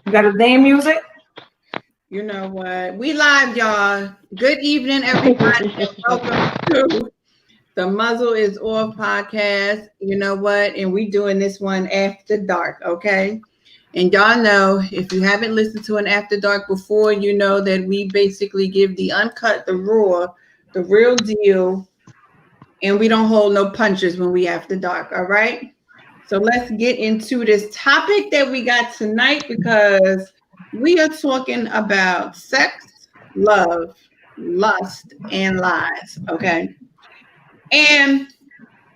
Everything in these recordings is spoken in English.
You got a theme music? You know what? We live, y'all. Good evening, everybody. Welcome to the Muzzle is Off podcast. You know what? And we doing this one after dark, okay? And y'all know, if you haven't listened to an after dark before, you know that we basically give the uncut, the raw, the real deal, and we don't hold no punches when we after dark, all right? So let's get into this topic that we got tonight because we are talking about sex, love, lust, and lies. Okay. And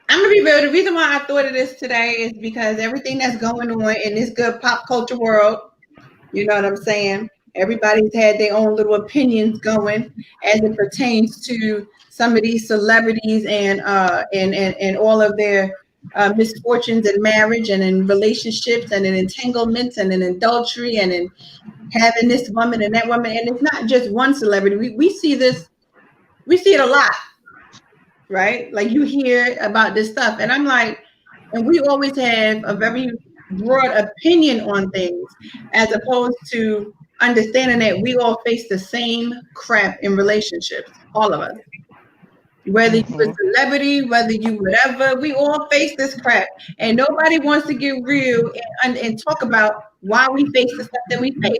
I'm going to be real. The reason why I thought of this today is because everything that's going on in this good pop culture world, you know what I'm saying? Everybody's had their own little opinions going as it pertains to some of these celebrities and all of their misfortunes in marriage and in relationships and in entanglements and in adultery and in having this woman and that woman. And it's not just one celebrity. We see this, we see it a lot, right? Like you hear about this stuff. And I'm like, and we always have a very broad opinion on things as opposed to understanding that we all face the same crap in relationships, all of us. Whether you a celebrity, whether you whatever, we all face this crap. And nobody wants to get real and talk about why we face the stuff that we face.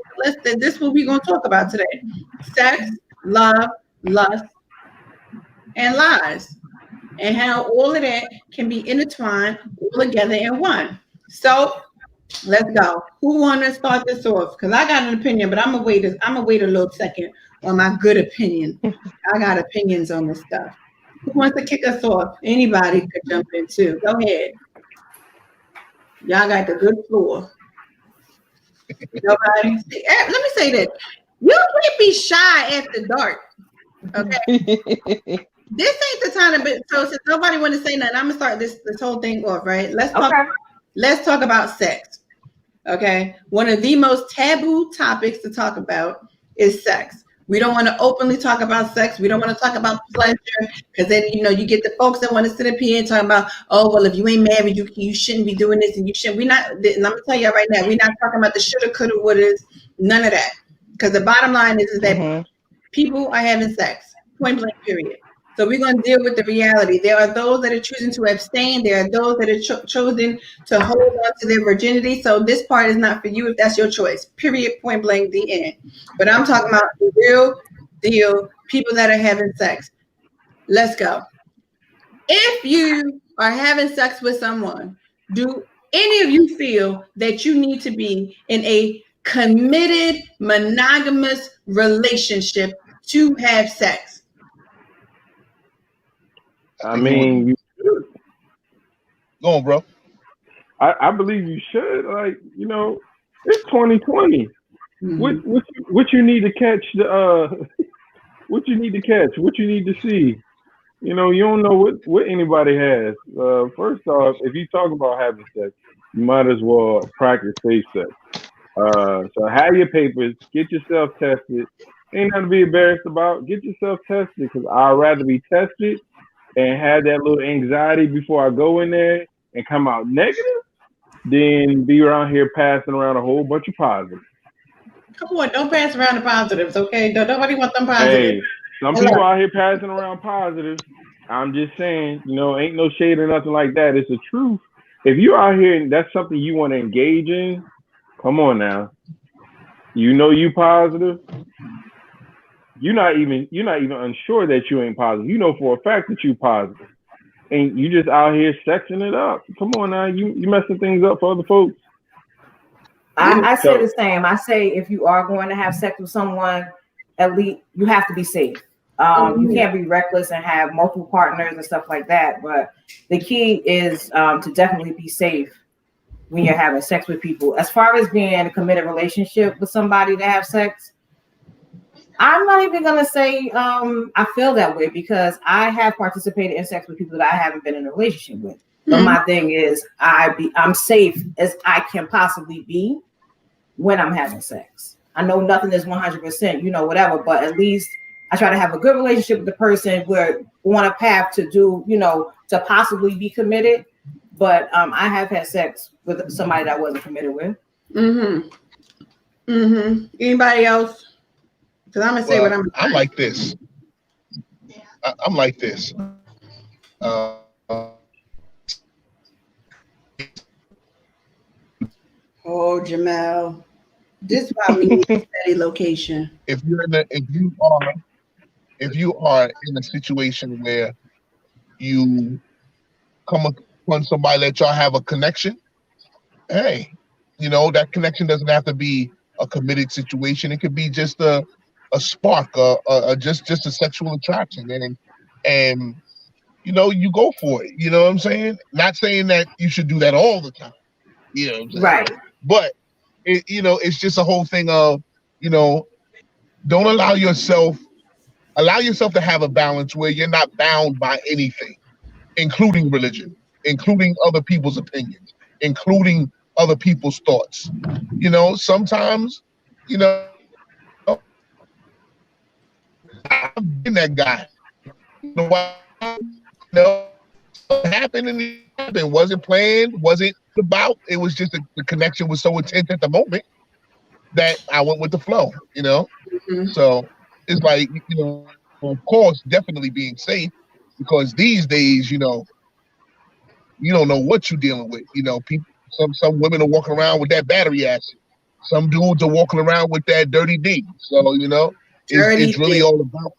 This is what we're going to talk about today. Sex, love, lust, and lies. And how all of that can be intertwined all together in one. So let's go. Who want to start this off? Because I got an opinion, but I'm gonna wait a little second on my good opinion. I got opinions on this stuff. Who wants to kick us off? Anybody could jump in too. Go ahead. Y'all got the good floor. Nobody. Let me say this. You can't be shy after dark. Okay. This ain't the time to be. So since nobody want to say nothing, I'm gonna start this whole thing off. Right. Let's talk about sex. Okay. One of the most taboo topics to talk about is sex. We don't want to openly talk about sex. We don't want to talk about pleasure because then, you know, you get the folks that want to sit up here and talk about, oh, well, if you ain't married, you shouldn't be doing this and you shouldn't. And I'm going to tell you right now, we're not talking about the shoulda, coulda, wouldas, none of that. Because the bottom line is that people are having sex, point blank, period. So we're going to deal with the reality. There are those that are choosing to abstain. There are those that are choosing to hold on to their virginity. So this part is not for you if that's your choice. Period, point blank, the end. But I'm talking about the real deal, people that are having sex. Let's go. If you are having sex with someone, do any of you feel that you need to be in a committed, monogamous relationship to have sex? I mean, you should. Go on, bro. I believe you should. Like, you know, it's 2020. What you need to catch what you need to catch, what you need to see. You know, you don't know what anybody has. First off, if you talk about having sex, you might as well practice safe sex. So have your papers, get yourself tested. Ain't nothing to be embarrassed about. Get yourself tested because I'd rather be tested and have that little anxiety before I go in there and come out negative than be around here passing around a whole bunch of positives. Come on, don't pass around the positives, okay? Nobody want them positives. Hey, some people out here passing around positives. I'm just saying, you know, ain't no shade or nothing like that. It's the truth. If you're out here and that's something you want to engage in, come on now. You know you positive. You're not even unsure that you ain't positive. You know for a fact that you positive. And you just out here sexing it up. Come on now, you messing things up for other folks. I say the same. I say if you are going to have sex with someone, at least you have to be safe. You can't be reckless and have multiple partners and stuff like that. But the key is to definitely be safe when you're having sex with people. As far as being in a committed relationship with somebody to have sex, I'm not even gonna say I feel that way because I have participated in sex with people that I haven't been in a relationship with. But my thing is I'm safe as I can possibly be when I'm having sex. I know nothing is 100%, you know, whatever, but at least I try to have a good relationship with the person. We're on a path to do, you know, to possibly be committed. But I have had sex with somebody that I wasn't committed with. Anybody else? Because I'm gonna say what I'm like this. I'm like this. Oh, Jamel, this is why we need a steady location. If you are in a situation where you come upon somebody that y'all have a connection, hey, that connection doesn't have to be a committed situation. It could be just a spark, just a sexual attraction, and you go for it. You know what I'm saying? Not saying that you should do that all the time. You know what I'm saying? Right. But it's just a whole thing of, don't allow yourself to have a balance where you're not bound by anything, including religion, including other people's opinions, including other people's thoughts. Sometimes, I've been that guy. What happened and it happened. Wasn't planned, wasn't about. It was just the connection was so intense at the moment that I went with the flow, So it's like, of course, definitely being safe, because these days, you don't know what you're dealing with. People, some women are walking around with that battery acid. Some dudes are walking around with that dirty D. So, it's really all about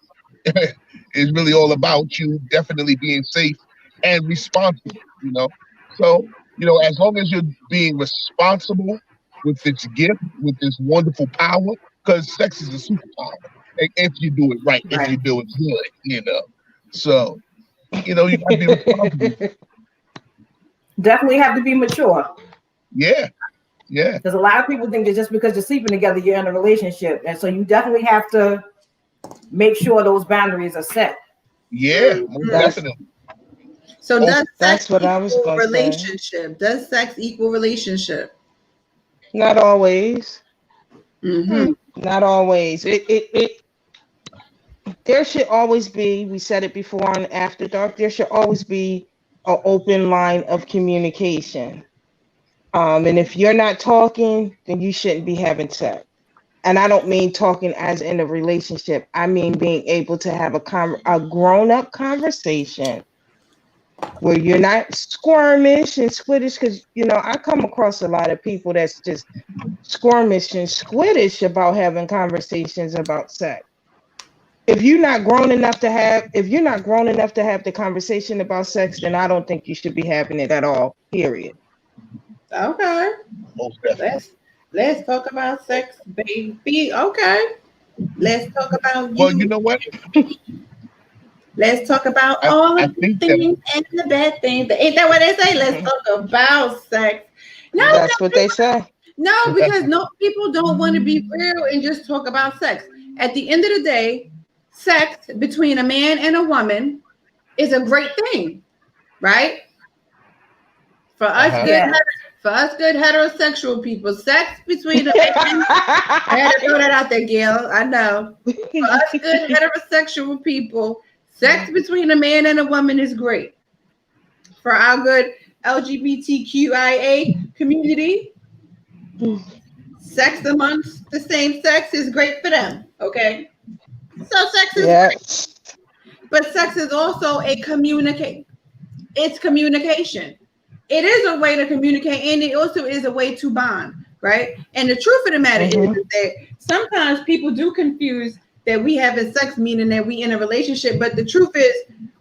it's really all about you definitely being safe and responsible, So, as long as you're being responsible with this gift, with this wonderful power, because sex is a superpower. If you do it right, if you do it good, So, you got to be responsible. Definitely have to be mature. Yeah. Because a lot of people think that just because you're sleeping together, you're in a relationship. And so you definitely have to make sure those boundaries are set. Yeah, definitely. So that's what I was going to say. Relationship. Does sex equal relationship? Not always. Mm-hmm. Not always. There should always be, we said it before on After Dark, there should always be an open line of communication. And if you're not talking, then you shouldn't be having sex. And I don't mean talking as in a relationship. I mean being able to have a grown-up conversation where you're not squirmish and squiddish, because, I come across a lot of people that's just squirmish and squiddish about having conversations about sex. If you're not grown enough to have the conversation about sex, then I don't think you should be having it at all, period. Okay. Let's talk about sex, baby. Okay. Let's talk about you. Well, you know what? Let's talk about all of the things and the bad things. Ain't that what they say? Let's talk about sex. No, that's what they say. No, because people don't want to be real and just talk about sex. At the end of the day, sex between a man and a woman is a great thing, right? For us, good heterosexual people, sex between a man. I had to throw that out there, Gail. I know. For us, good heterosexual people, sex between a man and a woman is great. For our good LGBTQIA community, sex amongst the same sex is great for them. Okay. So sex is great. But sex is also it's communication. It is a way to communicate, and it also is a way to bond, right? And the truth of the matter is that sometimes people do confuse that we having sex meaning that we in a relationship, but the truth is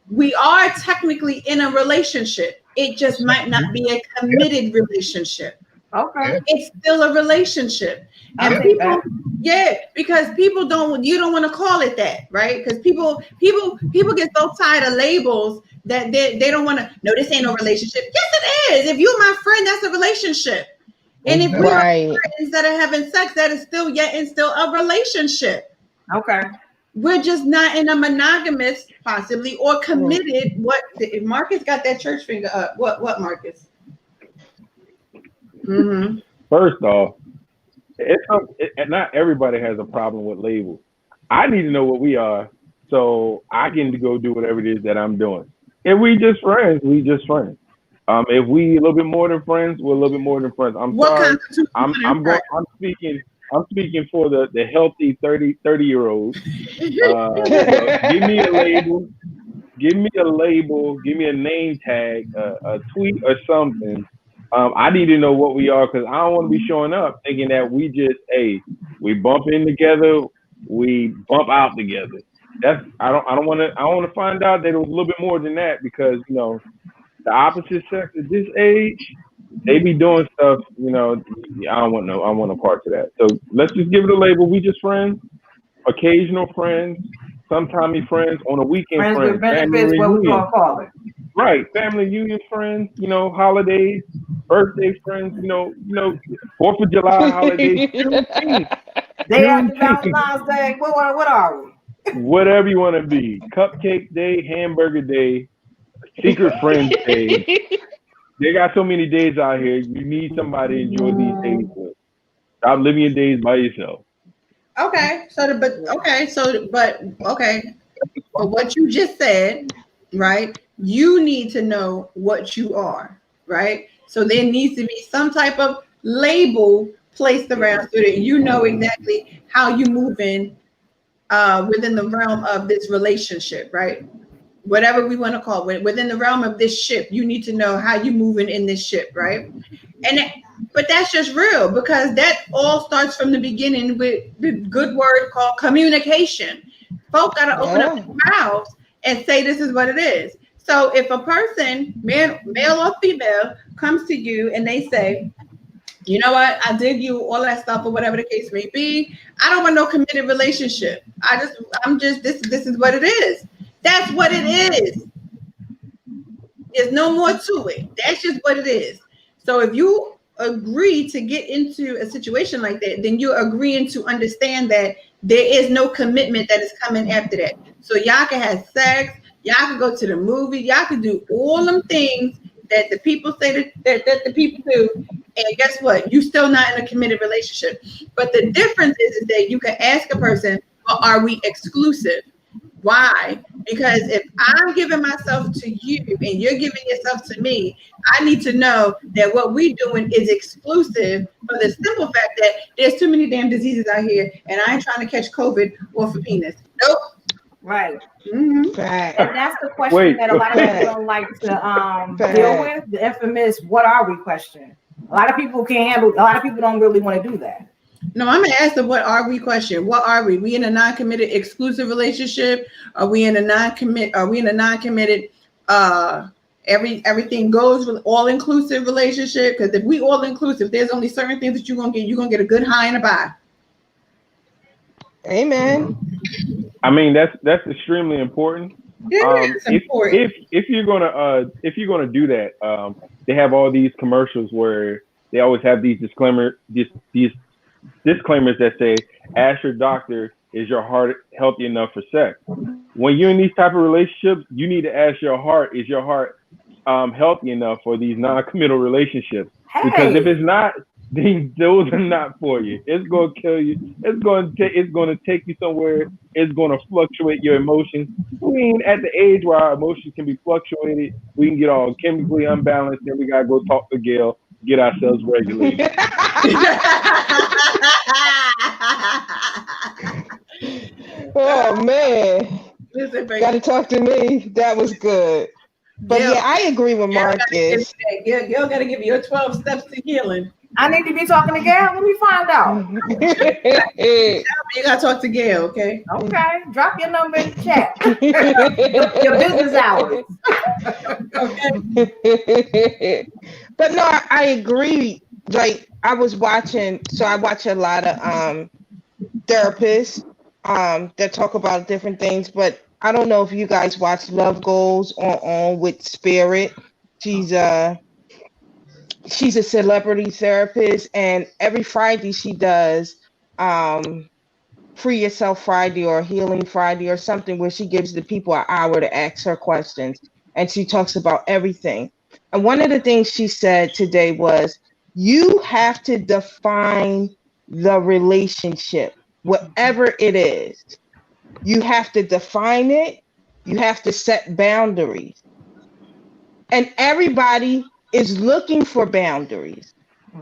we are technically in a relationship. It just might not be a committed relationship. Okay. It's still a relationship. And people, because you don't want to call it that, right? Because people get so tired of labels that they don't want to, no, this ain't no relationship. Yes, it is. If you're my friend, that's a relationship. And if we're friends that are having sex, that is still a relationship. Okay. We're just not in a monogamous, possibly, or committed. What if Marcus got that church finger up? What Marcus? Mm-hmm. First off, not everybody has a problem with labels. I need to know what we are so I can go do whatever it is that I'm doing. If we just friends, we just friends. If we a little bit more than friends, we're a little bit more than friends. I'm sorry. I'm speaking I'm speaking for the healthy 30-year-olds. Give me a label. Give me a label. Give me a name tag, a tweet or something. I need to know what we are because I don't want to be showing up thinking that we bump in together, we bump out together. I don't want to find out that it was a little bit more than that because the opposite sex at this age, they be doing stuff. I don't want no parts of that. So let's just give it a label. We just friends, occasional friends, sometimey friends, on a weekend Friends friends, with family benefits, what we reunion. gonna call it. Right, family reunion friends, holidays, birthday friends, 4th of July holidays, Juneteenth, Day after Valentine's Day, what are we? whatever you want to be. Cupcake day, hamburger day, secret friends day. They got so many days out here. You need somebody to enjoy these days with. Stop living your days by yourself. Okay, but what you just said, right? You need to know what you are, right? So there needs to be some type of label placed around so that you know exactly how you move in within the realm of this relationship, right? Whatever we want to call it, within the realm of this ship, you need to know how you moving in this ship, right? But that's just real because that all starts from the beginning with the good word called communication. Folk got to open up their mouths and say this is what it is. So if a person, male or female, comes to you and they say, you know what, I dig you, all that stuff, or whatever the case may be, I don't want no committed relationship. This is what it is. That's what it is. There's no more to it. That's just what it is. So if you agree to get into a situation like that, then you're agreeing to understand that there is no commitment that is coming after that. So y'all can have sex, y'all can go to the movie, y'all can do all them things that the people say that the people do. And guess what? You still not in a committed relationship. But the difference is that you can ask a person, well, are we exclusive? Why? Because if I'm giving myself to you and you're giving yourself to me, I need to know that what we're doing is exclusive for the simple fact that there's too many damn diseases out here and I ain't trying to catch COVID off a penis. Nope. Right. Mm-hmm. And that's the question that a lot of people don't like to deal with. The infamous "what are we" question. A lot of people can't handle. A lot of people don't really want to do that. No, I'm gonna ask the "what are we" question. What are we? We in a non-committed exclusive relationship? Are we in a non-commit? Are we in a non-committed? Everything goes with all-inclusive relationship. Because if we all-inclusive, there's only certain things that you're gonna get. You're gonna get a good high and a buy. Amen. I mean, that's extremely important. Important. If you're gonna do that, they have all these commercials where they always have these disclaimers that say, ask your doctor, is your heart healthy enough for sex? When you're in these type of relationships, you need to ask your heart, is your heart healthy enough for these non-committal relationships? Because if it's not, then those are not for you. It's going to kill you. It's going to take you somewhere. It's going to fluctuate your emotions. I mean, at the age where our emotions can be fluctuated, we can get all chemically unbalanced, and we got to go talk to Gail, get ourselves regulated. Oh man, got to talk to me. That was good. But Gail, yeah, I agree with Marcus. Gail got to give you your 12 steps to healing. I need to be talking to Gail. Let me find out. You got to talk to Gail, okay? Okay. Drop your number in the chat. your business hours. Okay. But no, I agree. Like I was watching, so I watch a lot of therapists that talk about different things, but I don't know if you guys watch Love Goes on with Spirit. She's a celebrity therapist, and every Friday she does Free Yourself Friday or Healing Friday or something where she gives the people an hour to ask her questions, and she talks about everything. And one of the things she said today was, you have to define the relationship, whatever it is. You have to define it. You have to set boundaries. And everybody is looking for boundaries.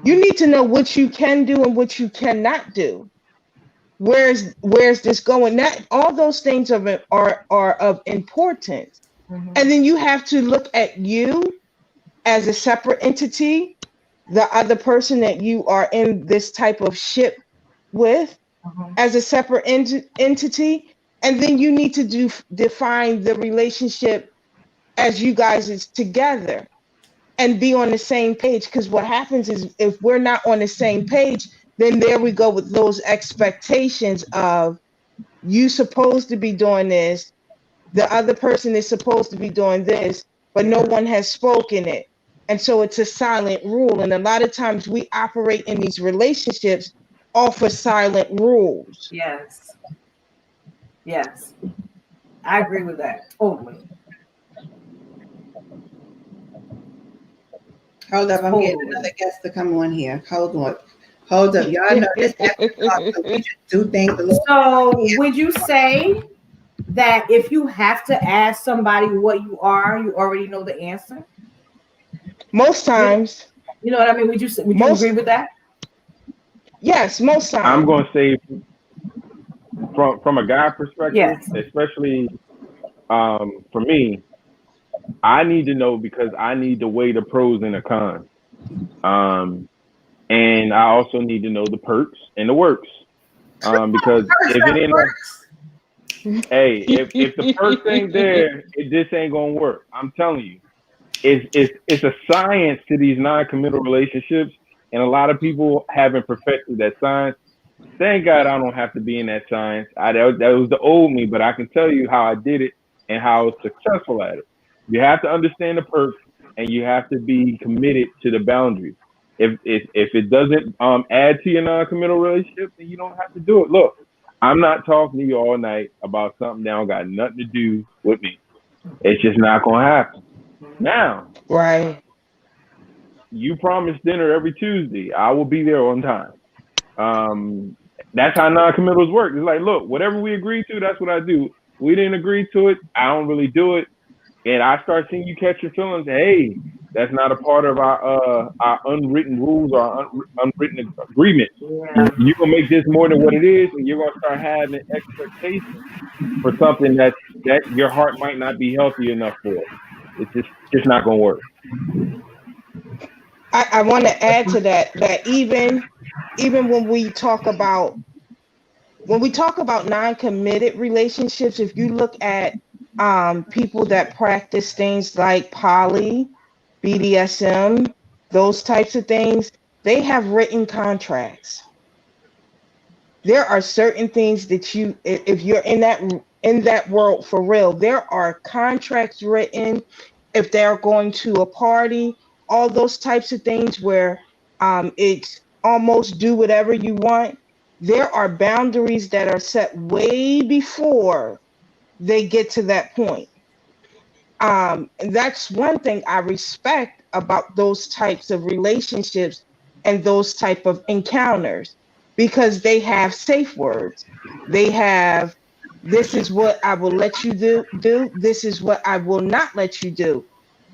You need to know what you can do and what you cannot do. Where's this going? That all those things are of importance. And then you have to look at you as a separate entity, the other person that you are in this type of ship with as a separate entity, and then you need to define the relationship as you guys is together and be on the same page. Because what happens is if we're not on the same page, then there we go with those expectations of you supposed to be doing this, the other person is supposed to be doing this, but no one has spoken it. And so it's a silent rule. And a lot of times we operate in these relationships off of silent rules. Yes. Yes. I agree with that. Totally. Hold up, I'm getting another guest to come on here. Hold up. Y'all know this episode, so we just do things a little. So would you say that if you have to ask somebody what you are, you already know the answer? Most times. You know what I mean? Would you agree with that? Yes, most times. I'm going to say from a guy perspective, yes. Especially for me, I need to know because I need to weigh the pros and the cons. And I also need to know the perks and the works. Because if it ain't if the perks ain't there, this ain't gonna work. I'm telling you. It's a science to these non-committal relationships, and a lot of people haven't perfected that science. Thank God I don't have to be in that science. That was the old me, but I can tell you how I did it and how I was successful at it. You have to understand the perks, and you have to be committed to the boundaries. If it doesn't add to your non-committal relationship, then you don't have to do it. Look, I'm not talking to you all night about something that don't got nothing to do with me. It's just not gonna happen. Now, right? You promise dinner every Tuesday. I will be there on time. That's how non-committals work. It's like, look, whatever we agree to, that's what I do. We didn't agree to it. I don't really do it. And I start seeing you catch your feelings. Hey, that's not a part of our unwritten rules or unwritten agreement. Yeah. You're gonna make this more than what it is, and you're gonna start having expectations for something that your heart might not be healthy enough for. It's just not gonna work. I want to add to that even when we talk about non-committed relationships, if you look at people that practice things like poly, BDSM, those types of things, they have written contracts. There are certain things that if you're in that world for real, there are contracts written. If they're going to a party, all those types of things where it's almost do whatever you want. There are boundaries that are set way before they get to that point. And that's one thing I respect about those types of relationships and those type of encounters, because they have safe words. They have, this is what I will let you do. This is what I will not let you do.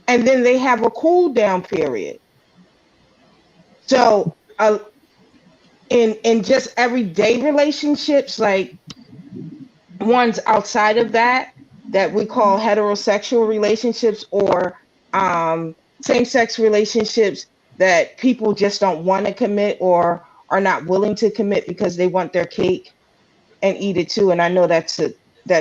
And then they have a cool down period. So in just everyday relationships, like ones outside of that we call heterosexual relationships, or same-sex relationships that people just don't want to commit or are not willing to commit because they want their cake and eat it too. And I know that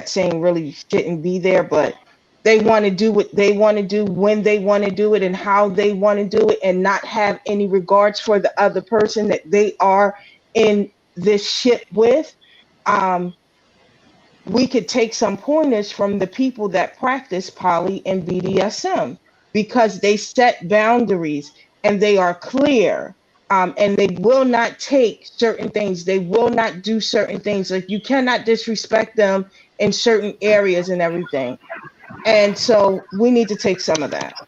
saying really shouldn't be there, but they want to do what they want to do when they want to do it and how they want to do it, and not have any regards for the other person that they are in this ship with. We could take some pointers from the people that practice poly and BDSM, because they set boundaries and they are clear, and they will not take certain things. They will not do certain things. Like, you cannot disrespect them in certain areas and everything. And so we need to take some of that.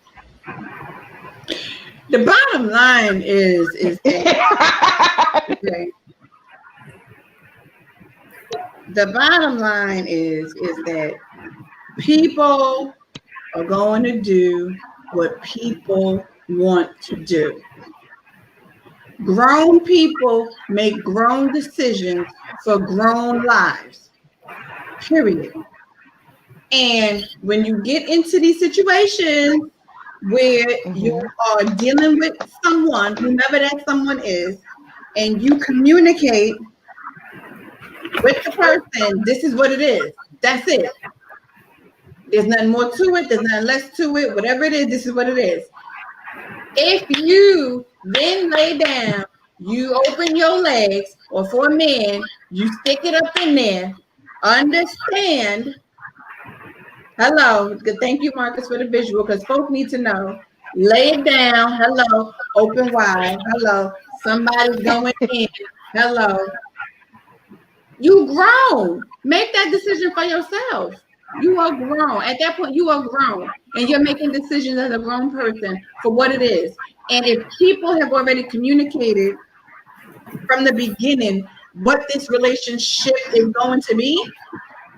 The bottom line is that, okay. The bottom line is that people are going to do what people want to do. Grown people make grown decisions for grown lives. Period. And when you get into these situations where you are dealing with someone, whomever that someone is, and you communicate with the person, this is what it is. That's it. There's nothing more to it. There's nothing less to it. Whatever it is, this is what it is. If you then lay down, you open your legs, or for a man, you stick it up in there, understand. Hello. Thank you, Marcus, for the visual, because folks need to know. Lay it down. Hello. Open wide. Hello. Somebody's going in. Hello. You grown. Make that decision for yourself. You are grown. At that point, you are grown. And you're making decisions as a grown person for what it is. And if people have already communicated from the beginning what this relationship is going to be,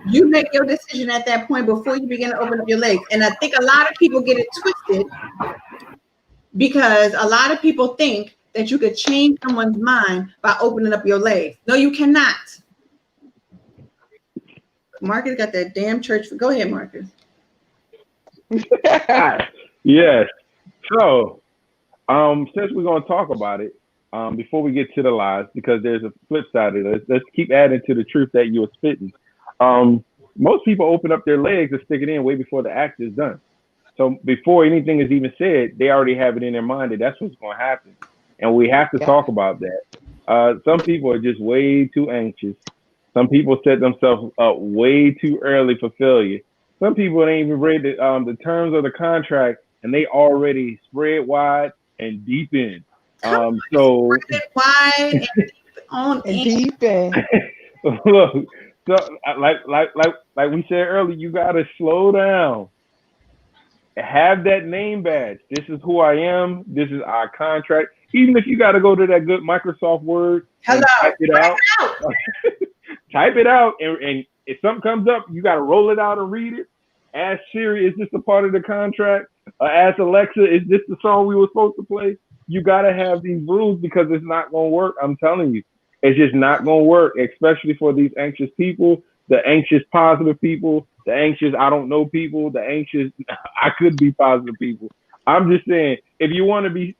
you make your decision at that point before you begin to open up your legs. And I think a lot of people get it twisted because a lot of people think that you could change someone's mind by opening up your legs. No, you cannot. Marcus got that damn church. Go ahead, Marcus. Yes. So, since we're going to talk about it, before we get to the lies, because there's a flip side of this, let's keep adding to the truth that you were spitting. Most people open up their legs and stick it in way before the act is done. So before anything is even said, they already have it in their mind that that's what's going to happen. And we have to talk about that. Some people are just way too anxious. Some people set themselves up way too early for failure. Some people ain't even read the terms of the contract, and they already spread wide and deep in. So spread wide and deep in. Look, so like we said earlier, you gotta slow down. Have that name badge. This is who I am. This is our contract. Even if you gotta go to that good Microsoft Word, and type it out. Type it out, and if something comes up, you got to roll it out and read it. Ask Siri, is this a part of the contract? Ask Alexa, is this the song we were supposed to play? You got to have these rules because it's not going to work. I'm telling you, it's just not going to work, especially for these anxious people, the anxious positive people, the anxious I don't know people, the anxious I could be positive people. I'm just saying, if you want to be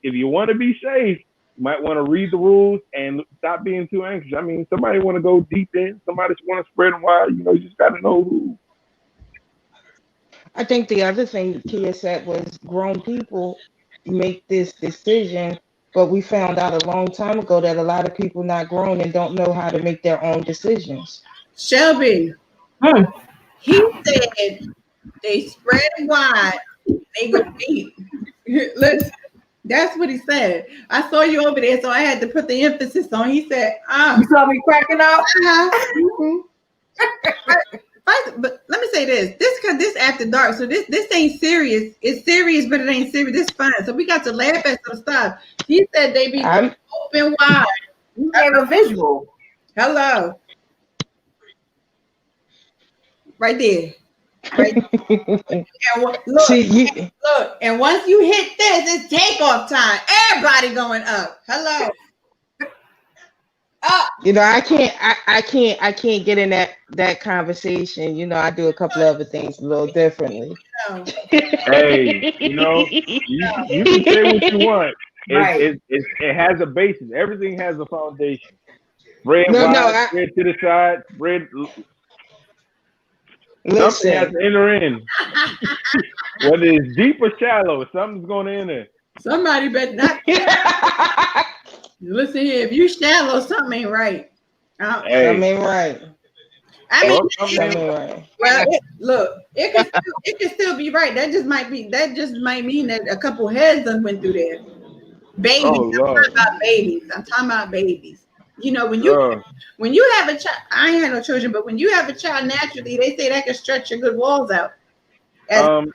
safe, you might want to read the rules and stop being too anxious. I mean, somebody want to go deep in, somebody want to spread them wide. You just got to know who. I think the other thing Kia said was grown people make this decision, but we found out a long time ago that a lot of people not grown and don't know how to make their own decisions. Shelby, he said they spread wide, they go deep. Listen. That's what he said. I saw you over there, so I had to put the emphasis on. He said, You saw me cracking up? But let me say this. This after dark, so this ain't serious. It's serious, but it ain't serious. This fun. So we got to laugh at some stuff. He said they be open wide. You gave a visual. Hello. Right there. Right. And look, and once you hit this, it's takeoff time. Everybody going up. Hello. Up. I can't get in that conversation. I do a couple of other things a little differently. Hey, you can say what you want. It has a basis. Everything has a foundation. Spread wide, spread to the side, spread. Something has to enter in. Whether it's deep or shallow, something's going to enter. Somebody better not. Listen here, if you shallow, something ain't right. Something ain't right. I mean, look, it can still be right. That just might mean that a couple heads done went through there. Babies, I'm talking about babies. When you have a child, I ain't had no children, but when you have a child naturally, they say that can stretch your good walls out. Let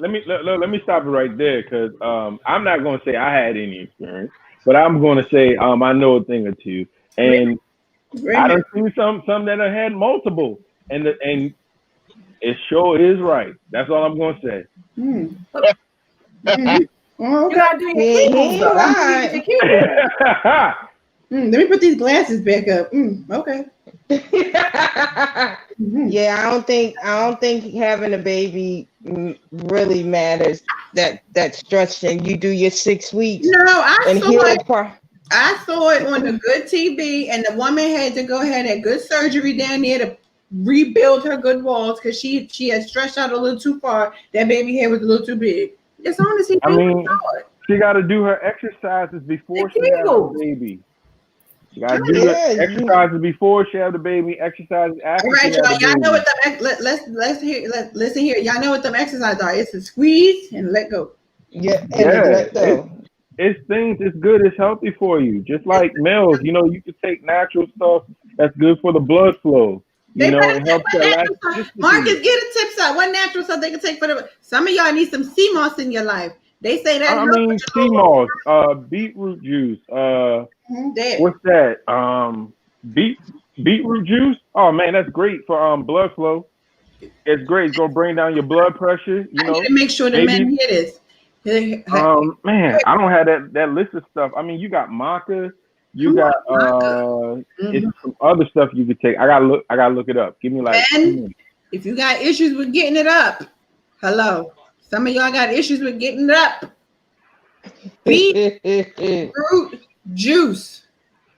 me stop it right there, because I'm not going to say I had any experience, but I'm going to say I know a thing or two, and I done seen some that have had multiple, and it sure is right. That's all I'm going to say. Oh, You gotta do your Kegels, though. That's what you do, your Kegels. Let me put these glasses back up. Okay. Yeah, I don't think having a baby really matters. That stretching, you do your 6 weeks. No, I saw it on the good TV, and the woman had to go ahead and good surgery down there to rebuild her good walls because she had stretched out a little too far. That baby head was a little too big. It's honestly. I mean, she got to do her exercises before she has the baby. You gotta do exercises before she have the baby, exercises after. All right, y'all know what listen here. Y'all know what them exercises are. It's a squeeze and let go. Yeah, let go. It's things. It's good. It's healthy for you. Just like males, you know, you can take natural stuff that's good for the blood flow. You know, it helps Marcus, get a tip out. What natural stuff they can take for the? Some of y'all need some sea moss in your life. They say that. I mean, sea moss, beetroot juice. What's that? Beetroot juice. Oh man, that's great for blood flow. It's great. It's gonna bring down your blood pressure. You know, I need to make sure the men hear this. Man, I don't have that list of stuff. I mean, you got maca. You got it's some other stuff you could take. I gotta look it up. Give me like. And if you got issues with getting it up, hello. Some of y'all got issues with getting it up. Beetroot juice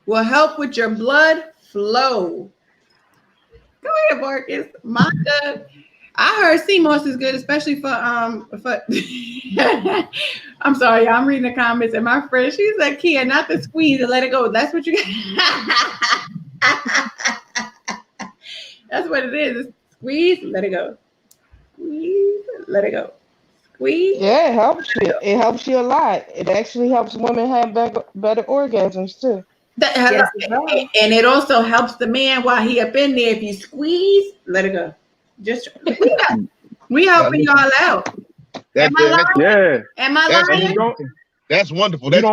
will help with your blood flow. Go ahead, Marcus. Maca. I heard sea moss is good, especially for I'm sorry, y'all, I'm reading the comments, and my friend, she said, Kia, not the squeeze and let it go. That's what you got. That's what it is. Squeeze, let it go. Squeeze, let it go. Squeeze. Yeah, it helps you. It helps you a lot. It actually helps women have better orgasms too. And it also helps the man while he up in there. If you squeeze, let it go. Just we helping y'all out. Am I lying? That's wonderful. That's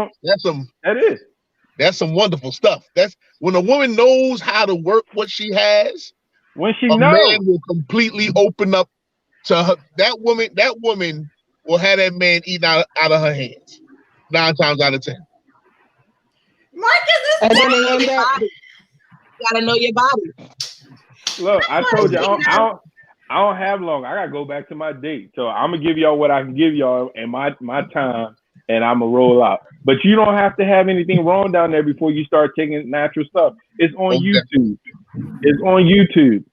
some wonderful stuff. That's when a woman knows how to work what she has. When she knows, man will completely open up to her. That woman will have that man eating out of her hands 9 times out of 10. Marcus is you gotta know your body. Look, I told you I don't have long. I gotta go back to my date. So I'm gonna give y'all what I can give y'all in my time, and I'm gonna roll out. But you don't have to have anything wrong down there before you start taking natural stuff. It's on YouTube. It's on YouTube.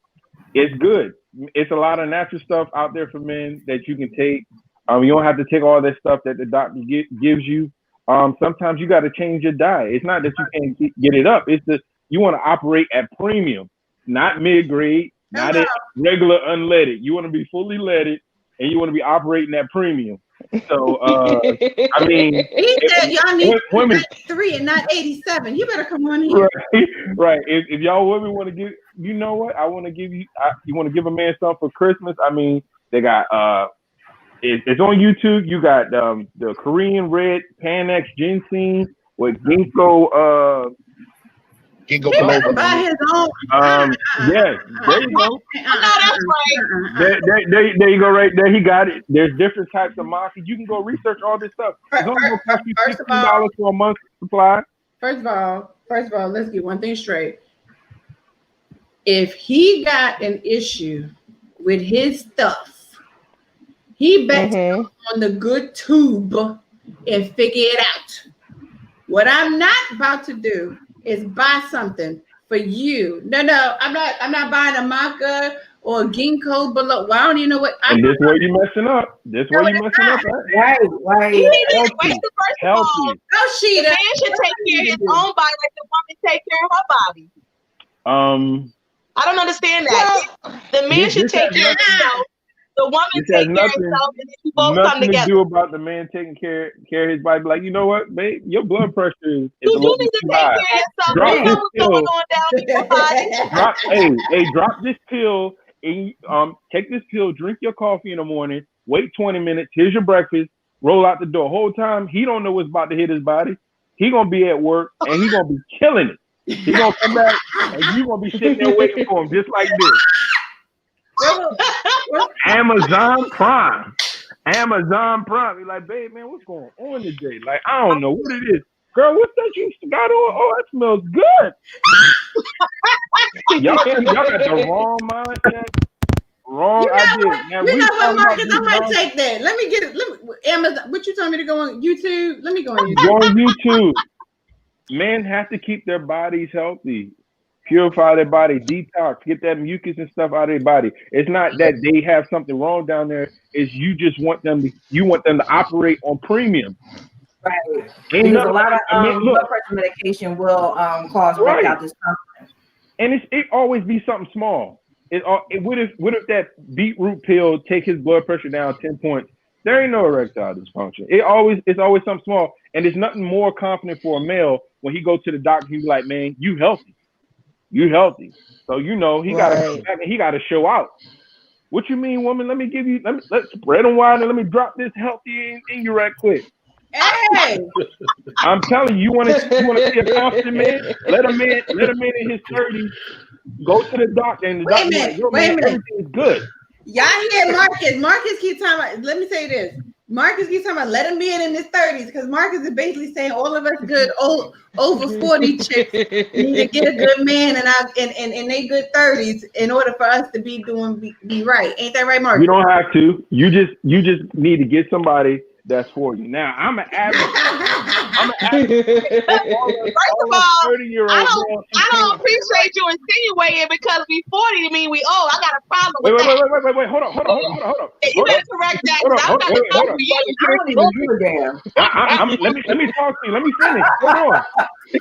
It's good. It's a lot of natural stuff out there for men that you can take. You don't have to take all that stuff that the doctor gives you. Sometimes you got to change your diet. It's not that you can't get it up. It's that you want to operate at premium, not mid-grade. Not at regular unleaded. You want to be fully leaded, and you want to be operating at premium. So, I mean, he said y'all need women 3 and not 87. You better come on here. Right. If y'all women want to give, you know what? I want to give you. You want to give a man something for Christmas? I mean, they got it's on YouTube. You got the Korean red Panax ginseng with ginkgo. Ginkgo biloba. By his own. Yeah, there you go. There you go, right there. He got it. There's different types of maca. You can go research all this stuff. It's only gonna cost you $16 for a month supply. First of all, let's get one thing straight. If he got an issue with his stuff, he better on the good tube and figure it out. What I'm not about to do is buy something for you. No, I'm not buying a maca or a ginkgo biloba. Well, I don't even know what. And this where you messing up. Right? Healthy. Oh, she. The man should take care of his own body like the woman take care of her body. I don't understand that. The man should take care of himself. The woman take care of herself, and then you both come together. Nothing to do about the man taking care of his body. Like, you know what, babe? Your blood pressure is a little bit too high. Drop this pill. Drop this pill. And take this pill. Drink your coffee in the morning. Wait 20 minutes. Here's your breakfast. Roll out the door. Whole time he don't know what's about to hit his body. He gonna be at work and he gonna be killing it. He gonna come back and you gonna be sitting there waiting for him just like this. Amazon Prime. Amazon Prime. You're like, babe, man, what's going on today? Like, I don't know what it is. Girl, what's that you got on? Oh, that smells good. y'all got the wrong mindset. Wrong idea. Now, you know what, Marcus? I might take that. Let me get it. Amazon. What you told me to go on YouTube? Let me go on YouTube. Go on YouTube. Men have to keep their bodies healthy, purify their body, detox, get that mucus and stuff out of their body. It's not that they have something wrong down there. It's you just want them to operate on premium. Right. Because a lot of blood pressure medication will cause breakout discomfort. And it always be something small. What if that beetroot pill take his blood pressure down 10 points? There ain't no erectile dysfunction. It's always something small, and there's nothing more confident for a male when he goes to the doctor. He's like, man, you healthy. So he gotta come back and he gotta show out. What you mean, woman? Let's spread them wide and let me drop this healthy in you right quick. Hey, I'm telling you, you want to see a confident man? Let a man in his 30s go to the doctor and the doctor wait a minute. Everything's good. Y'all hear Marcus? Marcus keeps talking about. Let me say this. Marcus keeps talking about let him be in his 30s because Marcus is basically saying all of us good over 40 chicks need to get a good man in they good 30s in order for us to be right. Ain't that right, Marcus? You don't have to. You just need to get somebody that's for you. Now I'm an average. First of all, I don't appreciate you insinuating because we 40 to mean we old. I got a problem with that. Wait. Hold on. You better correct that. I'm not going to talk for you. I don't even give a damn. Let me talk to you. Let me finish. Hold on.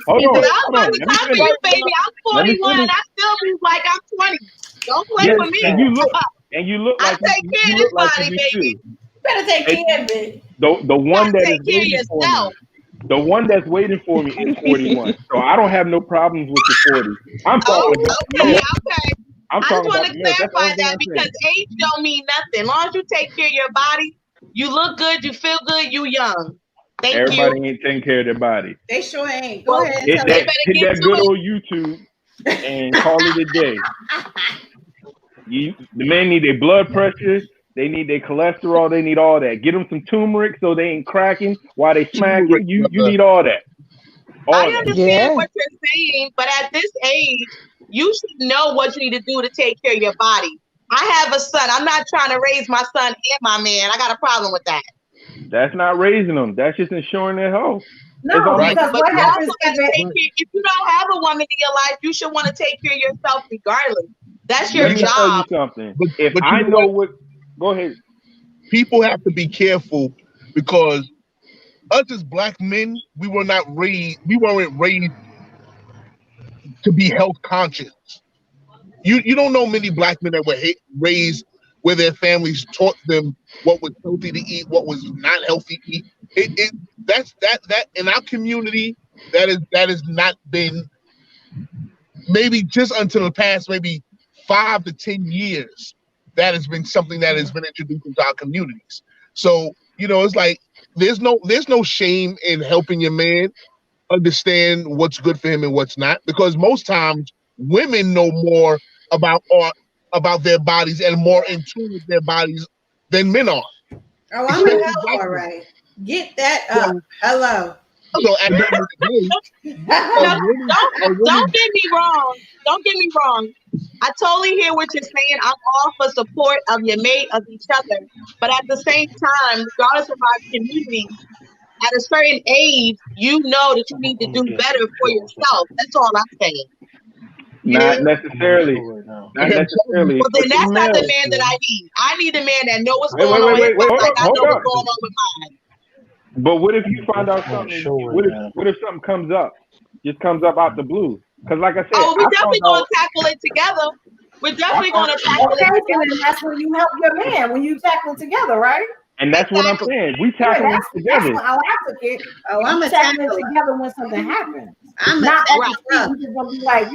I'm about to talk to you, baby. I'm 41. I still be like I'm 20. Don't play with me. And you look like I take care of this body, baby. You better take care of it. The one that is waiting for me. The one that's waiting for me is 41. So I don't have no problems with the 40. I'm talking about. Okay. I just want to clarify that because age don't mean nothing. As long as you take care of your body, you look good, you feel good, you young. Everybody ain't taking care of their body. They sure ain't. Go ahead. Hit that good old YouTube and call it a day. The men need their blood pressure. They need their cholesterol. They need all that. Get them some turmeric so they ain't cracking while they smacking. You need all that. I understand what you're saying, but at this age, you should know what you need to do to take care of your body. I have a son. I'm not trying to raise my son and my man. I got a problem with that. That's not raising them. That's just ensuring their health. No, because what happens if you don't have a woman in your life, you should want to take care of yourself regardless. That's your job. Tell you something. If I know what. Go ahead. People have to be careful because us as black men, we weren't raised to be health conscious. You don't know many black men that were raised where their families taught them what was healthy to eat, what was not healthy to eat. That in our community, that has not been maybe just until the past maybe 5 to 10 years. That has been something that has been introduced into our communities. So, it's like there's no shame in helping your man understand what's good for him and what's not, because most times women know more about their bodies and more in tune with their bodies than men are. Oh, I'm a hell all right. Get that up. Hello. So at the end of the day, don't get me wrong. Don't get me wrong. I totally hear what you're saying. I'm all for support of your mate, of each other. But at the same time, regardless of our community, at a certain age, you know that you need to do better for yourself. That's all I'm saying. Not necessarily. Well, then that's not the man that I need. I need a man that knows what's going on with his life, like I know what's going on with mine. But what if you find out something? What if something comes up? Just comes up out the blue? Because like I said, we're definitely going to tackle it together. We're definitely going to tackle it together. And that's when you help your man, when you tackle it together, right? And that's what I'm saying. We tackle it together. That's how I took it. Oh, I'm a tackle it together when something happens. I'm not just going to be like,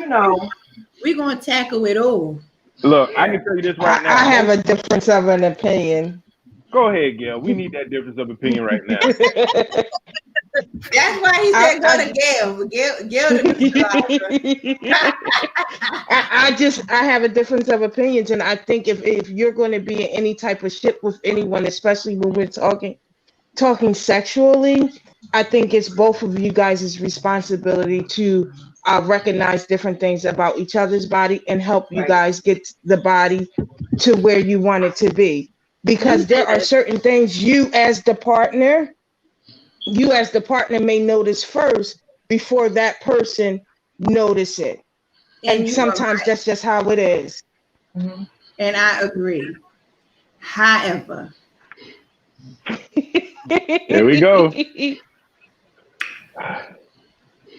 we're going to tackle it all. Look, I can tell you this right now. I have a difference of an opinion. Go ahead, Gail. We need that difference of opinion right now. That's why he said go to Gail. I have a difference of opinions, and I think if you're going to be in any type of ship with anyone, especially when we're talking sexually, I think it's both of you guys' responsibility to recognize different things about each other's body and help you guys get the body to where you want it to be. Because there are certain things you as the partner may notice first before that person notice it. And sometimes that's just how it is. Mm-hmm. And I agree. However, there we go.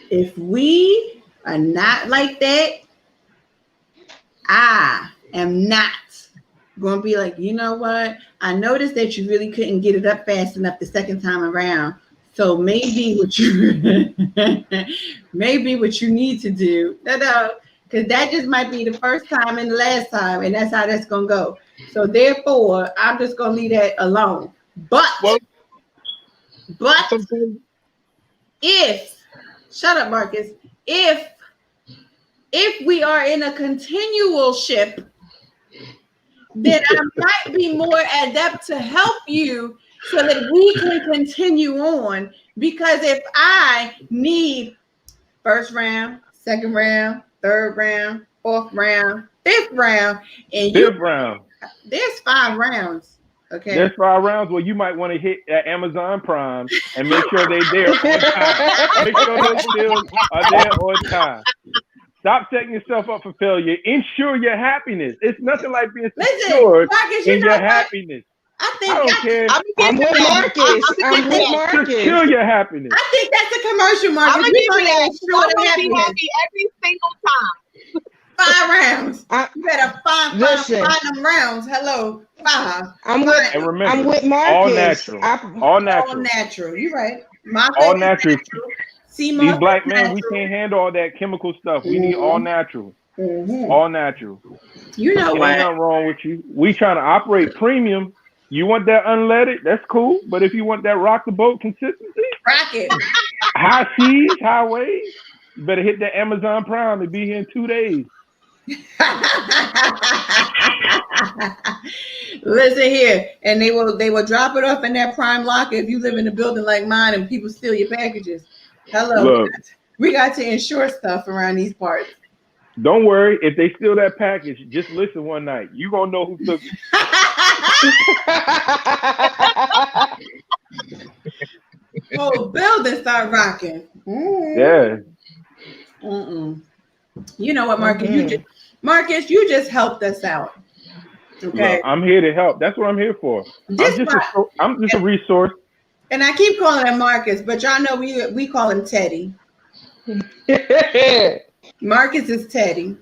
If we are not like that, I am not going to be like, you know what? I noticed that you really couldn't get it up fast enough the second time around. So maybe what you need to do, because that just might be the first time and the last time, and that's how that's gonna go. So therefore, I'm just gonna leave that alone. But if shut up, Marcus, if we are in a continual ship, then I might be more adept to help you so that we can continue on. Because if I need first round, second round, third round, fourth round, fifth round, and there's 5 rounds. Okay. There's 5 rounds where you might want to hit Amazon Prime and make sure they're there on time. Make sure those deals are there on time. Stop setting yourself up for failure. Ensure your happiness. It's nothing like being secured in your happiness. I don't care. I'm with Marcus. Secure your happiness. I think that's a commercial, Marcus. I'm gonna be happy every single time. 5 rounds. You better find them rounds. Hello, 5. I'm with Marcus. All natural. You're right. All natural. These black men, we can't handle all that chemical stuff. We need all natural. Mm-hmm. All natural. You know what? Ain't nothing wrong with you. We trying to operate premium. You want that unleaded? That's cool. But if you want that rock the boat consistency, rock it. High seas, high waves, you better hit that Amazon Prime and be here in 2 days. Listen here, and they will drop it off in that Prime locker if you live in a building like mine and people steal your packages. Hello, look, we got to insure stuff around these parts. Don't worry, if they steal that package, just listen one night. You gonna know who took it. Oh, building start rocking. Yeah. You know what, Marcus? You just helped us out. Okay. Look, I'm here to help. That's what I'm here for. I'm just a resource. And I keep calling him Marcus, but y'all know we call him Teddy. Marcus is Teddy.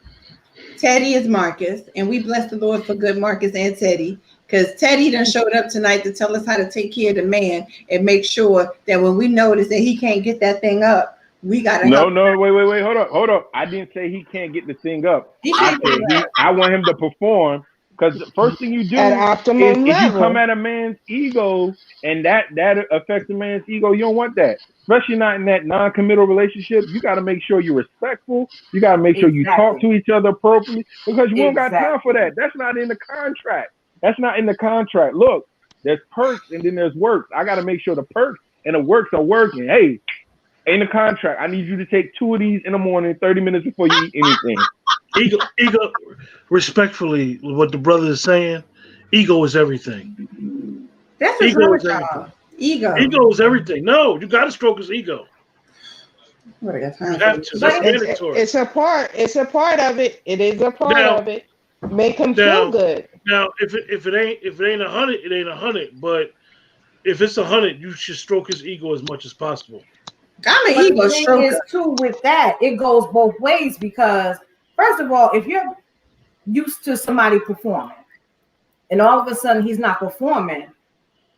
Teddy is Marcus, and we bless the Lord for good Marcus and Teddy, because Teddy done showed up tonight to tell us how to take care of the man and make sure that when we notice that he can't get that thing up, we gotta No, wait, hold up. I didn't say he can't get the thing up. I want him to perform. Because the first thing you do is if you come at a man's ego and that affects a man's ego, you don't want that. Especially not in that non-committal relationship. You got to make sure you're respectful. You got to make sure you talk to each other appropriately, because you don't got time for that. That's not in the contract. Look, there's perks and then there's works. I got to make sure the perks and the works are working. Hey, in the contract, I need you to take 2 of these in the morning, 30 minutes before you eat anything. Ego, respectfully, what the brother is saying, ego is everything. That's what's wrong with y'all. Ego is everything. No, you got to stroke his ego. You have to. That's mandatory. It's a part of it. It is a part of it. Make him feel good. Now, if it ain't 100, it ain't 100. But if it's 100, you should stroke his ego as much as possible. I'm an ego stroker too. With that, it goes both ways, because first of all, if you're used to somebody performing and all of a sudden he's not performing,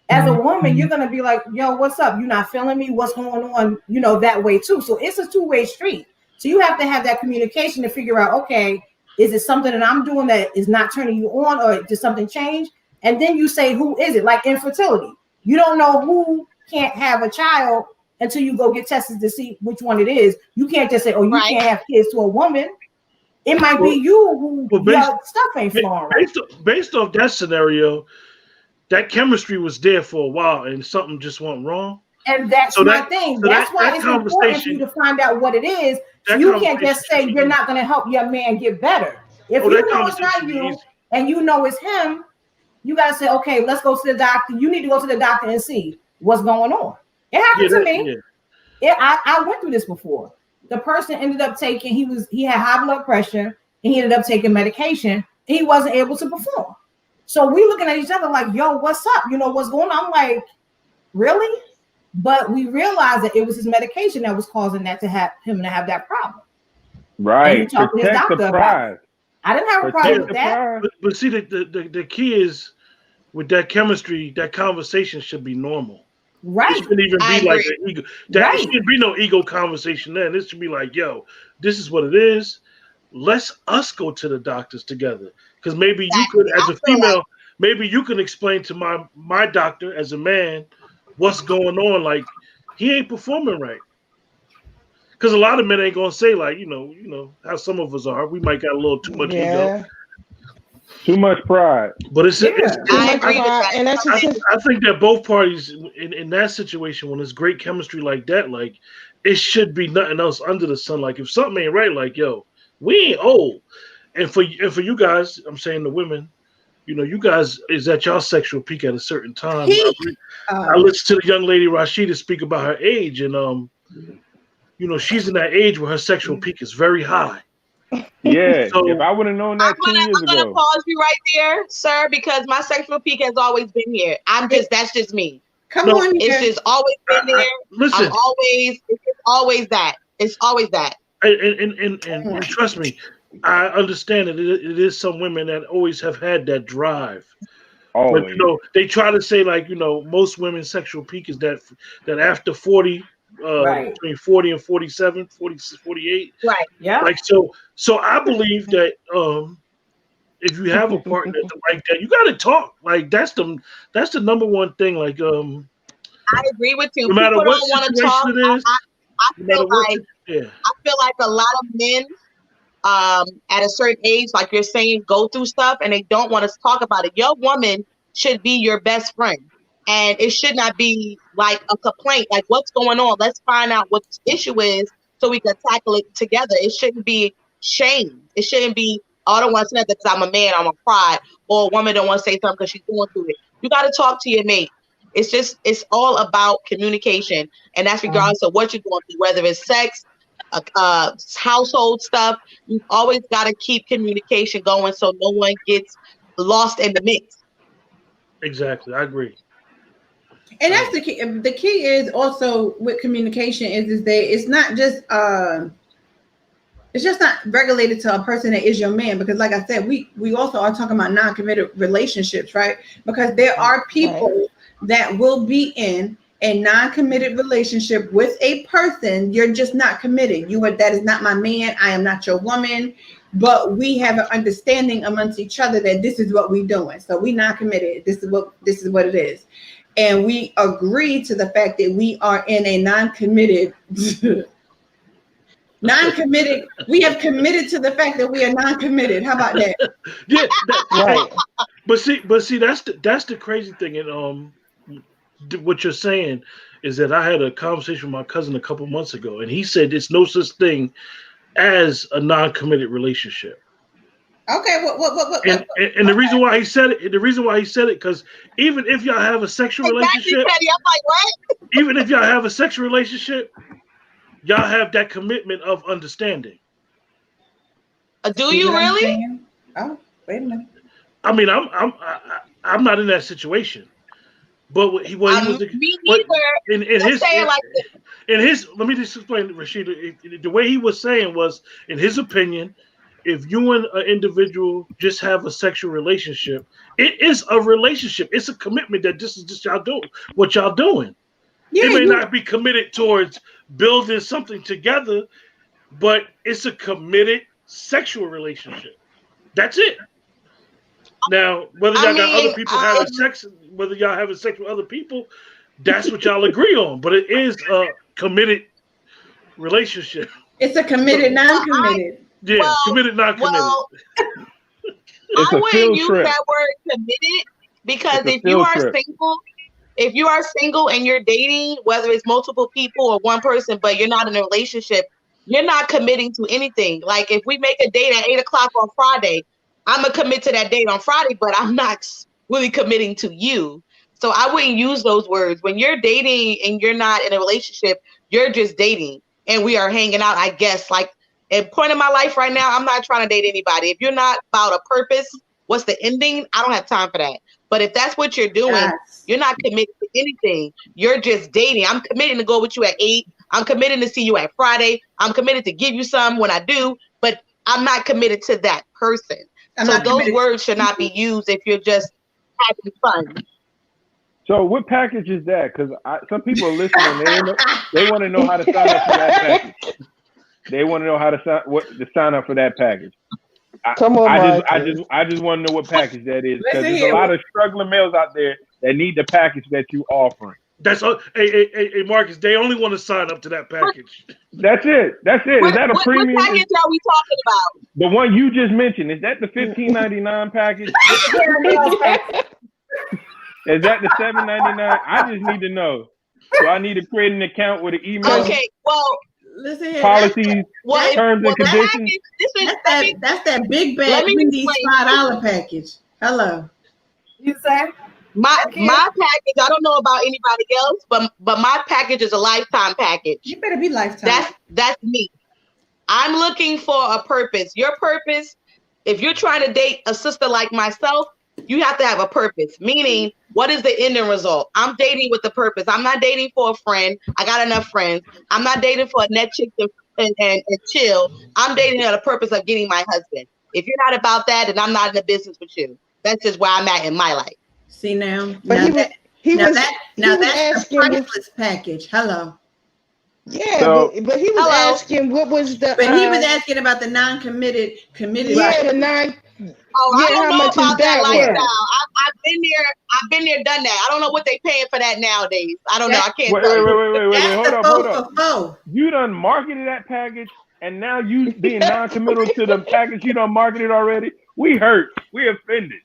as a woman, you're gonna be like, yo, what's up? You're not feeling me? What's going on? You know, that way too. So it's a 2-way street. So you have to have that communication to figure out, okay, is it something that I'm doing that is not turning you on, or did something change? And then you say, who is it? Like infertility. You don't know who can't have a child until you go get tested to see which one it is. You can't just say, "Oh, you can't have kids to a woman." It might be you who your stuff ain't flowing right. Based off that scenario, that chemistry was there for a while, and something just went wrong. And that's my thing. That's why it's important for you to find out what it is. So you can't just say you're not going to help your man get better. If you know it's not you and you know it's him, you got to say, okay, let's go to the doctor. You need to go to the doctor and see what's going on. It happened to me. I went through this before. The person ended up taking, he had high blood pressure, and he ended up taking medication, and he wasn't able to perform. So we looking at each other like, yo, what's up? You know, what's going on? I'm like, really? But we realized that it was his medication that was causing that to have him to have that problem. Right. And he talked to his doctor about it. I didn't have a problem with that. But see, the key is with that chemistry, that conversation should be normal. Right. It shouldn't even be like an ego. It shouldn't be no ego conversation then. It should be like, yo, this is what it is. Let's us go to the doctors together. Because maybe you could, as a female, maybe you can explain to my doctor as a man what's going on. Like, he ain't performing right. Because a lot of men ain't gonna say, like, you know how some of us are. We might got a little too much ego. Too much pride. But it's I agree with that. And that's I think that both parties in that situation, when there's great chemistry like that, like, it should be nothing else under the sun. Like, if something ain't right, like, yo, we ain't old. And for you guys, I'm saying the women, you know, you guys is at y'all sexual peak at a certain time. I listened to the young lady Rashida speak about her age, and you know, she's in that age where her sexual peak is very high. Yeah, so, if I would have known that 2 years ago. I'm gonna pause you right there, sir, because my sexual peak has always been here. That's just me. Come on, it's just always been there. Listen, it's always that. It's always that. And trust me, I understand that it is some women that always have had that drive. Always. But, you know, they try to say, like, you know, most women's sexual peak is that after 40, between 40 and 47, 40, 48. Right. Yeah. Like, so I believe that if you have a partner like that, you got to talk. Like, that's the number one thing. Like, I agree with you. No matter People what don't want to situation talk. it is. I feel like a lot of men at a certain age, like you're saying, go through stuff and they don't want to talk about it. Your woman should be your best friend. And it should not be like a complaint, like what's going on? Let's find out what the issue is so we can tackle it together. It shouldn't be shame. It shouldn't be, oh, I don't want to say that because I'm a man, I'm a pride, or a woman don't want to say something because she's going through it. You got to talk to your mate. It's all about communication. And that's regardless of what you're going through, whether it's sex, household stuff. You've always got to keep communication going so no one gets lost in the mix. Exactly. I agree. And that's the key. The key is also with communication is that it's not just not regulated to a person that is your man, because like I said, we also are talking about non-committed relationships, right? Because there are people that will be in a non-committed relationship with a person. You're just not committed. That is not my man. I am not your woman. But we have an understanding amongst each other that this is what we're doing. So we not committed. This is what it is. And we agree to the fact that we are in a non-committed, we have committed to the fact that we are non-committed. How about that? Yeah, right. But see, that's the crazy thing. And what you're saying is that I had a conversation with my cousin a couple months ago, and he said there's no such thing as a non-committed relationship. Okay, what? And the reason why he said it, because even if y'all have a sexual relationship, I'm like, what? Even if y'all have a sexual relationship, y'all have that commitment of understanding. Do you really? Oh, wait a minute. I mean, I'm not in that situation, but he was. Me neither. In his, let me just explain, Rashida. The way he was saying was, in his opinion, if you and an individual just have a sexual relationship, it is a relationship. It's a commitment that this is just y'all doing what y'all doing. Yeah, it may not be committed towards building something together, but it's a committed sexual relationship. That's it. Now, whether y'all got other people having sex, whether y'all having sex with other people, that's what y'all agree on. But it is committed relationship. It's a committed, non-committed. Committed, non-committed. Well, I wouldn't use that word committed because if you are single and you're dating, whether it's multiple people or one person, but you're not in a relationship, you're not committing to anything. Like if we make a date at 8:00 on Friday, I'm gonna commit to that date on Friday, but I'm not really committing to you. So I wouldn't use those words. When you're dating and you're not in a relationship, you're just dating and we are hanging out, I guess. Like at point in my life right now, I'm not trying to date anybody. If you're not about a purpose, what's the ending? I don't have time for that. But if that's what you're doing, you're not committed to anything. You're just dating. I'm committed to go with you at 8. I'm committed to see you at Friday. I'm committed to give you some when I do, but I'm not committed to that person. So those words should not be used if you're just having fun. So what package is that? Because some people are listening. They want to know how to sign up for that package. They want to know how to sign up for that package. Come on, I just want to know what package that is, because there's a lot of struggling males out there that need the package that you offering. That's all. Hey, Marcus, they only want to sign up to that package. That's it. Is that a premium? What package are we talking about? The one you just mentioned. Is that the $15.99 package? Is that the $7.99? I just need to know. So I need to create an account with an email. Okay, well, listen here. Policies, terms and conditions. That's that big bag $5 package. Hello. You say? My package, I don't know about anybody else, but my package is a lifetime package. You better be lifetime. That's me. I'm looking for a purpose. Your purpose, if you're trying to date a sister like myself, you have to have a purpose. Meaning, what is the ending result? I'm dating with a purpose. I'm not dating for a friend. I got enough friends. I'm not dating for a net chick and chill. I'm dating on a purpose of getting my husband. If you're not about that, then I'm not in the business with you. That's just where I'm at in my life. See now, but that's the priceless package. Hello. Yeah, so, but he was asking what was the. But he was asking about the non-committed, committed. Yeah, the non. I don't know about that lifestyle. I've been there, done that. I don't know what they paying for that nowadays. I don't know. I can't. Wait. Hold up. You done marketed that package, and now you being non-committal to the package you done marketed already. We hurt. We offended.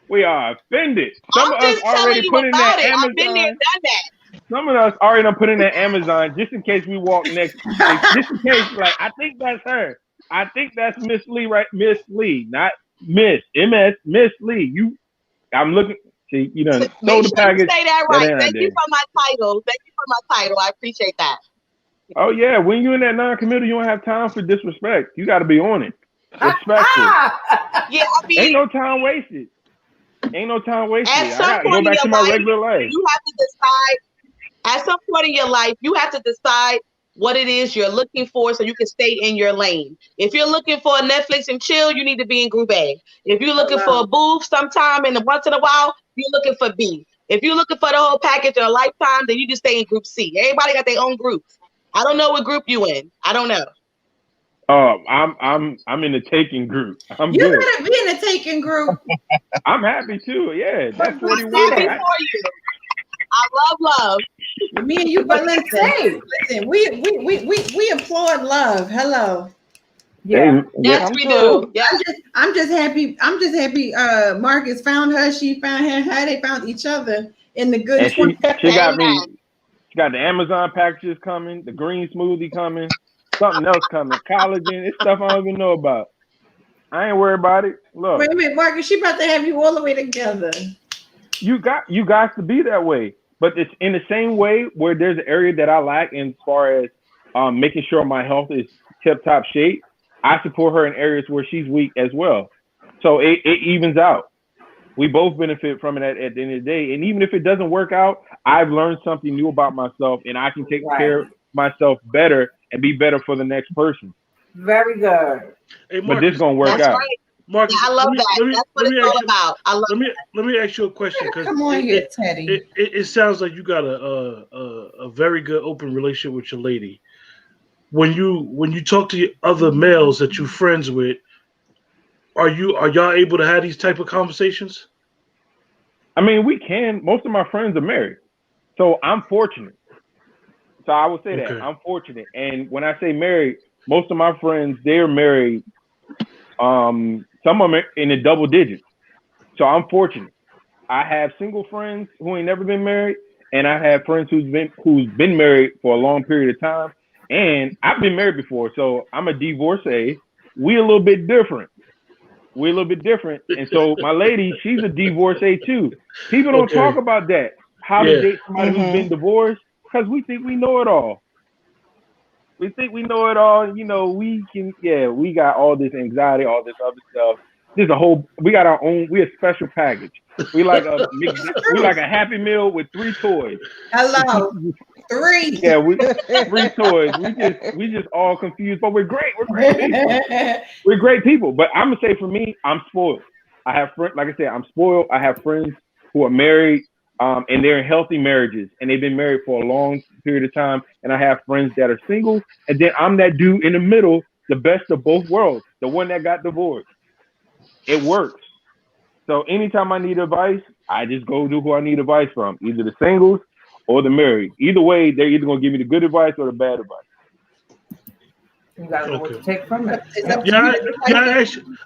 We are offended. Some of us already put in that Amazon. I've been there, done that. Some of us already done put in that Amazon just in case we walk next. Just in case, like, I think that's her. I think that's Miss Lee, right? Miss Lee, not Miss Miss Lee. I'm looking. See, you know, throw the package. Say that right. Thank you for my title. I appreciate that. Oh yeah, when you're in that non-committal, you don't have time for disrespect. You got to be on it. Respectful. Yeah, ain't no time wasted. I gotta go back to my regular life. You have to decide. At some point in your life, you have to decide what it is you're looking for so you can stay in your lane. If you're looking for a Netflix and chill, you need to be in group A. If you're looking for a booth sometime and once in a while, you're looking for B. If you're looking for the whole package in a lifetime, then you just stay in group C. Everybody got their own groups. I don't know what group you in. I don't know. I'm in the taking group. I'm you good. Better be in the taking group. I'm happy too. Yeah, that's what I'm happy for you. I love. Me and you, but listen. We applaud love. Hello. Yeah. Yes, we do. Yeah. I'm just happy. Marcus found her. She found him. They found each other in the good. And she got me. She got the Amazon packages coming. The green smoothie coming. Something else coming. Collagen. It's stuff I don't even know about. I ain't worried about it. Look. Wait a minute, Marcus. She about to have you all the way together. You guys to be that way. But it's in the same way where there's an area that I lack as far as making sure my health is tip-top shape. I support her in areas where she's weak as well. So it evens out. We both benefit from it at the end of the day. And even if it doesn't work out, I've learned something new about myself and I can take care of myself better and be better for the next person. Very good. Hey, Marcus, but this is going to work out. Right. Marcus, I love that. That's what it's all about. Let me ask you a question. Come on here, Teddy. It sounds like you got a very good open relationship with your lady. When you talk to other males that you're friends with, are y'all able to have these type of conversations? I mean, we can. Most of my friends are married, so I'm fortunate. So I would say that I'm fortunate. And when I say married, most of my friends, they're married. Some of them are in the double digits. So I'm fortunate. I have single friends who ain't never been married, and I have friends who's been married for a long period of time. And I've been married before, so I'm a divorcee. We a little bit different. And so my lady, she's a divorcee too. People don't talk about that. How to date somebody who's been divorced, because we think we know it all. We think we know it all. You know, we got all this anxiety, all this other stuff. We got our own, we're a special package. We like a Happy Meal with 3 toys. Hello. 3. Yeah, 3 toys. We just all confused, but we're great. We're great people. We're great people. But I'm gonna say for me, I'm spoiled. I have friends, like I said, I'm spoiled. I have friends who are married, and they're in healthy marriages, and they've been married for a long period of time. And I have friends that are single, and then I'm that dude in the middle, the best of both worlds, the one that got divorced. It works. So anytime I need advice, I just go to who I need advice from, either the singles or the married. Either way, they're either gonna give me the good advice or the bad advice. You gotta know what to take from it.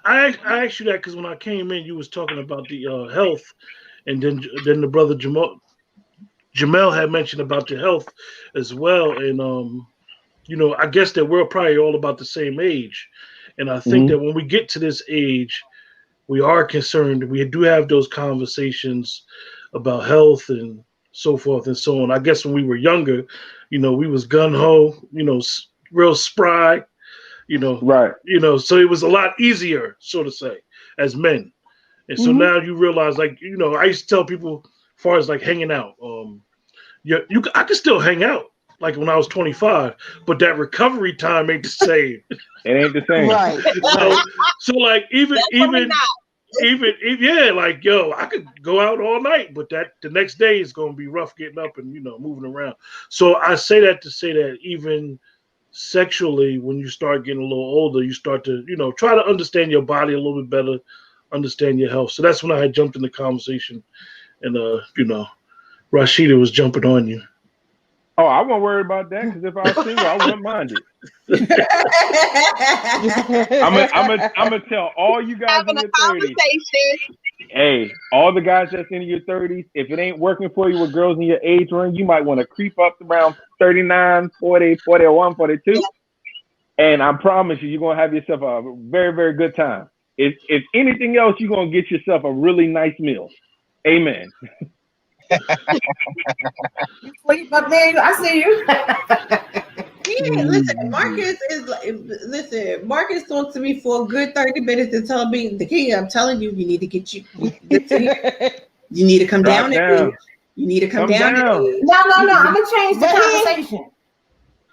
I asked you that because when I came in, you was talking about the health, and then the brother Jamel had mentioned about the health as well, and you know, I guess that we're probably all about the same age, and I think that when we get to this age, we are concerned. We do have those conversations about health and so forth and so on. I guess when we were younger, you know, we was gun ho, you know, real spry, you know, right? You know, so it was a lot easier, so to say, as men. And so now you realize, like, you know, I used to tell people, as far as like hanging out, I could still hang out like when I was 25, but that recovery time ain't the same. It ain't the same, right? So like even like, yo, I could go out all night, but the next day is gonna be rough getting up and, you know, moving around. So I say that to say that even sexually, when you start getting a little older, you start to, you know, try to understand your body a little bit better, understand your health. So that's when I had jumped in the conversation, and you know, Rashida was jumping on you. Oh, I won't worry about that, because if I was single, I wouldn't mind it. I'm gonna tell all you guys in your 30s. Hey, all the guys that's in your 30s, if it ain't working for you with girls in your age range, you might want to creep up around 39, 40, 41, 42. And I promise you're going to have yourself a very, very good time. If anything else, you're going to get yourself a really nice meal. Amen. You sleep up there, I see you. Yeah, listen, Marcus talked to me for a good 30 minutes to tell me, the key, I'm telling you, you need to get you need to come down. You need to come down. No, I'm gonna change the conversation,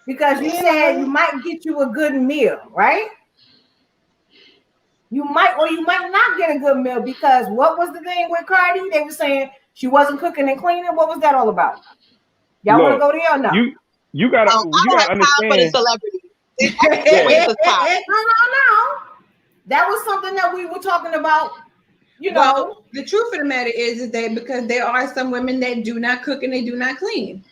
because you said you might get you a good meal, right? You might or you might not get a good meal, because what was the thing with Cardi? They were saying she wasn't cooking and cleaning. What was that all about? Y'all want to go there or no? You gotta understand. For the celebrity. No. That was something that we were talking about. You know, well, the truth of the matter is that because there are some women that do not cook and they do not clean.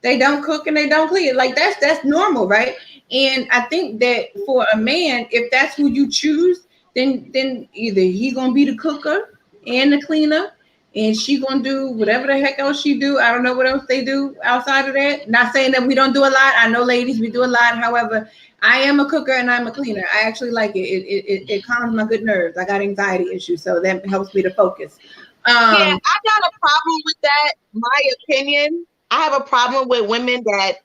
They don't cook and they don't clean. Like that's normal, right? And I think that for a man, if that's who you choose, then either he's gonna be the cooker and the cleaner, and she gonna do whatever the heck else she do. I don't know what else they do outside of that. Not saying that we don't do a lot. I know, ladies, we do a lot. However, I am a cooker and I'm a cleaner. I actually like it. It calms my good nerves. I got anxiety issues, so that helps me to focus. Yeah, I got a problem with that. My opinion, I have a problem with women that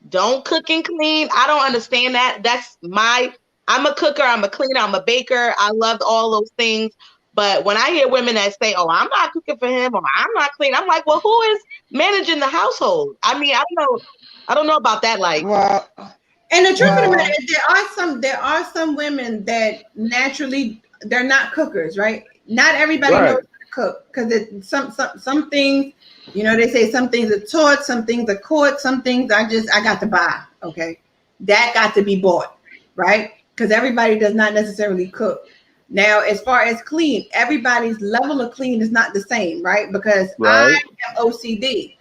don't cook and clean. I don't understand that. I'm a cooker, I'm a cleaner, I'm a baker. I love all those things. But when I hear women that say, "Oh, I'm not cooking for him," or "I'm not clean," I'm like, well, who is managing the household? I mean, I don't know about that. Like, well, and the truth of the matter is, there are some women that naturally they're not cookers, right? Not everybody knows how to cook, because some things, you know, they say some things are taught, some things are caught, some things I got to buy. Okay, that got to be bought, right? Because everybody does not necessarily cook. Now, as far as clean, everybody's level of clean is not the same, right? Because I am OCD.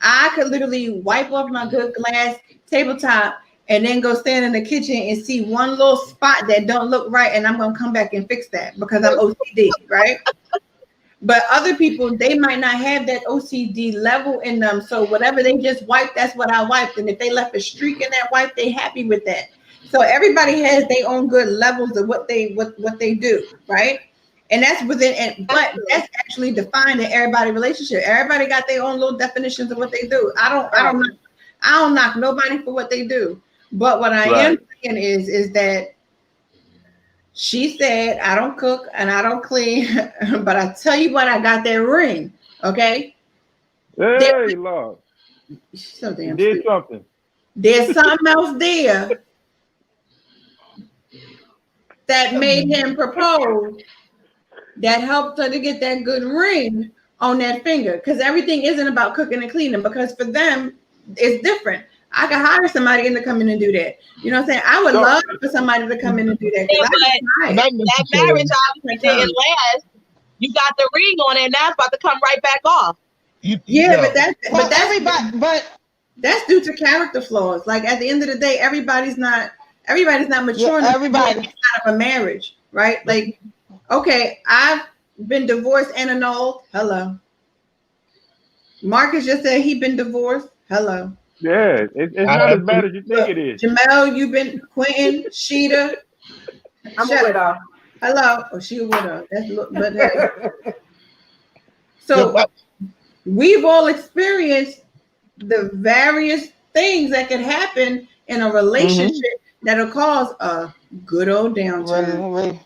I could literally wipe off my good glass, tabletop and then go stand in the kitchen and see one little spot that don't look right, and I'm gonna come back and fix that because I'm OCD, right? But other people, they might not have that OCD level in them. So whatever they just wiped, that's what I wiped. And if they left a streak in that wipe, they happy with that. So everybody has their own good levels of what they do, right? And that's within, but that's actually defined in everybody's relationship. Everybody got their own little definitions of what they do. I don't knock nobody for what they do. But what I am saying is that she said, I don't cook and I don't clean, but I tell you what, I got that ring, okay? Hey, Lord. So damn did something. There's something else there that made him propose that helped her to get that good ring on that finger, because everything isn't about cooking and cleaning, because for them, it's different. I could hire somebody in to come in and do that. You know what I'm saying? I would love for somebody to come in and do that. Yeah, but that marriage obviously didn't last. You got the ring on it, and now it's about to come right back off. But that's due to character flaws. Like at the end of the day, everybody's not mature enough to get out of a marriage, right? Like, okay, I've been divorced and annulled. Hello. Marcus just said he'd been divorced. Hello. Yeah, it's not as bad as you think it is. Jamel, you've been Quentin, Sheeta. I'm a widow. Hello. Oh, she a widow. So we've all experienced the various things that can happen in a relationship that'll cause a good old downturn.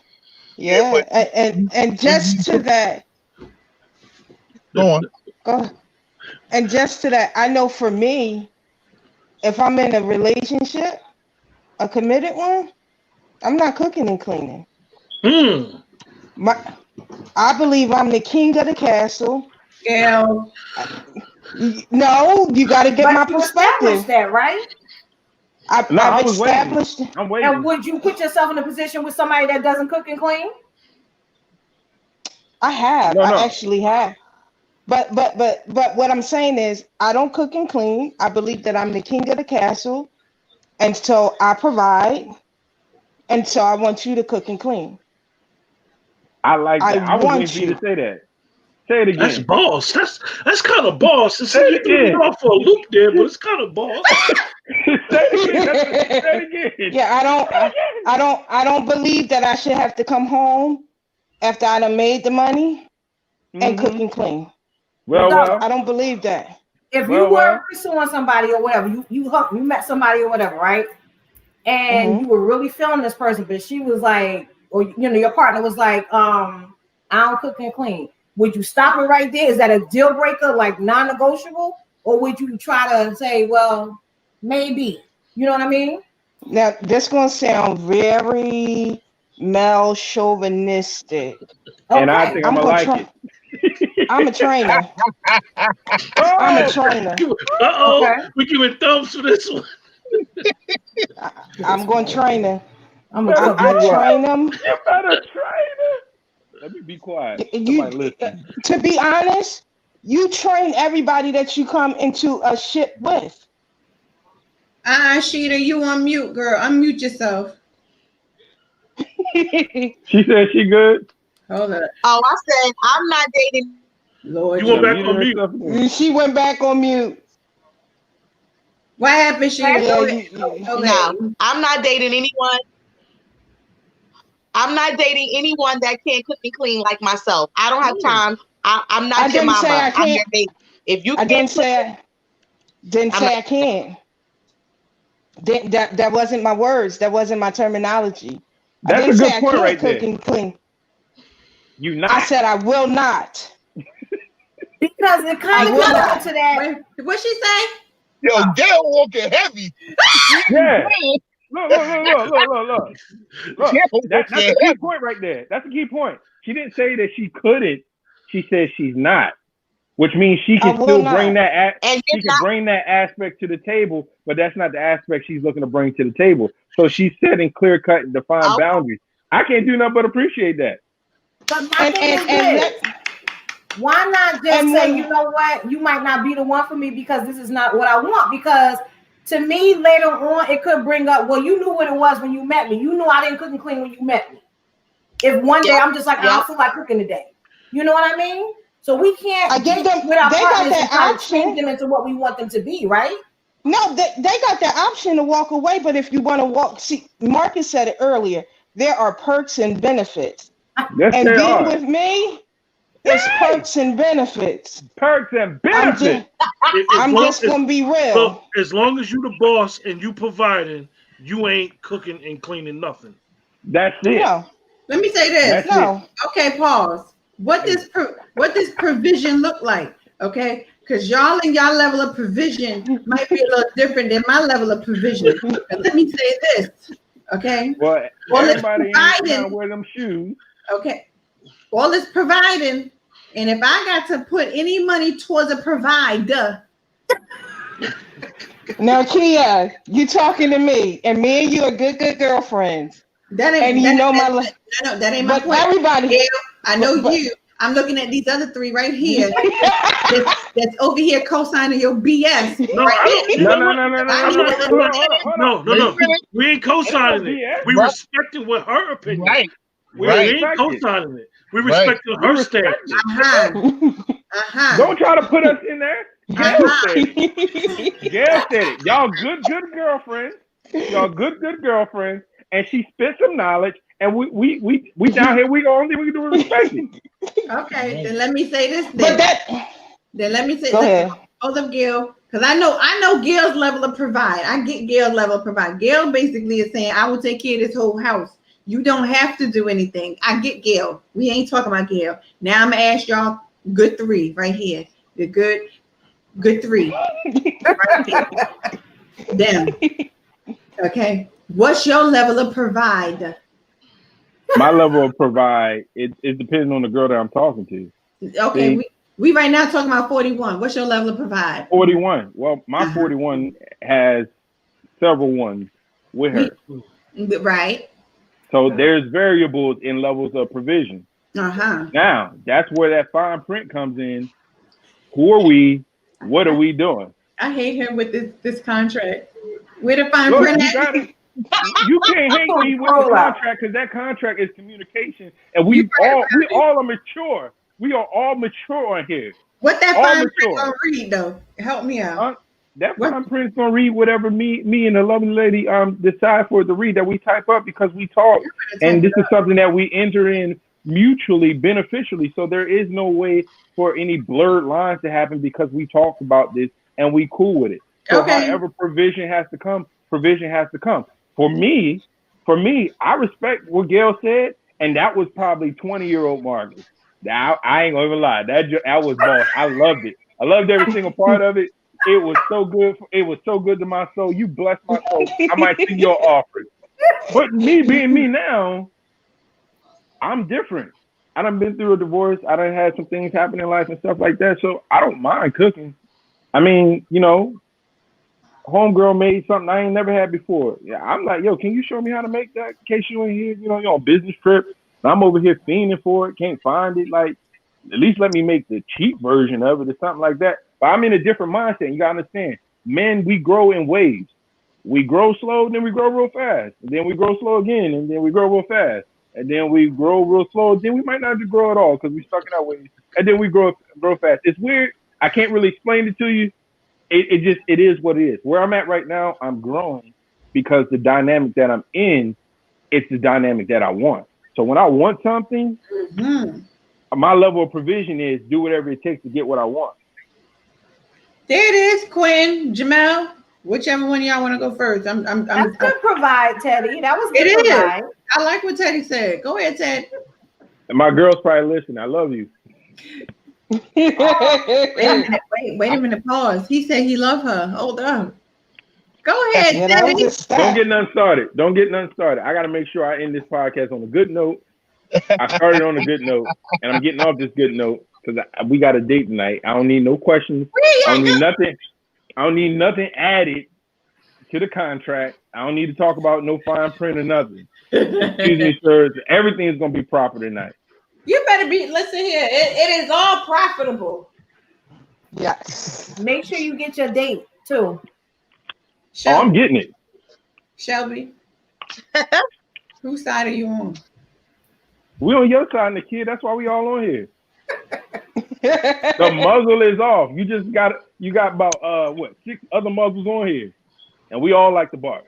Yeah, and just to that. Go on. And just to that, I know for me, if I'm in a relationship, a committed one, I'm not cooking and cleaning. I believe I'm the king of the castle. Yeah. No, you got to get my perspective. That right? I've established. I'm waiting. And would you put yourself in a position with somebody that doesn't cook and clean? I have. I actually have. But what I'm saying is, I don't cook and clean. I believe that I'm the king of the castle, and so I provide, and so I want you to cook and clean. I like that. I was waiting for you to say that. Say it again. That's boss. That's kind of boss. Say it again. You off for a loop there, but it's kind of boss. Say it again. Yeah, I don't believe that I should have to come home after I done made the money and cook and clean. Well, I don't believe that. If you were pursuing somebody or whatever, you met somebody or whatever, right? And you were really feeling this person, but she was like, or your partner was like, I don't cook and clean. Would you stop it right there? Is that a deal breaker, like non-negotiable? Or would you try to say, well, maybe? You know what I mean? Now, this going to sound very male chauvinistic. And I think I'm going to like it. I'm a trainer. I'm a trainer. We giving thumbs for this one. I'm going to train her. I train them. You better train her. Let me be quiet. To be honest, you train everybody that you come into a ship with. Sheeta, you on mute, girl. Unmute yourself. She said she good. Hold up. Oh, I said I'm not dating. Lord, you went back on mute. She went back on mute. What happened, Sheeta? No, I'm not dating anyone. I'm not dating anyone that can't cook and clean like myself. I don't have time. I'm not your mama. I'm your baby. If you didn't say I can't. That wasn't my words. That wasn't my terminology. That's a good point right there. Cook and clean. You not. I said I will not. Because it kind of goes into that. What'd she say? Yo, Gail walking heavy. Yeah. Look. That's a key point right there. That's a key point. She didn't say that she couldn't. She said she's not, which means she can still bring that. She can bring that aspect to the table, but that's not the aspect she's looking to bring to the table. So she's setting clear cut and defined boundaries. I can't do nothing but appreciate that. But my thing is this. Why not just say, you know what, you might not be the one for me because this is not what I want? Because to me, later on, it could bring up, well, you knew what it was when you met me. You knew I didn't cook and clean when you met me. If one day I'm just like, I don't feel like cooking today. You know what I mean? So we can't get them with our they partners got that and try to option. change them into what we want them to be, right? No, they got the option to walk away, but if you want to walk, see, Marcus said it earlier, there are perks and benefits. Yes, and they being are. with me, it's perks and benefits. Perks and benefits. I'm just gonna be real. So as long as you the boss and you providing, you ain't cooking and cleaning nothing. That's it. No. Let me say this. No. Okay, pause. What does provision look like? Okay, because y'all and y'all level of provision might be a little different than my level of provision. But let me say this. Okay. Well, everybody ain't gonna wear them shoes. Okay. All this providing, and if I got to put any money towards a provider. Now, Kia, you talking to me, and me and you are good girlfriends. That ain't. And you know my. No, that ain't my point. Everybody. Yeah, I know you. I'm looking at these other three right here. that's over here co-signing your BS. No. We ain't co-signing it. We respecting what her opinion. Right. We ain't co-signing it. We respecting her stance. Don't try to put us in there. Gail said it. Y'all good girlfriends. Y'all good girlfriends. And she spit some knowledge. And we down here. We only we can do is respect it. Okay, then let me say this. Then let me say both of Gail, because I know Gail's level of provide. I get Gail's level of provide. Gail basically is saying, I will take care of this whole house. You don't have to do anything. I get Gail. We ain't talking about Gail. Now I'm gonna ask y'all good three right here. The good three. Right here. Them. Okay. What's your level of provide? My level of provide, it depends on the girl that I'm talking to. Okay, we right now talking about 41. What's your level of provide? 41. Well, my 41 has several ones with her. Right. So there's variables in levels of provision. Now, that's where that fine print comes in. Who are we? What are we doing? I hate him with this contract. Where the fine print at? You can't hate me with the contract because that contract is communication, and we all are mature. We are all mature in here. What that fine print gonna read though? Help me out. That fine print's gonna read whatever me and the lovely lady decide for it to read that we type up because we talk, and this is something that we enter in mutually beneficially. So there is no way for any blurred lines to happen because we talked about this and we cool with it. So however provision has to come. For me, I respect what Gail said, and that was probably 20-year-old Marcus. Now I ain't gonna even lie, that was boss. I loved it. I loved every single part of it. It was so good. It was so good to my soul. You blessed my soul. I might see your offering. But me being me now, I'm different. I done been through a divorce. I done had some things happen in life and stuff like that. So I don't mind cooking. I mean, homegirl made something I ain't never had before. Yeah, I'm like, yo, can you show me how to make that in case you ain't here? You're on business trip. And I'm over here fiending for it. Can't find it. Like, at least let me make the cheap version of it or something like that. But I'm in a different mindset. You gotta understand, men, we grow in waves. We grow slow, then we grow real fast. And then we grow slow again, and then we grow real fast. And then we grow real slow. Then we might not just grow at all because we stuck in our ways. And then we grow fast. It's weird. I can't really explain it to you. It is what it is. Where I'm at right now, I'm growing because the dynamic that I'm in, it's the dynamic that I want. So when I want something, my level of provision is do whatever it takes to get what I want. There it is, Quinn, Jamel, whichever one of y'all want to go first. That's good provide, Teddy. That was good. It provide. Is. I like what Teddy said. Go ahead, Ted. And my girls probably listen. I love you. Wait a minute, pause. He said he loved her. Hold on. Go ahead, Teddy. Don't get nothing started. I got to make sure I end this podcast on a good note. I started on a good note, and I'm getting off this good note because we got a date tonight. I don't need no questions. I don't need nothing. I don't need nothing added to the contract. I don't need to talk about no fine print or nothing. Excuse me, sir. Everything is going to be proper tonight. You better listen here. It is all profitable. Yes. Make sure you get your date too. Oh, I'm getting it. Shelby, whose side are you on? We on your side, the kid. That's why we all on here. The muzzle is off. You got about 6 other muzzles on here, and we all like the bar.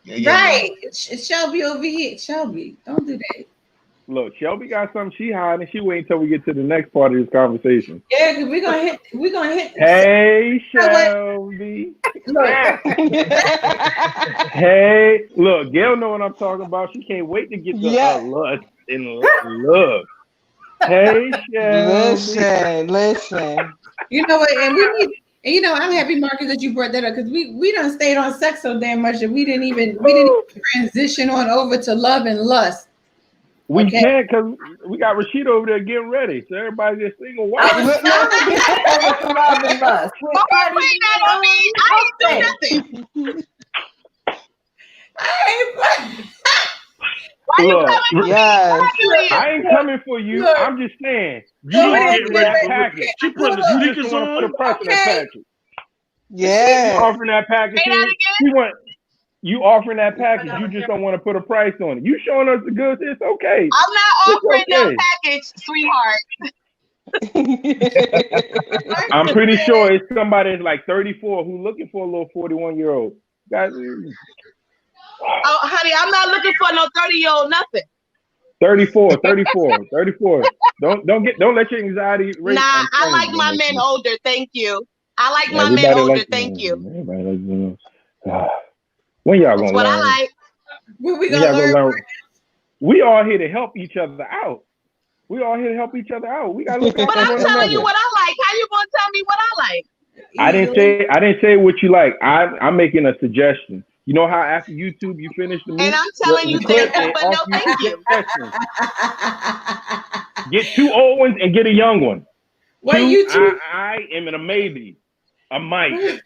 Right. It's Shelby over here. Shelby, don't do that. Look, Shelby got something she hiding. She wait until we get to the next part of this conversation. Yeah, because we're gonna hit. Hey, Shelby. Look. Hey, look, Gail know what I'm talking about. She can't wait to get the lust and love. Hey, Shelby. Listen. You know what? And we need. And I'm happy, Marcus, that you brought that up because we done stayed on sex so damn much that we didn't even transition on over to love and lust. We can't because we got Rashida over there getting ready. So everybody just single. Why? Love and lust. Don't bring that on me. I ain't do nothing. Why you coming for me? I ain't coming for you. Look. I'm just saying. You getting ready for package. She put the sneakers on. Put a price on that package. Yeah. You offering that package. You offering that package. You just don't want to put a price on it. You showing us the goods. It's okay. I'm not offering no package, sweetheart. I'm pretty sure it's somebody that's like 34 who looking for a little 41-year-old. Guys. Oh, honey, I'm not looking for no 30-year-old nothing. 34. Don't let your anxiety rate. Nah, I like my men older. Thank you. I like my men older. Thank you. When y'all gonna That's what learn? I like. When we gonna learn? We all here to help each other out. We gotta look out But for I'm one telling another. you what I like. How you gonna tell me what I like? I didn't say what you like. I'm making a suggestion. You know how after YouTube you finish the movie? And I'm telling you thank you, but no thank you. Get 2 old ones and get a young one. YouTube? I am a maybe. A might.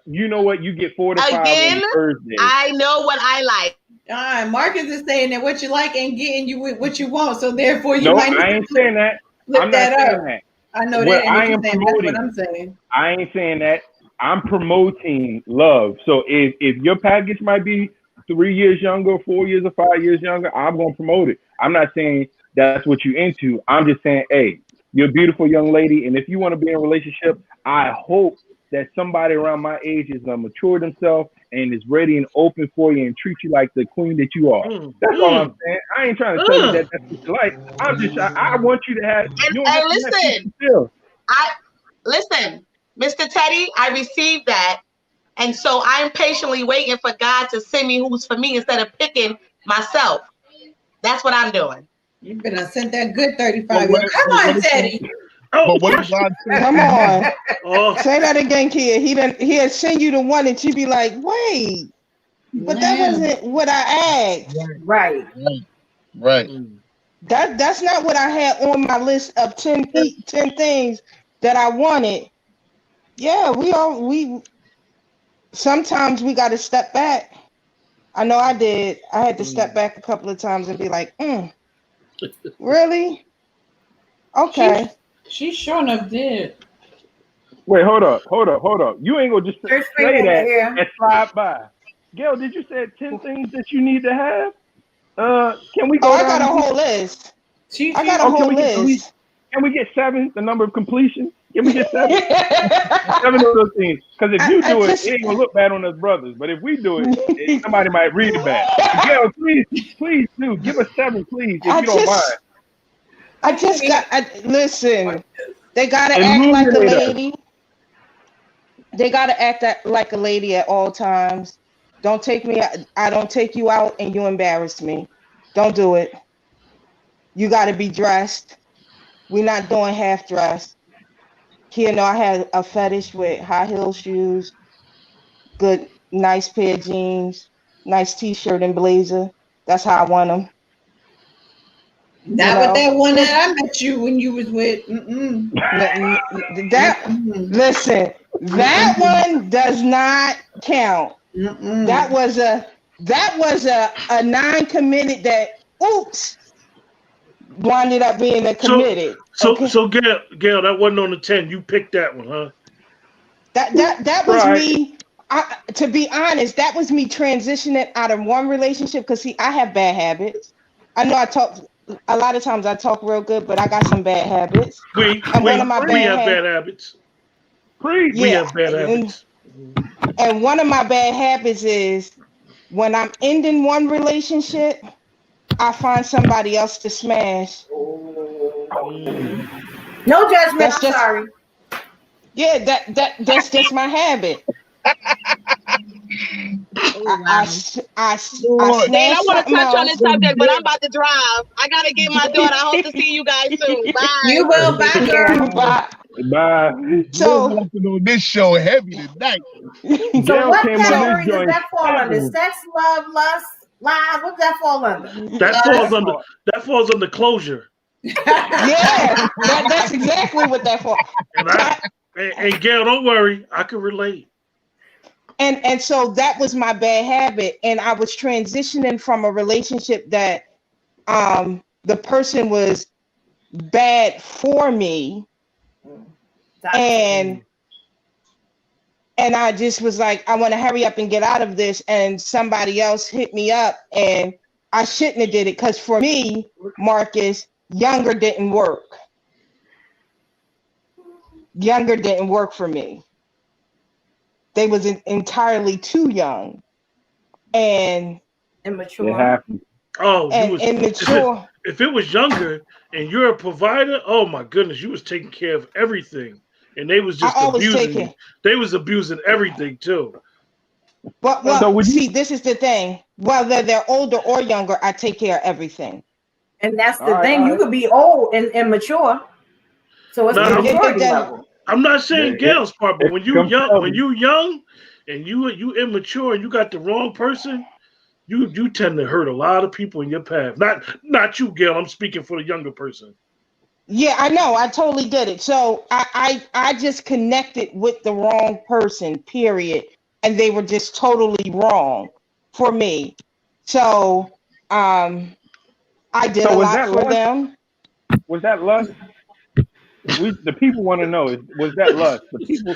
You know what? You get 4 to 5 Again, on Thursday. I know what I like. Marcus is saying that what you like ain't getting you what you want, so therefore you might. No, I ain't saying that. I'm not saying that. I know what that. I am promoting. That's what I'm saying. I ain't saying that. I'm promoting love. So if your package might be 3 years younger, 4 years or 5 years younger, I'm gonna promote it. I'm not saying that's what you're into. I'm just saying, hey, you're a beautiful young lady, and if you want to be in a relationship, I hope that somebody around my age is mature themselves and is ready and open for you and treat you like the queen that you are. That's all I'm saying. I ain't trying to tell you that that's what you like. I'm just I want you to have. Listen, Mr. Teddy, I received that, and so I'm patiently waiting for God to send me who's for me instead of picking myself. That's what I'm doing. You better send that good 35. Come on, Teddy. But what did God say? Come on. Say that again, kid. He had sent you the one that you be like, wait, but that wasn't what I asked. Right. That's not what I had on my list of 10 things that I wanted. Yeah, we sometimes we got to step back. I know I did. I had to step back a couple of times and be like, really? Okay. She sure enough did. Wait, hold up. You ain't gonna just say that and slide by. Gail, did you say 10 things that you need to have? Can we go down? I got a whole list. I got a whole list. Can we get 7, the number of completion? Can we get 7? 7 of those things. Because if you do it ain't gonna look bad on us brothers. But if we do it, somebody might read it bad. Gail, please do. Give us 7, please, if you don't mind. Listen, they gotta act like a lady. They gotta act like a lady at all times. Don't take me, I don't take you out and you embarrass me. Don't do it. You gotta be dressed. We're not doing half dressed. Here, no, I had a fetish with high heel shoes, good, nice pair of jeans, nice t-shirt and blazer. That's how I want them. Not with that one that I met you when you was with. Listen, that one does not count. That was a non-committed that winded up being a committed. So Gail, that wasn't on the 10. You picked that one, huh? That was me To be honest, that was me transitioning out of one relationship because see, I have bad habits. I know I talk a lot of times I talk real good, but I got some bad habits. We have bad habits. We have bad habits. And one of my bad habits is when I'm ending one relationship, I find somebody else to smash. No judgment. I'm sorry. Yeah, that's just my habit. I want to touch on this subject, but I'm about to drive. I gotta get my daughter. I hope to see you guys soon. Bye. You will. Bye, girl. Bye. So this show heavy tonight. So what category does that fall under? Sex, love, lust, lies? What does that fall under? That falls under closure. Yeah, that's exactly what that falls. And Gail, don't worry, I can relate. And so that was my bad habit, and I was transitioning from a relationship that the person was bad for me, and I just was like, I want to hurry up and get out of this, and somebody else hit me up, and I shouldn't have did it because for me, Marcus, younger didn't work. Younger didn't work for me. They was entirely too young and immature. Immature. If it was younger and you're a provider, oh my goodness, you was taking care of everything, and they was just abusing you. They was abusing everything too. But see, this is the thing. Whether they're older or younger, I take care of everything. And that's the thing. You could be old and immature, so it's the maturity level. I'm not saying Gail's part, but when you young and you immature and you got the wrong person, you tend to hurt a lot of people in your path. Not you, Gail. I'm speaking for the younger person. Yeah, I know. I totally did it. So I just connected with the wrong person, period. And they were just totally wrong for me. So I did a lot for them. Was that lust? The people want to know. Was that lust? The people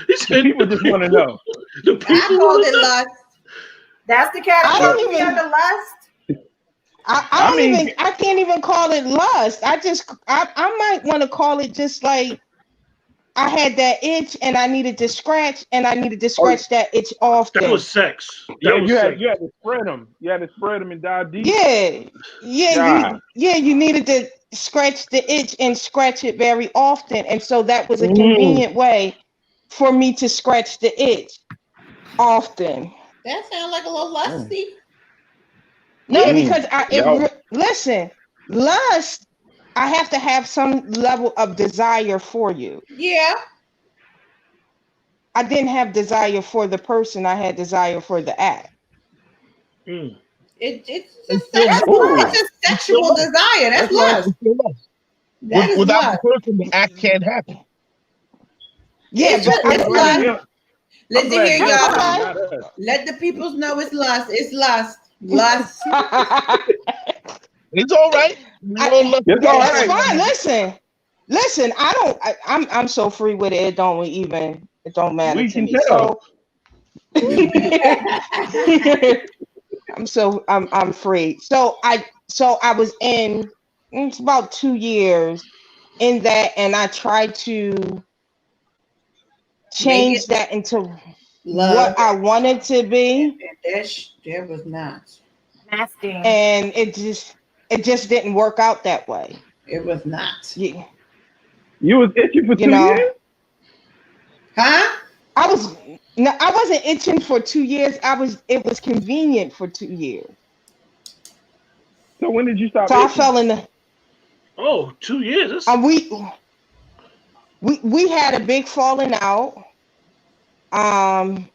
just want to know. I called it lust. That's the category under lust. I can't even call it lust. I might want to call it just like I had that itch and I needed to scratch that itch often. That was sex. You had to spread them. You had to spread them and dive deep. Yeah. You needed to scratch the itch and scratch it very often, and so that was a convenient way for me to scratch the itch often. That sounds like a little lusty. No, because listen, lust, I have to have some level of desire for you. Yeah. I didn't have desire for the person. I had desire for the act. It's a sexual desire. That's lust. Without the person, the act can't happen. Yeah, listen here, y'all. Let the peoples know it's lust. It's lust. Lust. It's all right. That's fine. Listen. I'm so free with it. It don't matter to me. So I'm free. So I was in. It's about 2 years in that, and I tried to change that into what I wanted to be. There was not. Nasty. And it just didn't work out that way. It was not. Yeah. You was itching for 2 years? Huh? I wasn't itching for 2 years. It was convenient for 2 years. So when did you stop? So itching? I fell in the. 2 years. We had a big falling out. And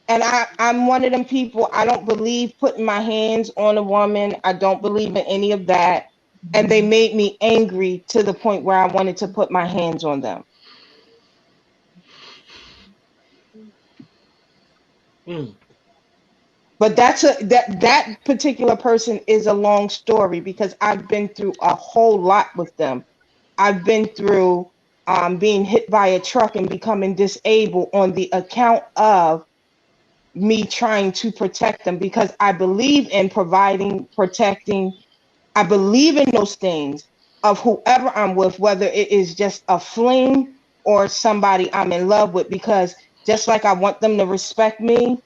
I'm one of them people. I don't believe putting my hands on a woman. I don't believe in any of that. And they made me angry to the point where I wanted to put my hands on them. But that particular person is a long story because I've been through a whole lot with them. I've been through being hit by a truck and becoming disabled on the account of me trying to protect them, because I believe in providing, protecting. I believe in those things of whoever I'm with, whether it is just a fling or somebody I'm in love with, because just like I want them to respect me,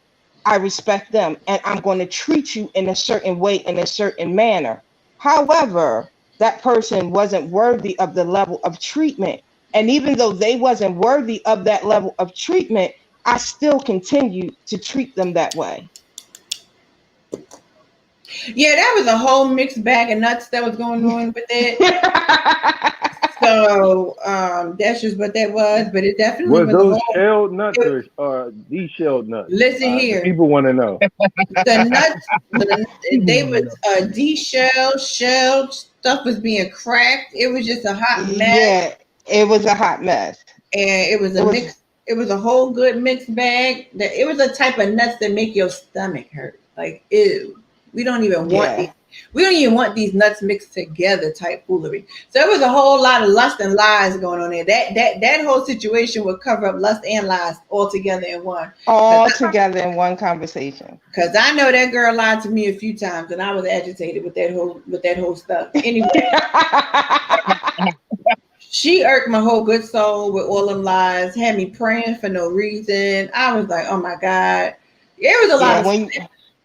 I respect them, and I'm going to treat you in a certain way, in a certain manner. However, that person wasn't worthy of the level of treatment. And even though they wasn't worthy of that level of treatment, I still continue to treat them that way. Yeah, that was a whole mixed bag of nuts that was going on with it. So that's just what that was, but it definitely was those shelled nuts or de-shelled nuts? Listen here, people want to know. The nuts, they was de-shelled, shelled, stuff was being cracked. It was just a hot mess. Yeah, it was a hot mess, and it was a mix. It was a whole good mixed bag. That it was a type of nuts that make your stomach hurt. Like, ew. We don't even want these nuts mixed together type foolery. So it was a whole lot of lust and lies going on there. That whole situation would cover up lust and lies all together in one. All together in one conversation. Because I know that girl lied to me a few times, and I was agitated with that whole stuff. Anyway, she irked my whole good soul with all them lies. Had me praying for no reason. I was like, oh my God. It was a lot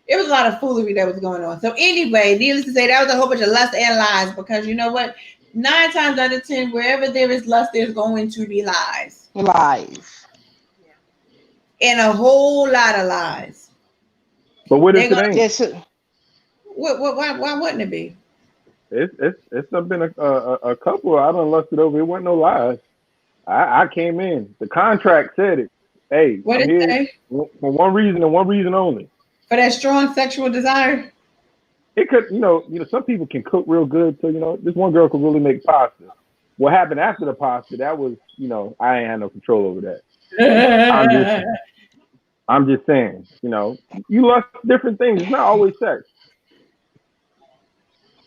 it was a lot of foolery that was going on. So anyway, needless to say, that was a whole bunch of lust and lies, because you know what? 9 times out of 10, wherever there is lust, there's going to be lies. Lies. And a whole lot of lies. But what if it ain't? Why wouldn't it be? It's been a couple I done lusted over. It wasn't no lies. I came in. The contract said it. Hey, what did it say? For one reason and one reason only. For that strong sexual desire? It could, some people can cook real good. So, this one girl could really make pasta. What happened after the pasta, that was, I ain't had no control over that. I'm just saying, you lust different things. It's not always sex.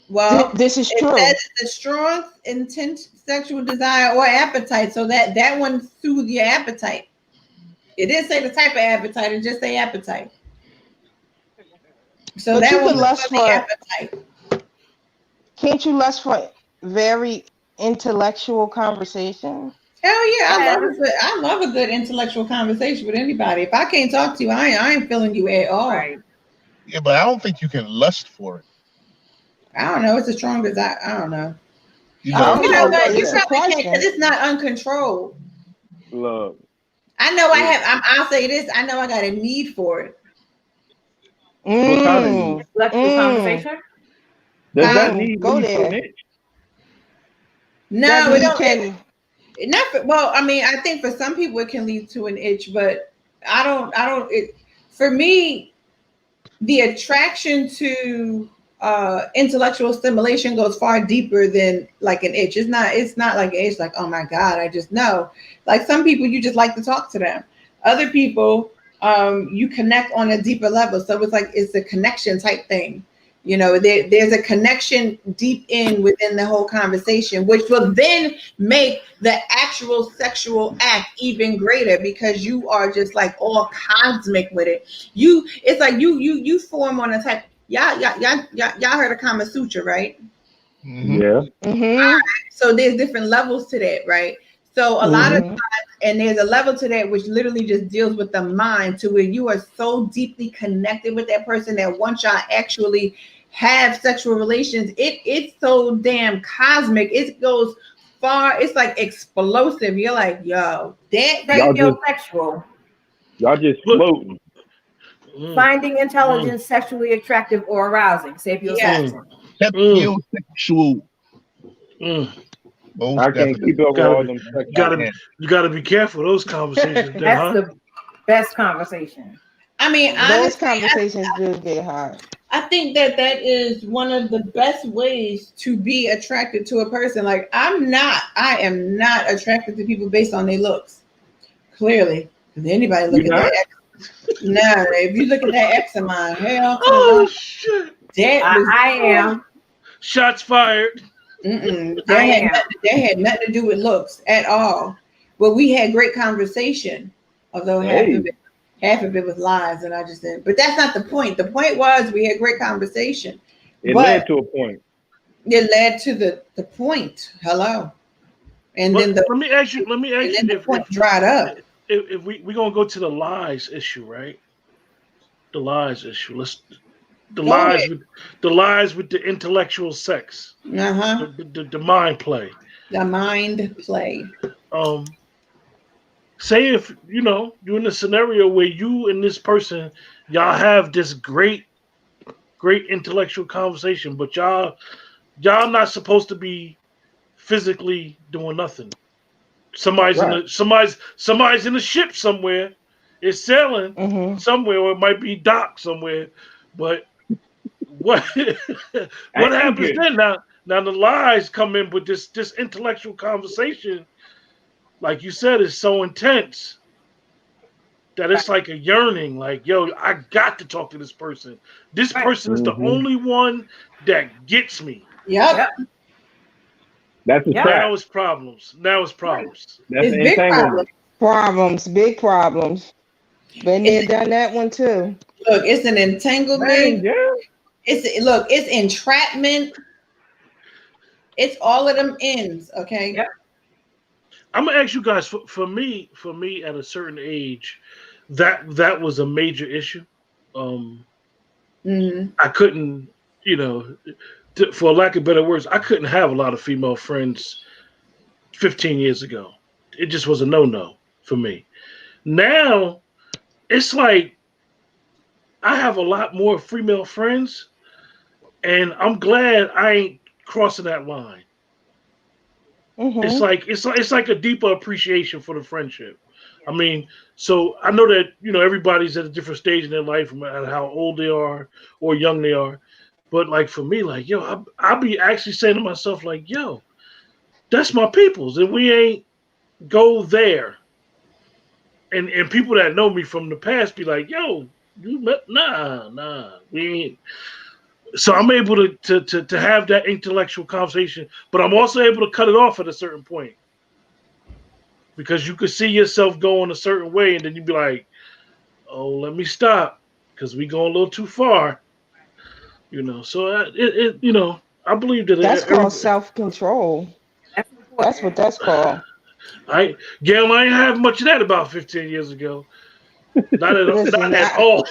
Well, this is true. That's the strong, intense sexual desire or appetite. So that one soothes your appetite. It didn't say the type of appetite. It just say appetite. So but that was lust for appetite. Can't you lust for very intellectual conversation? Hell yeah, I love a good intellectual conversation with anybody. If I can't talk to you, I ain't feeling you at all. Right. Yeah, but I don't think you can lust for it. I don't know. It's a strong desire. I don't know. You know what? You probably can't, because it's not uncontrolled. Love. I know I have. I'll say this. I know I got a need for it. What kind of need? Intellectual conversation? Does that need go there? No, it don't. Not for, well, I mean, I think for some people it can lead to an itch, but I don't. For me, the attraction to intellectual stimulation goes far deeper than like an itch. It's not like an itch, like, oh my God, I just know. Like some people, you just like to talk to them. Other people, you connect on a deeper level. So it's a connection type thing. There's a connection deep within the whole conversation, which will then make the actual sexual act even greater, because you are just like all cosmic with it. It's like you form on a type. Y'all heard of Kama Sutra, right? Mm-hmm. Yeah. Mm-hmm. All right. So there's different levels to that, right? So a lot of times, and there's a level to that which literally just deals with the mind, to where you are so deeply connected with that person that once y'all actually have sexual relations, it's so damn cosmic. It goes far. It's like explosive. You're like, yo, that sexual. Y'all just floating. Finding intelligence sexually attractive or arousing. Sapiosexual. Sapiosexual. I can't keep up with all them. You gotta be careful those conversations. That's the best conversation. I mean, those conversations do get hard. I think that is one of the best ways to be attracted to a person. Like I am not attracted to people based on their looks. Clearly, because anybody look at that ex. No, if you look at that ex of mine, hell, shit. I am. Shots fired. That had nothing to do with looks at all. But we had great conversation, although it half of it was lies, and I just said, but that's not the point. The point was we had great conversation. It led to a point. It led to the point. Hello. And then let me ask you if the point dried up. If we're gonna go to the lies issue, right? The lies issue. The lies with the intellectual sex. The mind play. The mind play. Say if you're in a scenario where you and this person, y'all have this great intellectual conversation, but y'all not supposed to be physically doing nothing. Somebody's in a ship somewhere. It's sailing somewhere, or it might be docked somewhere. But what happens then? Now the lies come in, but this intellectual conversation, like you said, is so intense that it's like a yearning. Like, yo, I got to talk to this person. This person is the only one that gets me. Yep. That's a trap. Now it's problems. That's it's big problems. Big problems. Been there, done that one too. Look, it's an entanglement. It's entrapment. It's all of them ends. Okay. Yep. I'm gonna ask you guys. For me, at a certain age, that was a major issue. I couldn't, for lack of better words, I couldn't have a lot of female friends 15 years ago. It just was a no for me. Now, it's like I have a lot more female friends, and I'm glad I ain't crossing that line. It's like a deeper appreciation for the friendship. I mean, so I know that everybody's at a different stage in their life, and how old they are or young they are. But like for me, like, yo, I'll be actually saying to myself, like, yo, that's my peoples, and we ain't go there. And people that know me from the past be like, yo, nah, we ain't. So I'm able to have that intellectual conversation, but I'm also able to cut it off at a certain point. Because you could see yourself going a certain way, and then you'd be like, oh, let me stop, because we going a little too far. So I believe that that's called self-control. That's what that's called. Gail, I ain't have much of that about 15 years ago. Not at all.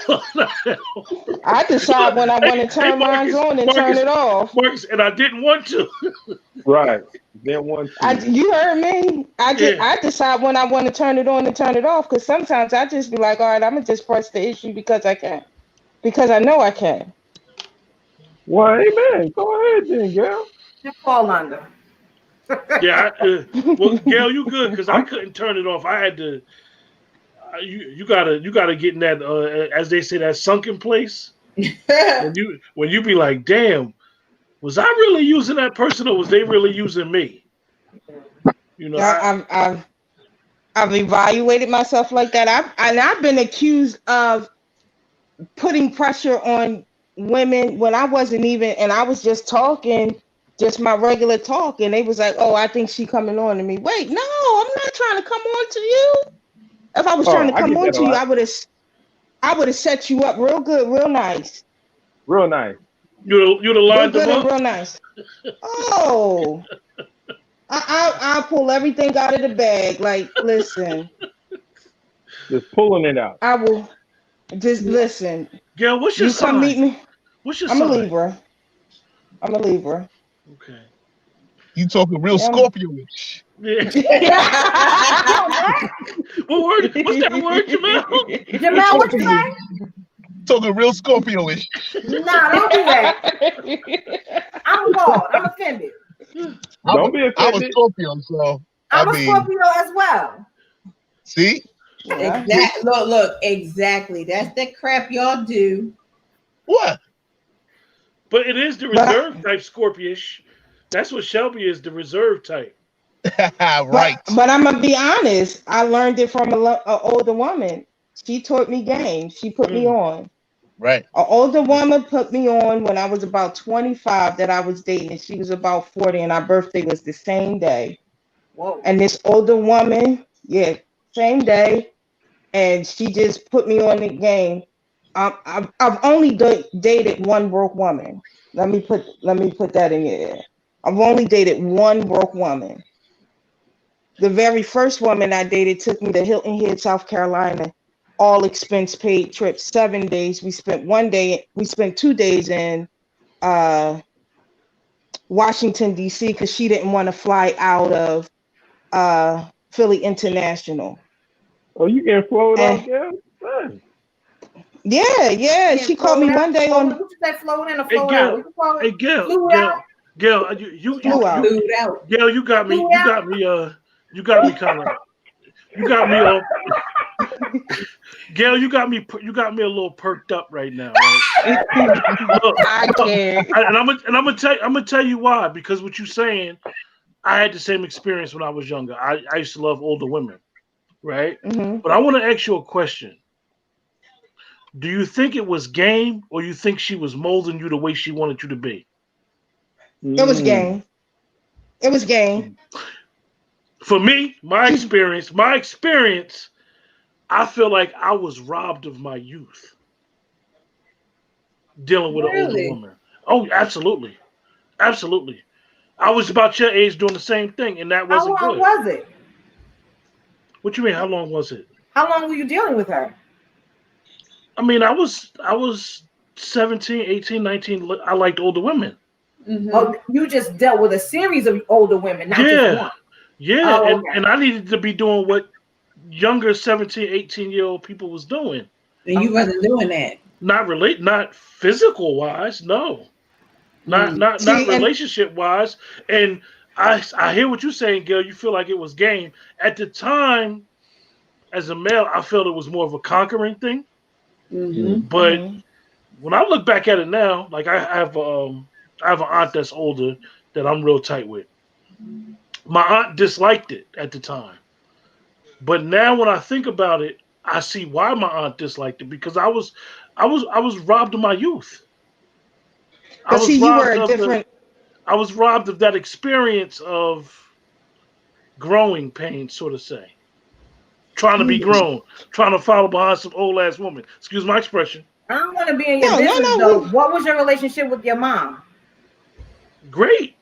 I decide when I want to turn mine on and turn it off. Marcus, and I didn't want to. Right. Didn't want to. You heard me. I decide when I want to turn it on and turn it off, because sometimes I just be like, all right, I'm going to just press the issue because I can. Because I know I can. Well, amen. Go ahead then, Gail. You fall under. Yeah. Well, Gail, you good, because I couldn't turn it off. I had to. You gotta get in that as they say, that sunken place. when you be like, damn, was I really using that person, or was they really using me? I've evaluated myself like that. I've been accused of putting pressure on women when I wasn't even, and I was just talking, just my regular talk, and they was like, oh, I think she coming on to me. Wait, no, I'm not trying to come on to you. If I was trying to come on to you, I would have set you up real good, real nice. Real nice. You'd have lined them up. Real nice. Oh, I'll pull everything out of the bag. Like, listen. Just pulling it out. I will just listen. Gail, what's your sign? Come meet me. What's your I'm sign? I'm a Libra. Okay. You talking real Scorpio-ish. Yeah. What's that word, Jamel? Jamel, what you say? Talking real Scorpio-ish. Nah, don't do that. I'm appalled. I'm offended. Don't be offended. I'm a Scorpio, so I'm a Scorpio as well. See? Yeah. Look, exactly. That's that crap y'all do. What? But it is the reserve type Scorpio-ish. That's what Shelby is, the reserve type. Right. But I'm gonna be honest. I learned it from an older woman. She taught me game. She put me on. Right. An older woman put me on when I was about 25 that I was dating. She was about 40, and our birthday was the same day. Whoa. And this older woman, same day. and she just put me on the game. I've only dated one broke woman. Let me put that in there. I've only dated one broke woman. The very first woman I dated took me to Hilton Head, South Carolina, all expense paid trip, 7 days. We spent 2 days in Washington, D.C., because she didn't want to fly out of Philly International. Oh, you getting flowed out, girl? Man. Yeah. She called me one day on. What you say, flown in or flown out? Hey, Gail, you got me kind of. You got me all. Gail, you got me a little perked up right now, right? Look, I can't. And I'm gonna tell you why. Because what you're saying, I had the same experience when I was younger. I used to love older women, right? Mm-hmm. But I want to ask you a question. Do you think it was game, or you think she was molding you the way she wanted you to be? It was game. It was game. For me, my experience, I feel like I was robbed of my youth dealing with an older woman. Oh, absolutely. Absolutely. I was about your age doing the same thing, and that wasn't good. How long was it? What you mean, how long was it? How long were you dealing with her? I mean, I was 17, 18, 19. I liked older women. Mm-hmm. Oh, you just dealt with a series of older women, not just one. Yeah, oh, okay. and I needed to be doing what younger 17, 18-year-old people was doing. And you wasn't doing that. Not physical wise, no. Not relationship wise. And I hear what you're saying, Gail. You feel like it was game. At the time, as a male, I felt it was more of a conquering thing. Mm-hmm. But when I look back at it now, like I have an aunt that's older that I'm real tight with. My aunt disliked it at the time. But now when I think about it, I see why my aunt disliked it, because I was robbed of my youth. I was robbed of that experience of growing pain, so to say. Trying to be grown, trying to follow behind some old ass woman. Excuse my expression. I don't want to be in your business though. What was your relationship with your mom? Great.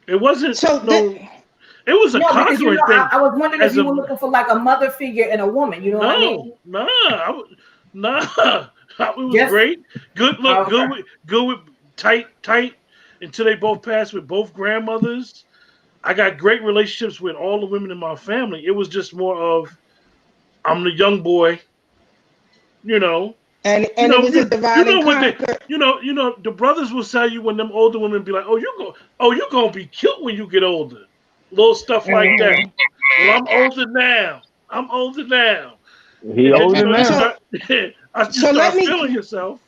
It wasn't it was a conquering thing. I was wondering if you were looking for like a mother figure in a woman. You know what I mean? It was great. Good look, good with tight until they both passed with both grandmothers. I got great relationships with all the women in my family. It was just more of I'm the young boy, you know. And it was a divide and conquer. The brothers will tell you when them older women be like, you're gonna be cute when you get older. Little stuff like that. Well, I'm older now. He older now. Start feeling yourself.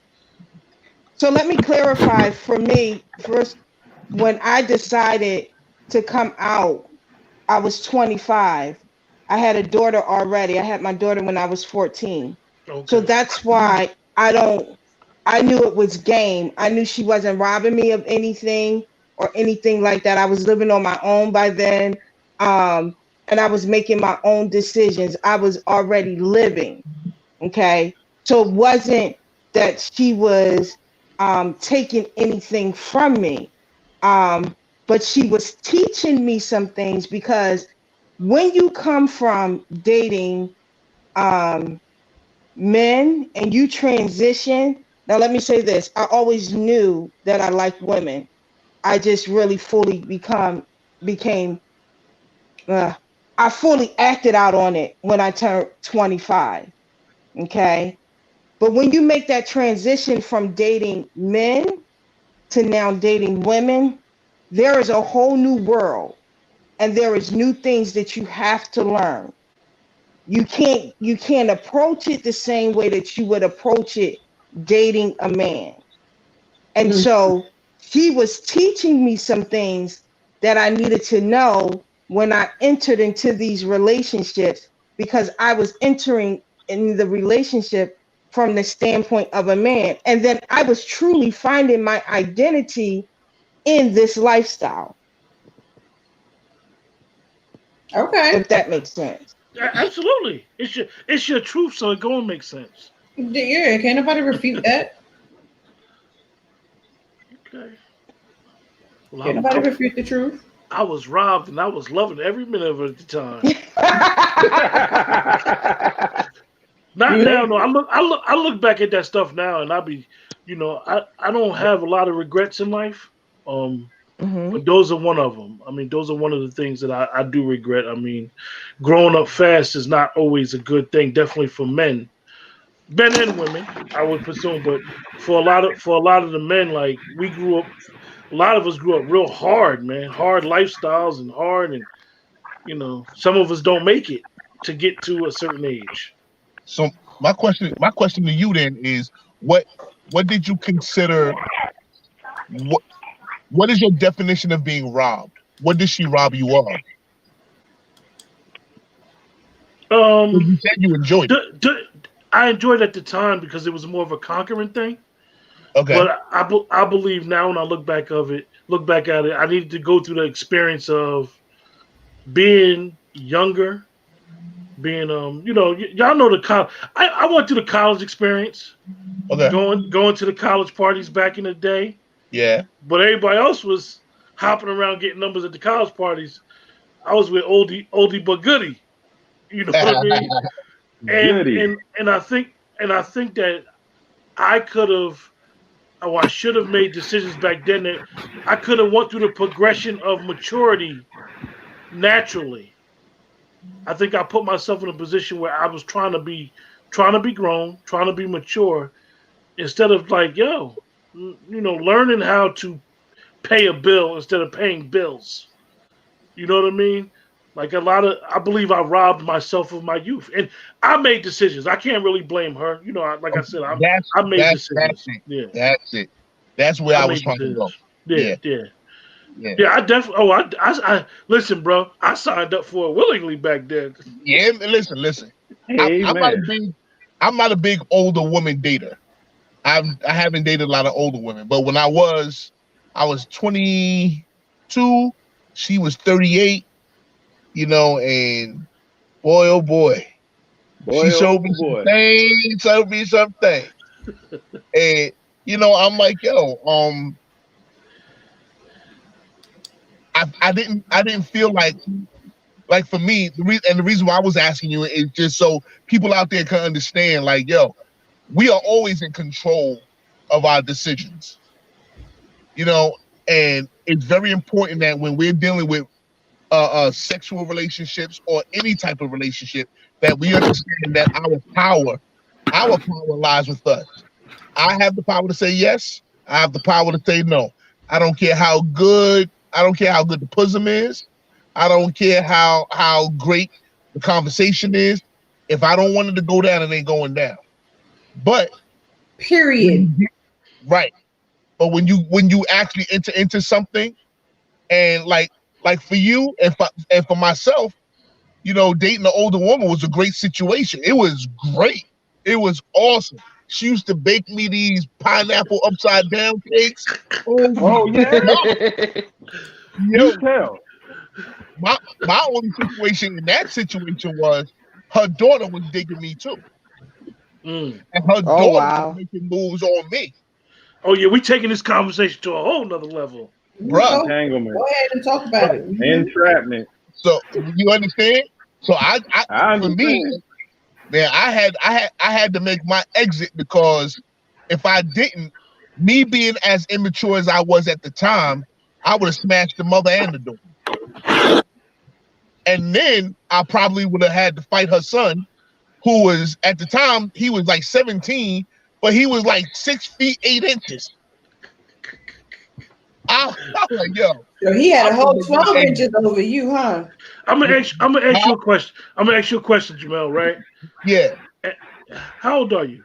So let me clarify for me first. When I decided to come out, I was 25. I had a daughter already. I had my daughter when I was 14. Okay. So that's why I knew it was game. I knew she wasn't robbing me of anything or anything like that. I was living on my own by then. And I was making my own decisions. I was already living. Okay. So it wasn't that she was taking anything from me. But she was teaching me some things, because when you come from dating men and you transition, now let me say this, I always knew that I liked women. I just really fully I fully acted out on it when I turned 25. Okay. But when you make that transition from dating men to now dating women, there is a whole new world, and there is new things that you have to learn. You can't approach it the same way that you would approach it dating a man. And so she was teaching me some things that I needed to know when I entered into these relationships, because I was entering in the relationship from the standpoint of a man. And then I was truly finding my identity in this lifestyle. Okay. If that makes sense. Absolutely, it's your truth, so it gonna make sense. Yeah, can't nobody refute that. Okay. Well, Can't nobody refute the truth. I was robbed, and I was loving every minute of it at the time. Not now, no. I look back at that stuff now, and I be, I don't have a lot of regrets in life. But those are one of them. I mean, those are one of the things that I do regret. I mean, growing up fast is not always a good thing. Definitely for men and women, I would presume. But for a lot of the men, like we grew up, a lot of us grew up real hard, man. Hard lifestyles and some of us don't make it to get to a certain age. So my question to you then is, what did you consider? What is your definition of being robbed? What did she rob you of? You said you enjoyed it. I enjoyed it at the time because it was more of a conquering thing. Okay. But I believe now when I look back at it, I needed to go through the experience of being younger, being y'all know the college. I went through the college experience. Okay. Going to the college parties back in the day. Yeah. But everybody else was hopping around getting numbers at the college parties. I was with oldie but goodie. You know what I mean? And I think that I could have, or I should have made decisions back then that I could have went through the progression of maturity naturally. I think I put myself in a position where I was trying to be grown, trying to be mature, instead of like, learning how to pay a bill instead of paying bills. You know what I mean? Like I believe I robbed myself of my youth, and I made decisions. I can't really blame her. Like I said, I made decisions. That's it. That's where I was trying to go. Yeah. I definitely. I listen, bro. I signed up for it willingly back then. Yeah, listen. I'm not a big older woman dater. I haven't dated a lot of older women, but when I was 22, she was 38, and boy, oh boy, she showed me something. And I'm like, I didn't feel like for me, the reason why I was asking you is just so people out there can understand, like, we are always in control of our decisions, and it's very important that when we're dealing with sexual relationships or any type of relationship, that we understand that our power lies with us. I have the power to say yes. I have the power to say no. I don't care how good the pussum is. I don't care how great the conversation is. If I don't want it to go down, it ain't going down. But period. Right. But when you actually enter into something, and like for you and for myself, dating an older woman was a great situation. It was great. It was awesome. She used to bake me these pineapple upside down cakes. Oh yeah. You tell. My only situation in that situation was her daughter was digging me too. And her daughter was making moves on me. Oh yeah, we taking this conversation to a whole nother level. Bro, entanglement. Go ahead and talk about it. Entrapment. So you understand? So I for me, man, I had to make my exit, because if I didn't, me being as immature as I was at the time, I would have smashed the mother and the daughter. And then I probably would have had to fight her son, who was at the time, he was like 17, but he was like 6 feet 8 inches. I was like, yo. So he had a whole 12 inches over you, huh? I'm gonna ask you a question. I'm gonna ask you a question, Jamel, right? Yeah. How old are you?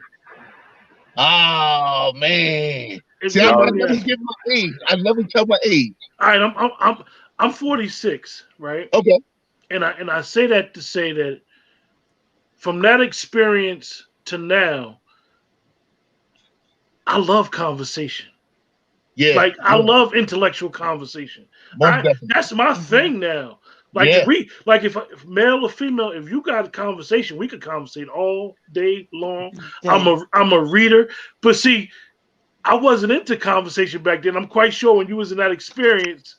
Oh man. See, I never give my age. I never tell my age. All right, I'm 46, right? Okay. And I say that to say that from that experience to now, I love conversation. Yeah. Like I love intellectual conversation. That's my thing now. Like if male or female, if you got a conversation, we could conversate all day long. Yeah. I'm a reader, but see, I wasn't into conversation back then. I'm quite sure when you was in that experience,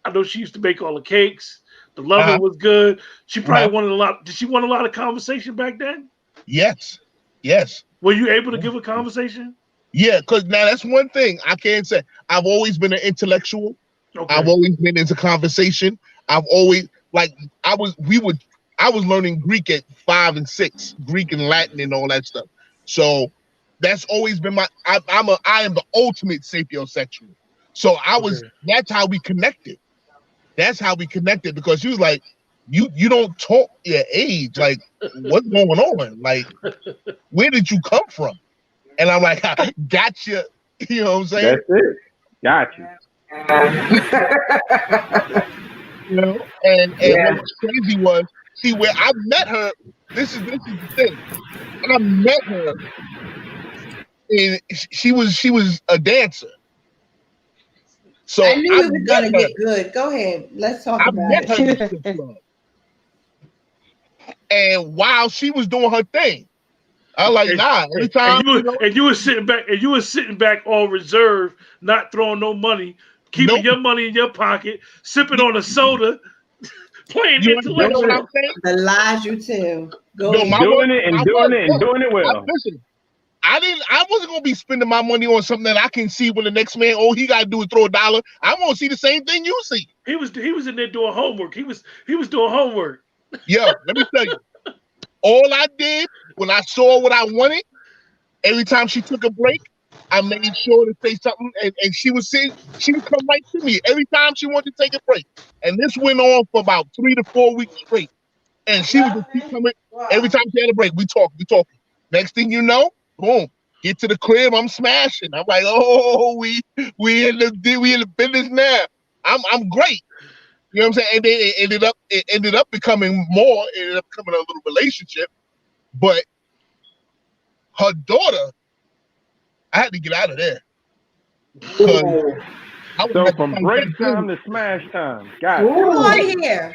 I know she used to bake all the cakes. The loving was good. She probably wanted a lot. Did she want a lot of conversation back then? Yes. Were you able to give a conversation? Yeah, because now that's one thing I can't say. I've always been an intellectual. Okay. I've always been into conversation. I've always I was learning Greek at 5 and 6, Greek and Latin and all that stuff. So that's always been I am the ultimate sapiosexual. So that's how we connected. That's how we connected, because she was like, you don't talk your age. Like, what's going on? Like, where did you come from? And I'm like, gotcha. You know what I'm saying? That's it. Gotcha. You know, and what was crazy was, see, where I met her, this is the thing. I met her, and she was a dancer. So I knew it was gonna get good. Go ahead. Let's talk about it. And while she was doing her thing, I was like, nah. Every time, and you were sitting back all reserved, not throwing no money, keeping your money in your pocket, sipping on a soda, playing intellectual. The lies you tell. Doing it well. Listen, I wasn't gonna be spending my money on something that I can see when the next man, all he gotta do is throw $1. I'm gonna see the same thing you see. He was in there doing homework. He was doing homework. Yo, let me tell you. All I did when I saw what I wanted, every time she took a break, I made sure to say something, and she would come right to me every time she wanted to take a break. And this went on for about 3 to 4 weeks straight. And she would just keep coming every time she had a break. We talk. Next thing you know, boom, get to the crib, I'm smashing. I'm like, oh, we in the business now. I'm great. You know what I'm saying? And then it ended up becoming more. It ended up becoming a little relationship. But her daughter, I had to get out of there. So from break time to smash time. Got it. Come on here.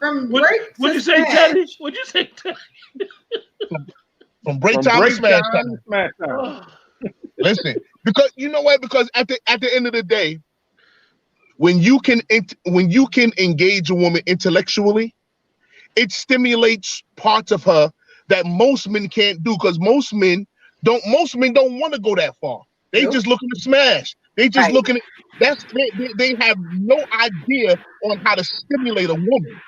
From break What'd you say, Teddy? What'd you say, Teddy? From break time to smash time. Listen, because you know what? Because at the end of the day, when you can engage a woman intellectually, it stimulates parts of her that most men can't do, because most men don't want to go that far. They just looking to smash. They just looking at they have no idea on how to stimulate a woman.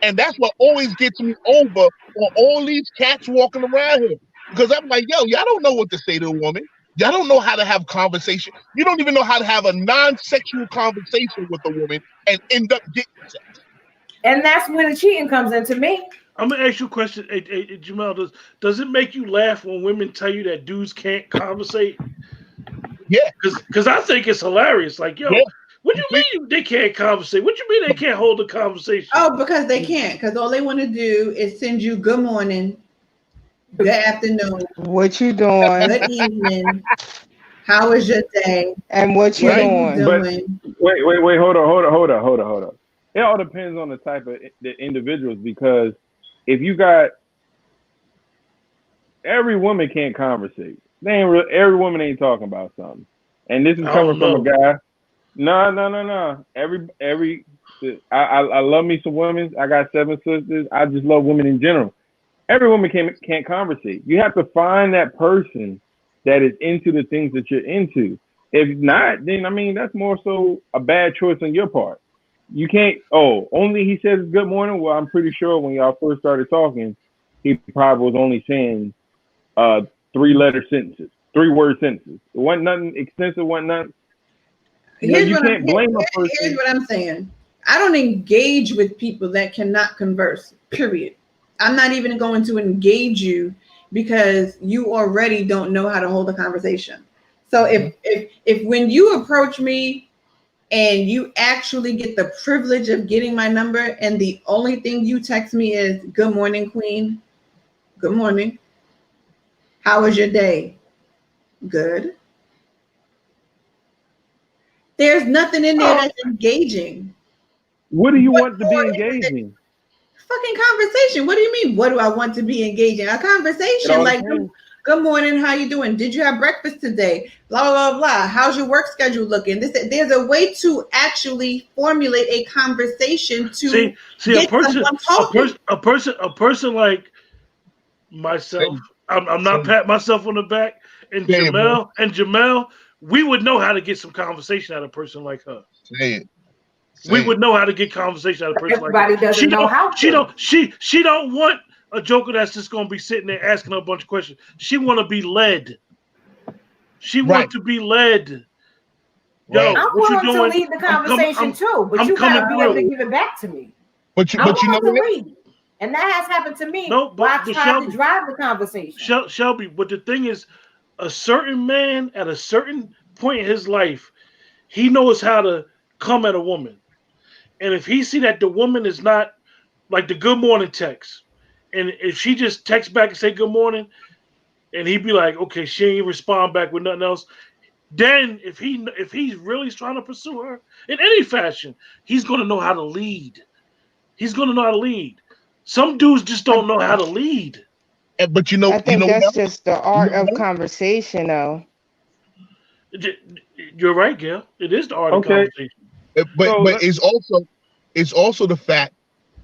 And that's what always gets me over on all these cats walking around here. Because I'm like, yo, y'all don't know what to say to a woman. Y'all don't know how to have conversation. You don't even know how to have a non-sexual conversation with a woman and end up getting sex. And that's when the cheating comes into me. I'm gonna ask you a question, Jamel. Does it make you laugh when women tell you that dudes can't conversate? Yeah, because I think it's hilarious. Like, yo, what do you mean they can't conversate? What do you mean they can't hold a conversation? Oh, because they can't. Because all they want to do is send you good morning, good afternoon, what you doing, good evening, how was your day, and what you doing. But wait, hold on. It all depends on the type of the individuals, because if you got every woman can't conversate. Every woman ain't talking about something. And this is coming from a guy. No. I love me some women. I got 7 sisters. I just love women in general. Every woman can't conversate. You have to find that person that is into the things that you're into. If not, then I mean that's more so a bad choice on your part. You can't. Only he says good morning. Well, I'm pretty sure when y'all first started talking, he probably was only saying 3-letter sentences, 3-word sentences. It wasn't nothing extensive. Wasn't nothing. You can't blame a person. Here's what I'm saying. I don't engage with people that cannot converse. Period. I'm not even going to engage you because you already don't know how to hold a conversation. So if when you approach me and you actually get the privilege of getting my number and the only thing you text me is good morning, queen. Good morning. How was your day? Good. There's nothing in there that's engaging. What do you want to be engaging? Fucking conversation. What do you mean? What do I want to be engaging? A conversation like, good morning, how you doing? Did you have breakfast today? Blah, blah, blah, blah. How's your work schedule looking? There's a way to actually formulate a conversation to see get a person like myself. I'm not patting myself on the back. And Jamel, we would know how to get some conversation out of a person like her. We would know how to get conversation out of a person like her. Doesn't know how to. She don't want a joker that's just gonna be sitting there asking her a bunch of questions. She want to be led. She want to be led. Yo, I'm willing to lead the conversation too, but you gotta be able to give it back to me. But you know what? And that has happened to me. No, but I tried to drive the conversation. Shelby, but the thing is, a certain man at a certain point in his life, he knows how to come at a woman. And if he see that the woman is not like the good morning text, and if she just texts back and say good morning, and he'd be like, okay, she ain't respond back with nothing else. Then if he's really trying to pursue her in any fashion, he's gonna know how to lead. He's gonna know how to lead. Some dudes just don't know how to lead. But I think that's just the art of conversation, though. You're right, Gail. It is the art of conversation. But it's also the fact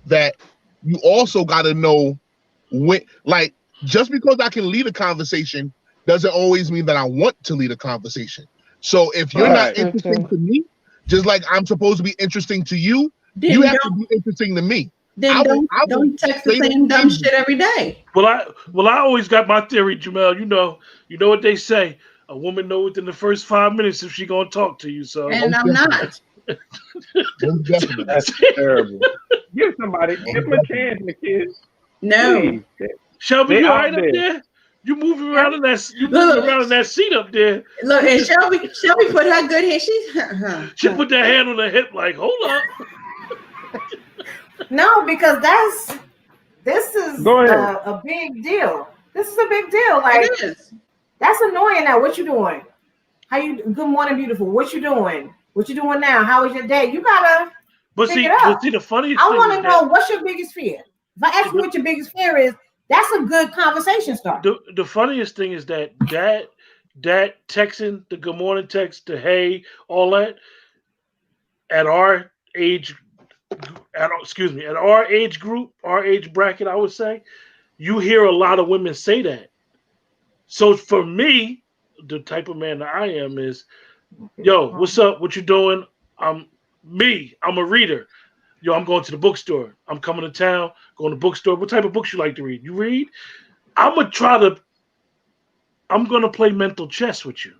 that you also got to know when, like, just because I can lead a conversation doesn't always mean that I want to lead a conversation. So if you're not interesting to me, just like I'm supposed to be interesting to you, you have to be interesting to me. Then don't text the same dumb shit every day. Well, I always got my theory, Jamel. You know what they say. A woman knows within the first 5 minutes if she gonna talk to you. So and I'm not. That's terrible. Give them a chance, the kids. No. Please. Shelby, you right up there? You moving around in that seat up there. Look, and Shelby put her good hand. She put that hand on her hip like, hold up. No, because this is a big deal. This is a big deal. Like, it is. That's annoying now. What you doing? Good morning, beautiful. What you doing? What you doing now? How was your day? You gotta see the funniest I thing want to know what's your biggest fear. If I ask you what your biggest fear is, that's a good conversation starter. The funniest thing is that texting, the good morning text, the hey, all that, at our age group, our age bracket, I would say, you hear a lot of women say that. So for me, the type of man that I am is, yo, what's up? What you doing? I'm a reader. Yo, I'm going to the bookstore. I'm coming to town, going to the bookstore. What type of books you like to read? You read? I'm going to play mental chess with you.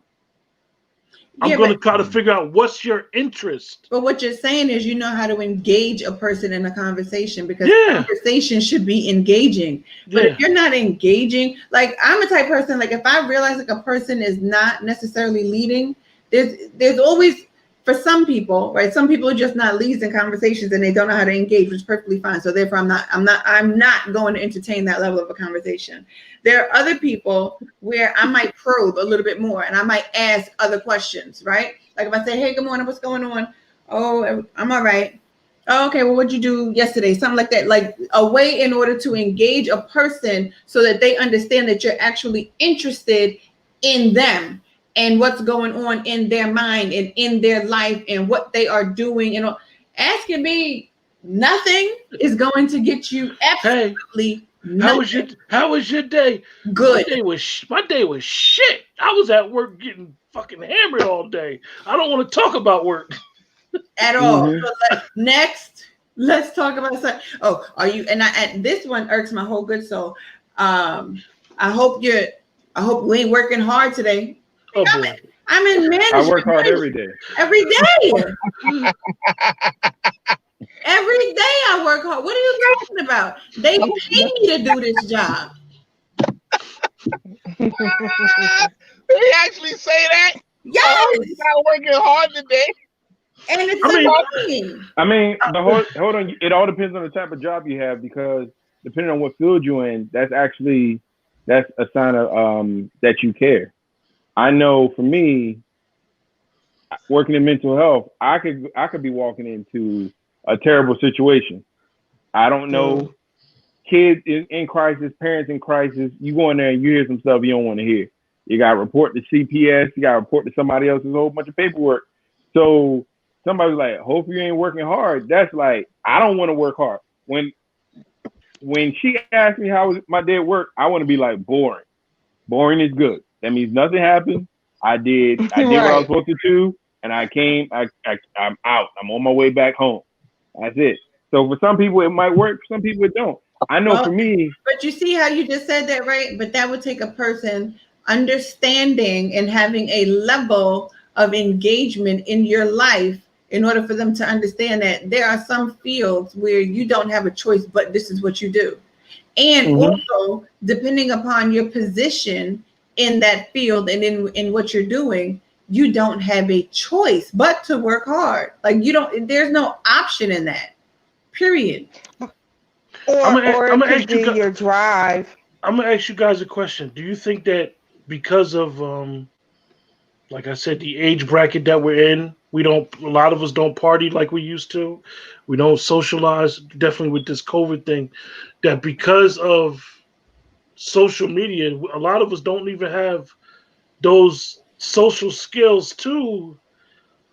I'm going to try to figure out what's your interest. But what you're saying is you know how to engage a person in a conversation because conversation should be engaging. But if you're not engaging, like I'm a type of person, like if I realize like a person is not necessarily leading, there's always, for some people, right? Some people are just not leads in conversations and they don't know how to engage, which is perfectly fine. So therefore I'm not going to entertain that level of a conversation. There are other people where I might probe a little bit more and I might ask other questions, right? Like if I say, hey, good morning, what's going on? Oh, I'm all right. Oh, okay, well, what'd you do yesterday? Something like that. Like a way in order to engage a person so that they understand that you're actually interested in them and what's going on in their mind and in their life and what they are doing. You know, asking me nothing is going to get you absolutely nothing. How was your day? Good. My day was shit. I was at work getting fucking hammered all day. I don't want to talk about work at all. So next, let's talk about something. Oh, are you? And this one irks my whole good soul. I hope you ain't working hard today. Oh, boy. I'm in management. I work hard every day. Every day. Every day I work hard. What are you talking about? They pay me to do this job. They actually say that? Yes. You're not working hard today. And it's annoying. I mean, hold on. It all depends on the type of job you have because depending on what field you're in, that's a sign of that you care. I know for me, working in mental health, I could be walking into a terrible situation. I don't know. Kids in crisis, parents in crisis, you go in there and you hear some stuff you don't want to hear. You got to report to CPS. You got to report to somebody else. There's a whole bunch of paperwork. So somebody's like, hopefully you ain't working hard. That's like, I don't want to work hard. When she asked me how my day at work, I want to be like, boring. Boring is good. That means nothing happened. I did what I was supposed to do, and I'm out. I'm on my way back home. That's it. So for some people it might work, for some people it don't. I know for me. But you see how you just said that, right? But that would take a person understanding and having a level of engagement in your life in order for them to understand that there are some fields where you don't have a choice, but this is what you do. And also, depending upon your position in that field and in what you're doing, you don't have a choice but to work hard. Like there's no option in that. Period. Or it could be your drive. I'm gonna ask you guys a question. Do you think that because of like I said, the age bracket that we're in, a lot of us don't party like we used to. We don't socialize, definitely with this COVID thing, that because of social media, a lot of us don't even have those social skills to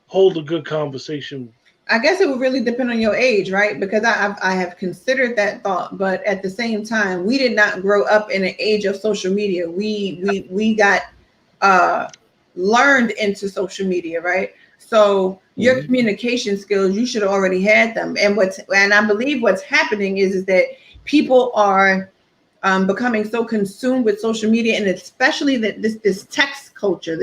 hold a good conversation. I guess it would really depend on your age, right? Because I have considered that thought, but at the same time, we did not grow up in an age of social media. We got learned into social media, right? So your communication skills, you should have already had them. And I believe what's happening is that people are becoming so consumed with social media, and especially that this text culture,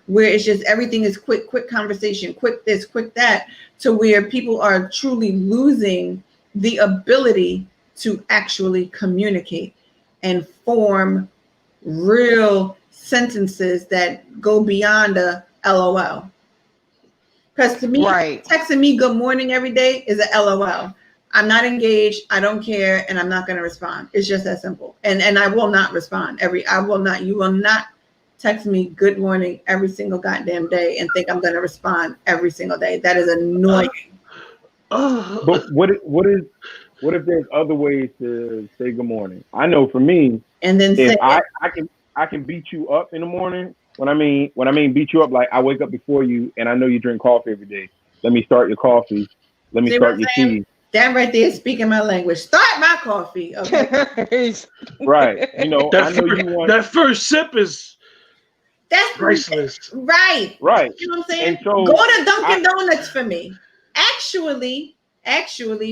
where it's just everything is quick conversation, quick this, quick that, to where people are truly losing the ability to actually communicate and form real sentences that go beyond a LOL. Because to me, texting me good morning every day is a LOL. I'm not engaged, I don't care, and I'm not going to respond. It's just that simple. And I will not respond. You will not text me good morning every single goddamn day and think I'm going to respond every single day. That is annoying. But what if there's other ways to say good morning? I know for me, and then if I can beat you up in the morning. When I mean beat you up, like I wake up before you and I know you drink coffee every day. Let me start your coffee. Let me start your tea. That right there is speaking my language. Start my coffee. Okay. Right. You know, that first sip is priceless. Right. Right. You know what I'm saying? So go to Dunkin' Donuts for me. Actually,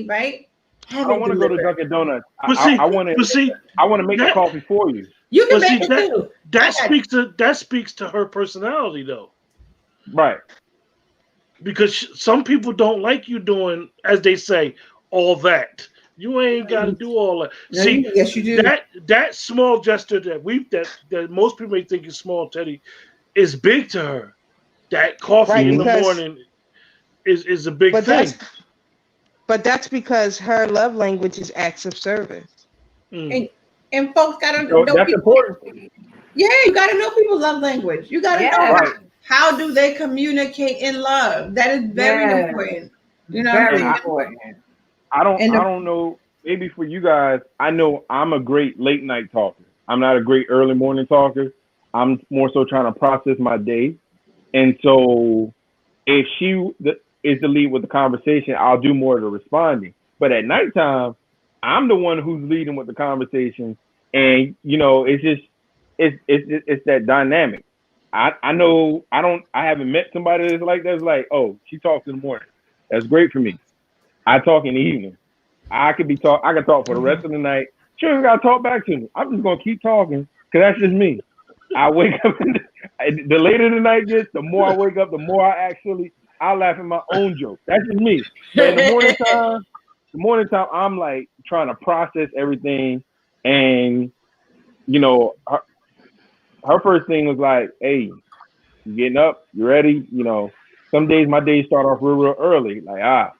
right? I don't want to go to Dunkin' Donuts. I want to make the coffee for you. You can make it too. That speaks to her personality, though. Right. Because some people don't like you doing, as they say, all that. You ain't got to do all that. No, yes, you do. That small gesture that most people may think is small, Teddy, is big to her. That coffee in the morning is a big thing. But that's because her love language is acts of service. And folks got to know that's people. Important. Yeah, you got to know people's love language. You got to know how do they communicate in love. That is very important. You know, very important. I don't know. Maybe for you guys, I know I'm a great late night talker. I'm not a great early morning talker. I'm more so trying to process my day. And so if she is the lead with the conversation, I'll do more of the responding. But at nighttime, I'm the one who's leading with the conversation. And, you know, it's that dynamic. I know I haven't met somebody that's like that. It's like, oh, she talks in the morning. That's great for me. I talk in the evening. I can talk for the rest of the night. She doesn't gotta talk back to me. I'm just gonna keep talking because that's just me. I wake up the later the night gets, the more I wake up, the more I laugh at my own joke. That's just me. But in the morning time, I'm like trying to process everything, and you know, her first thing was like, "Hey, you getting up? You ready?" You know, some days my days start off real early. Like,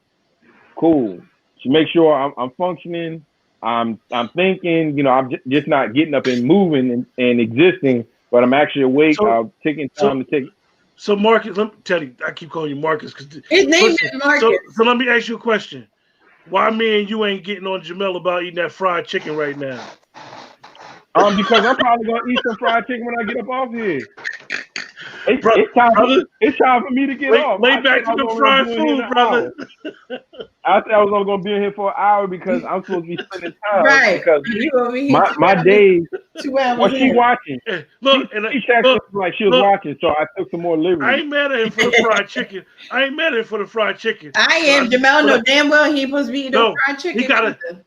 cool. She makes sure I'm functioning. I'm thinking. You know, I'm just not getting up and moving and existing, but I'm actually awake. I'm taking time to take. So Marcus, let me tell you, I keep calling you Marcus because his name is Marcus. So let me ask you a question. Why me and you ain't getting on Jamel about eating that fried chicken right now? Because I'm probably gonna eat some fried chicken when I get up off here. It's time for me to get off. Lay back to the fried food, brother. I said I was only gonna be in here for an hour because I'm supposed to be spending time. Right. Because you over here my days. 2 hours. Well, she watching. Look, she texted like she was watching, so I took some more liberty. I ain't mad at him for the fried chicken. I am. Jamel know damn well he ain't supposed to be eating no fried chicken.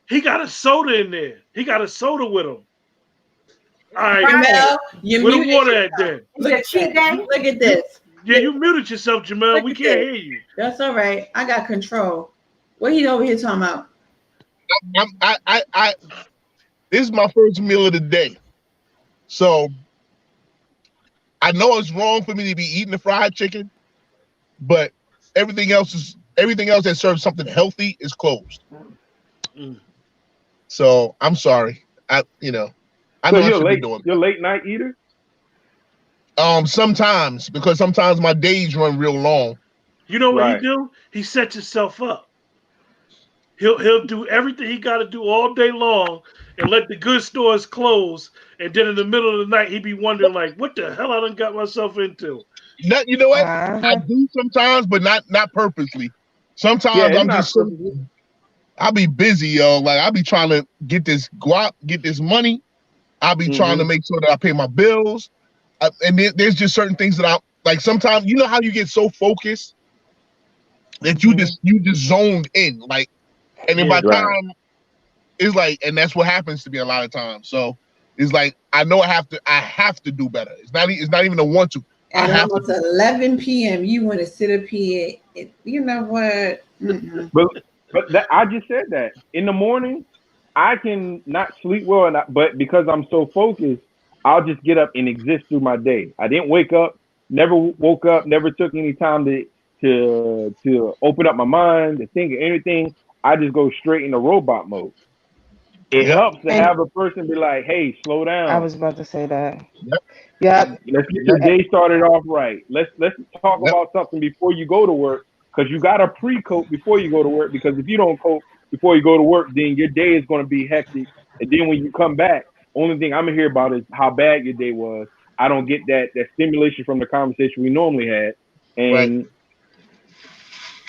He got a soda in there. He got a soda with him. All right, Jamel, where the water at then? Look at this. Yeah, you muted yourself, Jamel. We can't hear you. That's all right. I got control. What he over here talking about? This is my first meal of the day, so I know it's wrong for me to be eating the fried chicken, but everything else that serves something healthy is closed. So I'm sorry. I know you're late night eater. Sometimes, because sometimes my days run real long. You know what he do? He sets himself up. He'll do everything he got to do all day long and let the good stores close. And then in the middle of the night, he be wondering like, what the hell I done got myself into? You know what? I do sometimes, but not purposely. Sometimes I'm just I'll be busy, yo. Like I'll be trying to get this guap, get this money. I'll be trying to make sure that I pay my bills. And there's just certain things that I like. Sometimes you know how you get so focused that you just zoned in, like, and then by the time it's like, and that's what happens to me a lot of times. So it's like I know I have to do better. It's not even a want to. At almost 11 p.m., you want to sit up here. You know what? But I just said that in the morning, I can not sleep well, but because I'm so focused, I'll just get up and exist through my day. I didn't wake up, never woke up, never took any time to open up my mind, to think of anything. I just go straight into robot mode. It helps to have a person be like, hey, slow down. I was about to say that. Let's get your day started off right. Let's talk about something before you go to work, because you got to pre-cope before you go to work, because if you don't cope before you go to work, then your day is going to be hectic. And then when you come back, only thing I'm going to hear about is how bad your day was. I don't get that stimulation from the conversation we normally had. And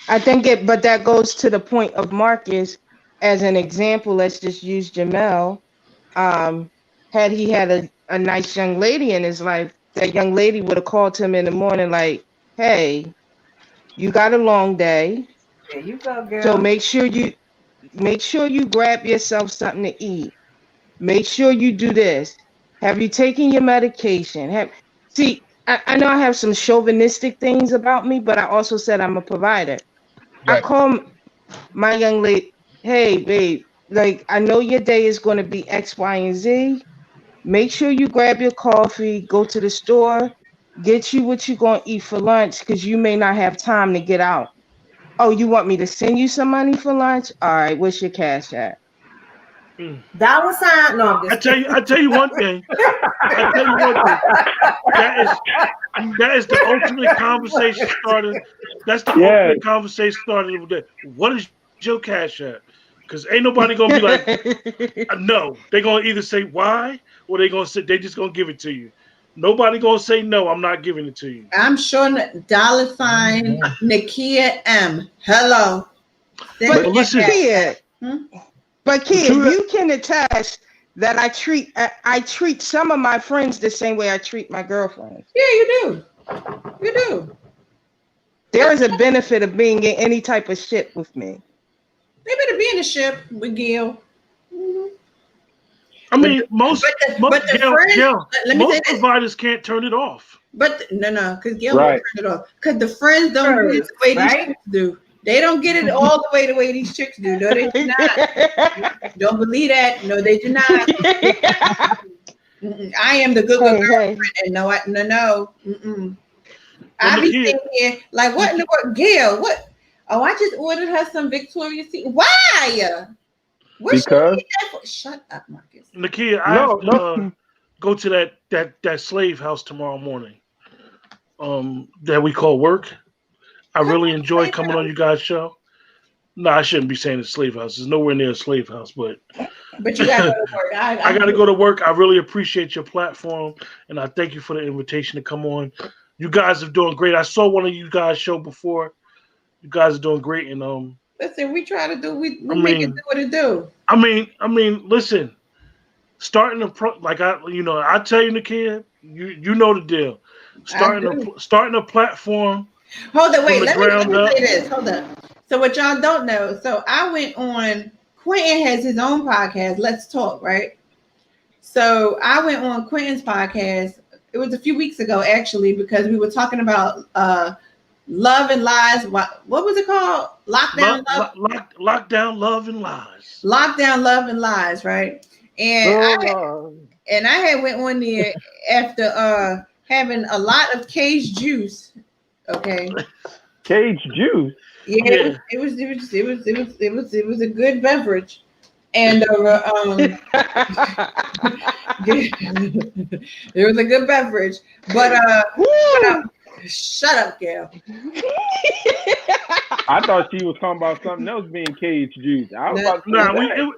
I think but that goes to the point of Marcus. As an example, let's just use Jamel. Had he had a nice young lady in his life, that young lady would have called him in the morning like, hey, you got a long day. There you go, girl. So make sure you grab yourself something to eat. Make sure you do this. Have you taken your medication? I know I have some chauvinistic things about me, but I also said I'm a provider. Right. I call my young lady, hey, babe, like, I know your day is going to be X, Y, and Z. Make sure you grab your coffee, go to the store, get you what you're going to eat for lunch, because you may not have time to get out. Oh, you want me to send you some money for lunch? All right, what's your cash at? $. No, I tell you one thing. That is the ultimate conversation starter. That's the ultimate conversation starter of the day. What is your cash at? Because ain't nobody gonna be like, no. They're gonna either say why, or they just gonna give it to you. Nobody gonna say no. I'm not giving it to you. I'm sure $ Nakia M. Hello. But listen. But Kia, you can attest that I treat some of my friends the same way I treat my girlfriends. Yeah, you do. You do. There is a benefit of being in any type of ship with me. They better be in a ship with Gil. Mm-hmm. I mean, most providers can't turn it off. But no, because Gil won't turn it off. Because the friends don't get it the way these chicks do. They don't get it all the way these chicks do. No, they do not. Don't believe that. No, they do not. I am the good girlfriend. And no. I be sitting here like, what in the world? Gail, what? Oh, I just ordered her some Victoria's Secret. Why? Because shut up, Marcus. Nakia, I have to go to that slave house tomorrow morning. that we call work. I really enjoy coming on you guys' show. No, I shouldn't be saying it's slave house. It's nowhere near a slave house, but you gotta go to work. I gotta go to work. I really appreciate your platform, and I thank you for the invitation to come on. You guys are doing great. I saw one of you guys' show before. You guys are doing great, and listen, we try to do. We make it do what it do. I mean, listen. Starting a I tell you, Nakia, you know the deal. Starting a platform. Hold on, wait. Let me say this. Hold up. So what y'all don't know? So I went on. Quentin has his own podcast. Let's Talk, right? So I went on Quentin's podcast. It was a few weeks ago, actually, because we were talking about love and lies. What was it called? Lockdown Love and Lies. Lockdown Love and Lies, right? And I had went on there after having a lot of cage juice. Okay. Cage juice. Yeah, it was a good beverage, and it was a good beverage. But shut up, Gail. I thought she was talking about something else being cage juice. I was about to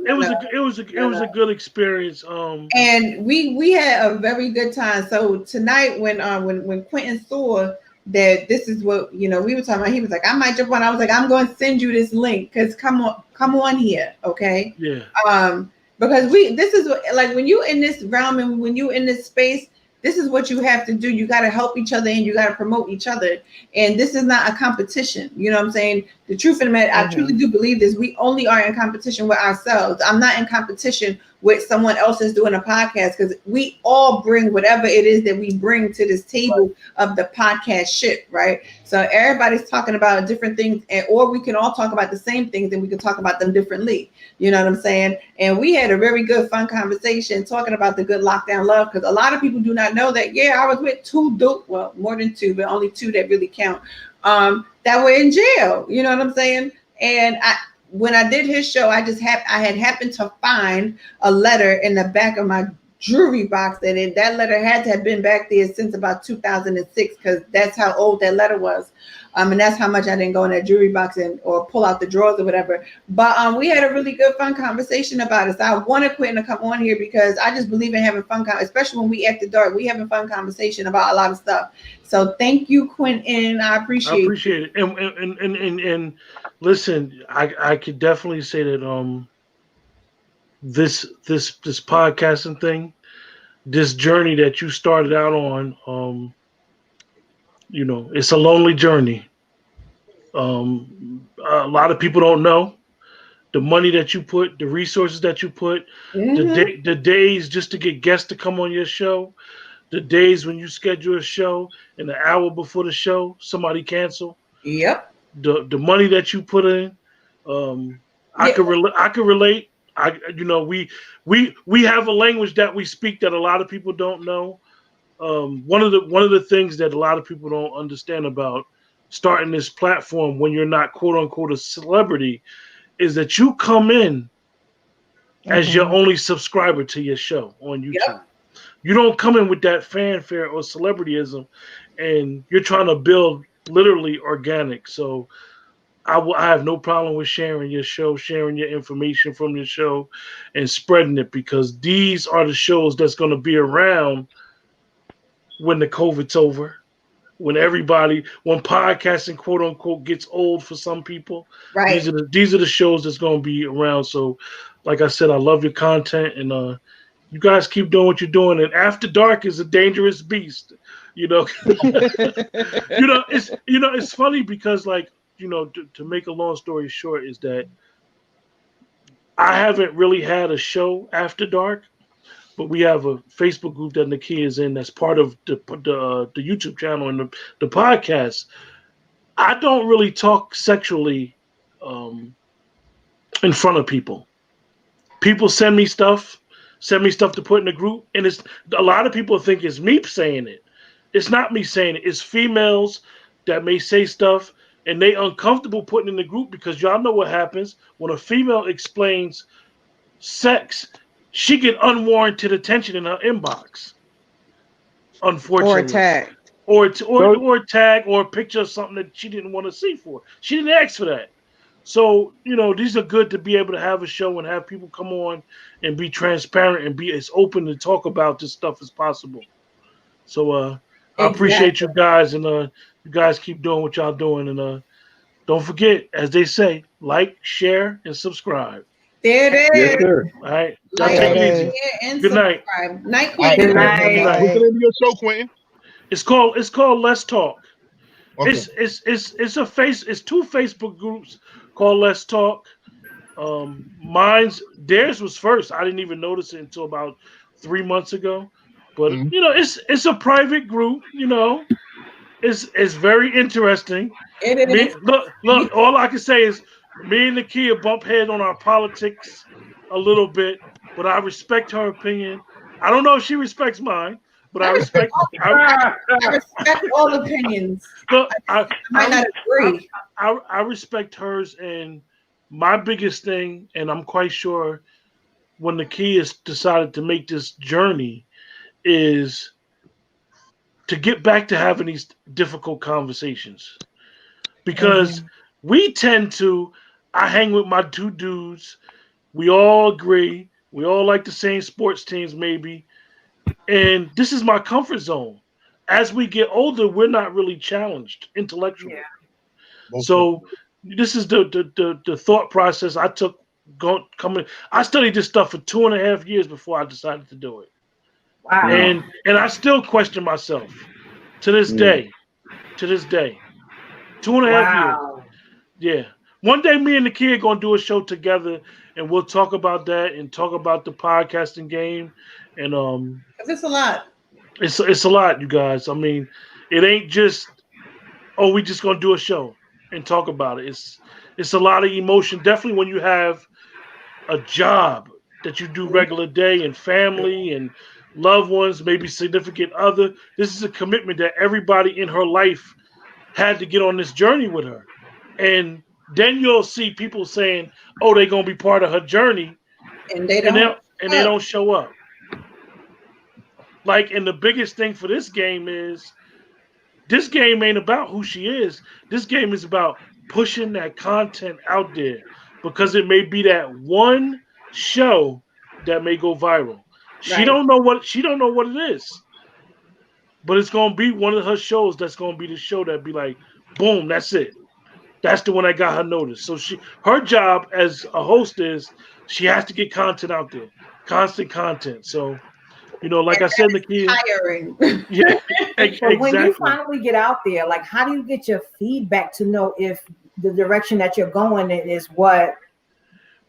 it was a good experience. And we had a very good time. So tonight, when Quentin saw that this is what we were talking about, he was like, I might jump on. I was like, I'm going to send you this link because come on here, okay? Yeah. Because this is what, like, when you in this realm and when you in this space, this is what you have to do. You got to help each other and you got to promote each other. And this is not a competition. You know what I'm saying? The truth of the matter, I truly do believe this. We only are in competition with ourselves. I'm not in competition with someone else that's doing a podcast, because we all bring whatever it is that we bring to this table of the podcast shit, right? So everybody's talking about different things, or we can all talk about the same things and we can talk about them differently. You know what I'm saying? And we had a very good, fun conversation talking about the good lockdown love, because a lot of people do not know that, I was with more than two, but only two that really count, that were in jail. You know what I'm saying? And when I did his show, I had happened to find a letter in the back of my jewelry box, and that letter had to have been back there since about 2006, because that's how old that letter was. And that's how much I didn't go in that jewelry box or pull out the drawers or whatever. But we had a really good, fun conversation about it. So I wanted Quentin to come on here because I just believe in having fun, especially when we after dark. We having fun conversation about a lot of stuff. So thank you, Quentin. I appreciate it. And listen, I could definitely say that this podcasting thing, this journey that you started out on, it's a lonely journey. A lot of people don't know the money that you put, the resources that you put, the days just to get guests to come on your show, the days when you schedule a show and the hour before the show somebody cancel. Yep. The money that you put in, I could relate. We have a language that we speak that a lot of people don't know. One of the things that a lot of people don't understand about starting this platform when you're not quote unquote a celebrity is that you come in as your only subscriber to your show on YouTube. Yep. You don't come in with that fanfare or celebrityism, and you're trying to build literally organic. So I have no problem with sharing your show, sharing your information from your show, and spreading it, because these are the shows that's going to be around when the COVID's over, when podcasting quote unquote gets old for some people. Right. These are the shows that's going to be around. So, like I said, I love your content, and you guys keep doing what you're doing. And After Dark is a dangerous beast. It's funny because, like, to make a long story short, is that I haven't really had a show after dark, but we have a Facebook group that Nakia is in that's part of the YouTube channel and the podcast. I don't really talk sexually in front of people. People send me stuff to put in the group, and it's a lot of people think it's me saying it. It's not me saying it. It's females that may say stuff, and they uncomfortable putting in the group, because y'all know what happens when a female explains sex. She get unwarranted attention in her inbox, unfortunately. or tag or a picture of something that she didn't want to see for. She didn't ask for that. So, these are good to be able to have a show and have people come on and be transparent and be as open to talk about this stuff as possible. So I appreciate you guys, and you guys keep doing what y'all doing. And don't forget, as they say, like, share, and subscribe. There it is. Yes, sir. All right. Y'all take it easy. Good night. Night, Quentin. Good night. What's the name of your show, Quentin? It's called Let's Talk. Okay. It's two Facebook groups called Let's Talk. Theirs was first. I didn't even notice it until about 3 months ago. But it's a private group. It's very interesting. It is. Look. All I can say is me and Nakia bump head on our politics a little bit, but I respect her opinion. I don't know if she respects mine, but I respect. I respect all opinions. Look, I might not agree. I respect hers, and my biggest thing, and I'm quite sure when Nakia decided to make this journey, is to get back to having these difficult conversations, because we tend to. I hang with my two dudes. We all agree. We all like the same sports teams, maybe. And this is my comfort zone. As we get older, we're not really challenged intellectually. Yeah. So this is the thought process I took coming. I studied this stuff for 2.5 years before I decided to do it. Wow. And I still question myself to this day. To this day. 2.5 years. Yeah. One day, me and the kid gonna do a show together, and we'll talk about that and talk about the podcasting game. And it's a lot. It's a lot, you guys. I mean, it ain't just we just gonna do a show and talk about it. It's a lot of emotion. Definitely when you have a job that you do regular day and family and loved ones, maybe significant other. This is a commitment that everybody in her life had to get on this journey with her, and then you'll see people saying, "Oh, they're gonna be part of her journey," and they don't show up. Like, and the biggest thing for this game is, this game ain't about who she is. This game is about pushing that content out there, because it may be that one show that may go viral. Right. She don't know what it is, but it's gonna be one of her shows that's gonna be the show that be like, boom, that's it. That's the one that got her noticed. So her job as a host is she has to get content out there, constant content. So, like I said, Nakia, tiring. Yeah, exactly. When you finally get out there, like, how do you get your feedback to know if the direction that you're going in is what?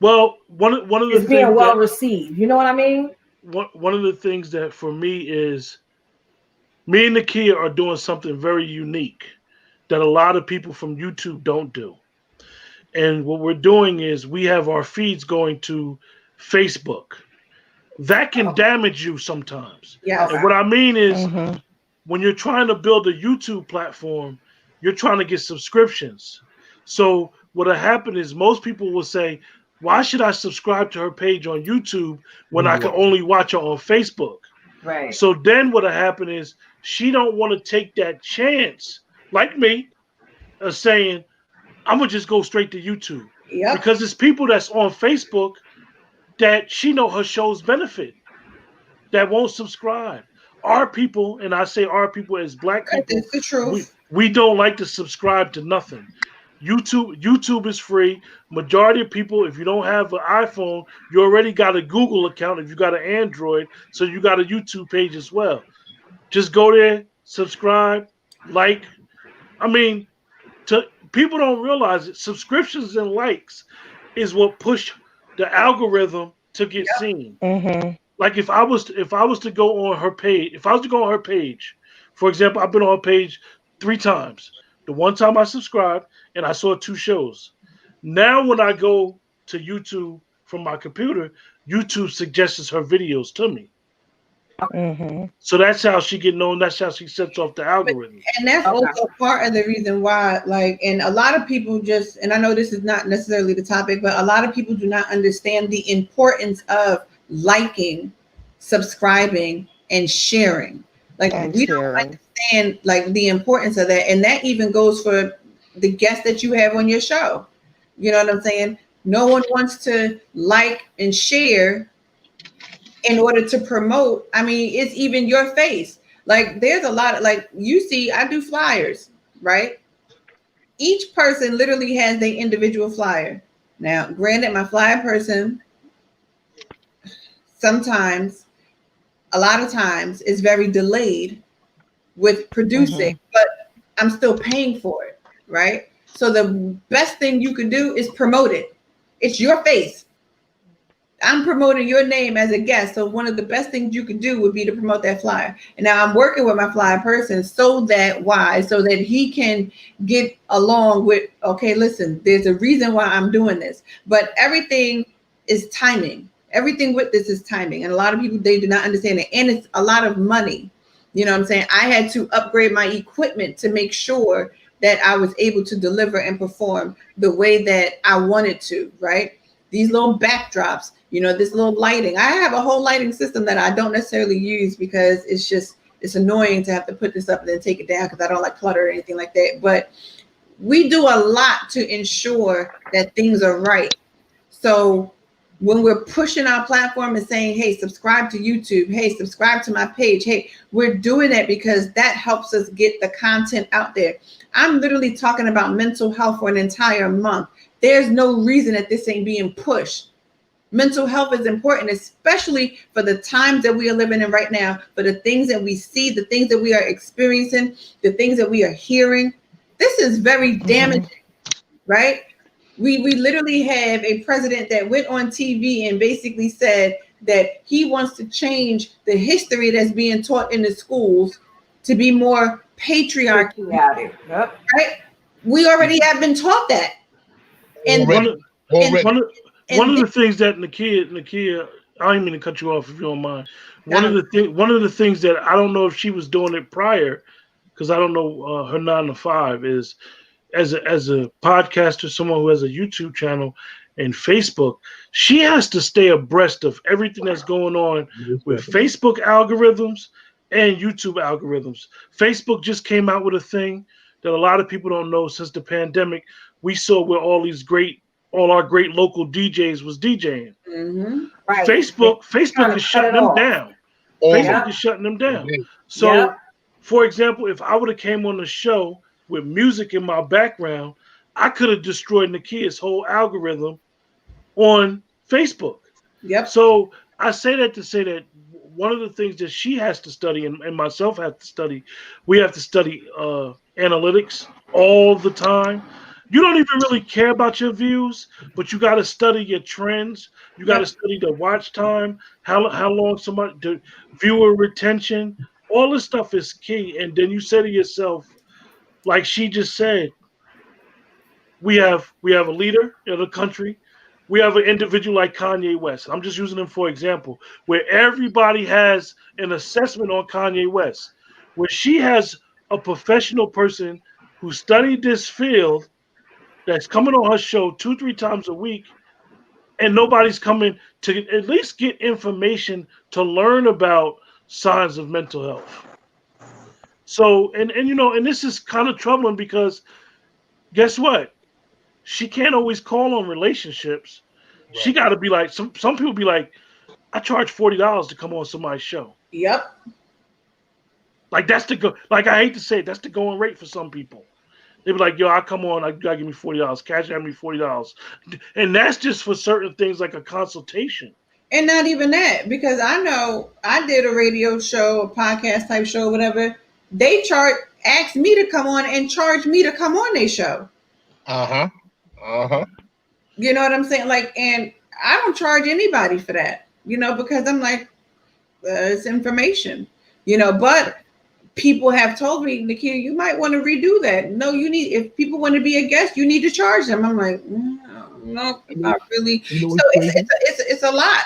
Well, one of the things being well received. You know what I mean? One of the things that for me is, me and Nakia are doing something very unique that a lot of people from YouTube don't do. And what we're doing is we have our feeds going to Facebook. That can damage you sometimes. Yeah. And what I mean is, when you're trying to build a YouTube platform, you're trying to get subscriptions. So what'll happen is most people will say, why should I subscribe to her page on YouTube when I can only watch her on Facebook? Right. So then what'll happen is she don't want to take that chance, like me, of saying, I'm going to just go straight to YouTube. Yep. Because it's people that's on Facebook that she know her shows benefit, that won't subscribe. Our people, and I say our people as Black people, that's the truth. We don't like to subscribe to nothing. YouTube is free. Majority of people, if you don't have an iPhone, you already got a Google account. If you got an Android, so you got a YouTube page as well. Just go there, subscribe, like. I mean, people don't realize it. Subscriptions and likes is what push the algorithm to get seen. Mm-hmm. Like if I was to go on her page, for example, I've been on her page 3 times. The one time I subscribed and I saw 2 shows. Now when I go to YouTube from my computer, YouTube suggests her videos to me. Mm-hmm. So that's how she get known. That's how she sets off the algorithm. And that's also part of the reason why, and a lot of people and I know this is not necessarily the topic, but a lot of people do not understand the importance of liking, subscribing, and sharing. Like we don't understand like the importance of that. And that even goes for the guests that you have on your show. You know what I'm saying? No one wants to like and share in order to promote. I mean, it's even your face. Like there's a lot of like you see, I do flyers, right? Each person literally has their individual flyer. Now, granted, my flyer person sometimes, a lot of times, is very delayed with producing, but I'm still paying for it, right? So the best thing you can do is promote it. It's your face. I'm promoting your name as a guest. So one of the best things you can do would be to promote that flyer. And now I'm working with my flyer person so that he can get along with, okay, listen, there's a reason why I'm doing this. But everything is timing. Everything with this is timing. And a lot of people, they do not understand it. And it's a lot of money. You know what I'm saying? I had to upgrade my equipment to make sure that I was able to deliver and perform the way that I wanted to, right? These little backdrops, this little lighting. I have a whole lighting system that I don't necessarily use because it's annoying to have to put this up and then take it down because I don't like clutter or anything like that. But we do a lot to ensure that things are right. So when we're pushing our platform and saying, hey, subscribe to YouTube, hey, subscribe to my page, hey, we're doing that because that helps us get the content out there. I'm literally talking about mental health for an entire month. There's no reason that this ain't being pushed. Mental health is important, especially for the times that we are living in right now, for the things that we see, the things that we are experiencing, the things that we are hearing. This is very damaging, right? We literally have a president that went on TV and basically said that he wants to change the history that's being taught in the schools to be more patriotic. Yep. Right? We already have been taught that. And one of the things that Nakia, I don't mean to cut you off if you don't mind. One of the things that I don't know if she was doing it prior, because I don't know her 9 to 5 is as a podcaster, someone who has a YouTube channel and Facebook, she has to stay abreast of everything that's going on with Facebook algorithms and YouTube algorithms. Facebook just came out with a thing that a lot of people don't know. Since the pandemic, we saw where all our great local DJs was DJing. Right. Facebook is shutting them down. Facebook is shutting them down. So, for example, if I would have came on the show with music in my background, I could have destroyed Nakia's whole algorithm on Facebook. Yep. So I say that to say that one of the things that she has to study and myself have to study, we have to study analytics all the time. You don't even really care about your views, but you got to study your trends. You got to study the watch time, how long somebody, the viewer retention, all this stuff is key. And then you say to yourself, like she just said, we have a leader in the country. We have an individual like Kanye West. I'm just using him for example, where everybody has an assessment on Kanye West, where she has a professional person who studied this field that's coming on her show 2-3 times a week, and nobody's coming to at least get information to learn about signs of mental health. So, and this is kind of troubling because guess what? She can't always call on relationships. Right. She got to be like, some people be like, I charge $40 to come on somebody's show. Yep. Like that's I hate to say it, that's the going rate for some people. They be like, yo, I come on, you gotta give me $40. Cash out me $40. And that's just for certain things like a consultation. And not even that, because I know I did a radio show, a podcast type show, whatever. They asked me to come on and charge me to come on their show. You know what I'm saying? Like, and I don't charge anybody for that, because I'm like, it's information, but people have told me, Nakia, you might want to redo that. No, if people want to be a guest, you need to charge them. I'm like, no, not really. So it's a lot.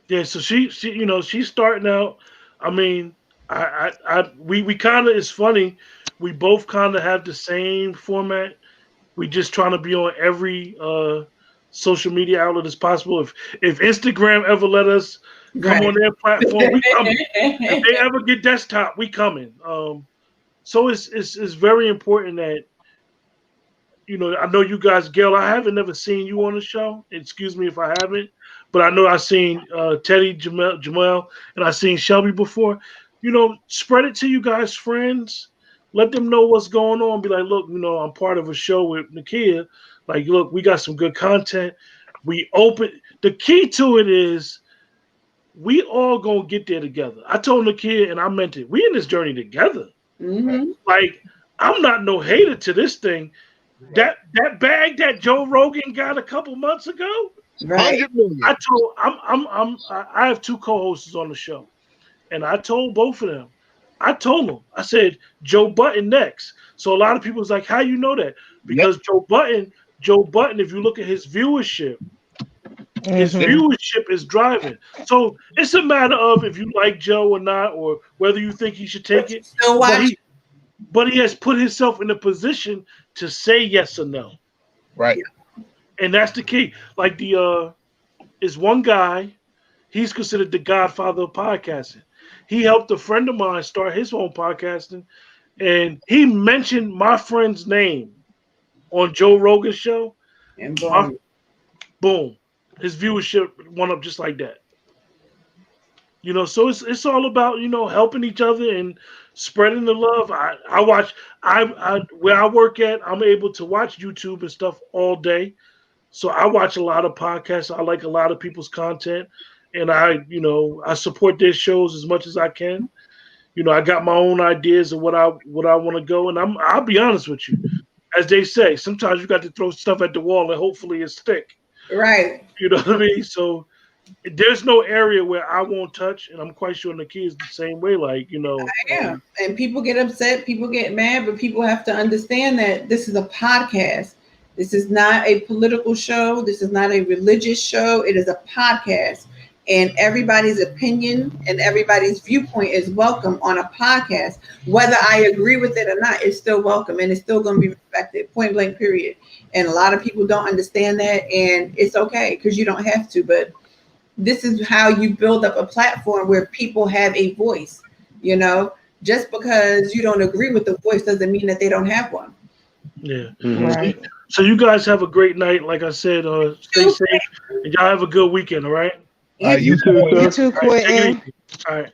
Yeah. So she's starting out. I mean, we kind of, it's funny. We both kind of have the same format. We just trying to be on every social media outlet as possible. If Instagram ever let us Come on their platform, we coming. If they ever get desktop, we coming. So it's very important that, you know, I know you guys, Gail, I haven't never seen you on the show. Excuse me if I haven't, but I know I've seen Teddy, Jamel, and I've seen Shelby before. You know, spread it to you guys' friends. Let them know what's going on. Be like, look, you know, I'm part of a show with Nakia. Like, look, we got some good content. We open. The key to it is we all gonna get there together. I told Nakia, and I meant it. We in this journey together. Mm-hmm. Like, I'm not no hater to this thing. That bag that Joe Rogan got a couple months ago, Right. I told I have two co-hosts on the show, and I told both of them. I told them, I said Joe Button next. So a lot of people was like, "How you know that?" Because Joe Button, if you look at his viewership, his viewership is driving. So it's a matter of if you like Joe or not, or whether you think he should take it. Still watch. But he has put himself in a position to say yes or no. Right. And that's the key. Like is one guy, he's considered the godfather of podcasting. He helped a friend of mine start his own podcasting, and he mentioned my friend's name on Joe Rogan's show. And boom. His viewership went up just like that. You know, so it's all about, you know, helping each other and spreading the love. I watch where I work at, I'm able to watch YouTube and stuff all day. So I watch a lot of podcasts. I like a lot of people's content, and I support their shows as much as I can. You know, I got my own ideas of what I want to go, and I'll be honest with you. As they say, sometimes you got to throw stuff at the wall and hopefully it stick. Right. You know what I mean? So there's no area where I won't touch, and I'm quite sure Nakia is the same way. Like, you know, and people get upset, people get mad, but people have to understand that this is a podcast. This is not a political show. This is not a religious show. It is a podcast, and everybody's opinion and everybody's viewpoint is welcome on a podcast. Whether I agree with it or not, it's still welcome, and it's still going to be respected. Point blank, period. And a lot of people don't understand that, and it's okay because you don't have to, but this is how you build up a platform where people have a voice. You know, just because you don't agree with the voice doesn't mean that they don't have one. Yeah. Right. So you guys have a great night. Like I said, stay safe, and y'all have a good weekend. All right. You too, sir. You too, Quentin. All right.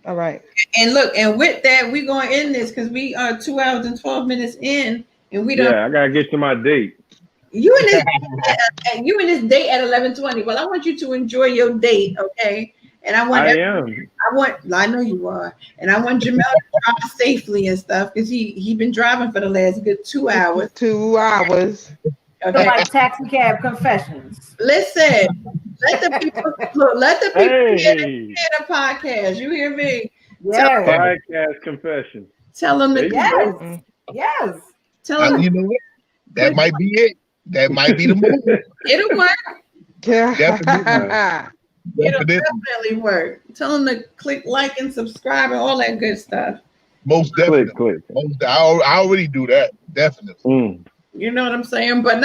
All right. And look, and with that, we're going to end this because we are 2 hours and 12 minutes in, and we don't. Yeah, I gotta get to my date. You in this date at 11:20. Well, I want you to enjoy your date, okay? And I know you are, and I want Jamel to drive safely and stuff because he been driving for the last good 2 hours. 2 hours. Okay. Like taxi cab confessions. Listen, let the people hear the podcast. You hear me? Yes. Podcast confession. Tell them to Yes. Tell them you know what? That might be it. That might be the move. It'll work. Yeah. It'll definitely work. Tell them to click like and subscribe and all that good stuff. Most definitely. Click. I already do that. Definitely. You know what I'm saying? But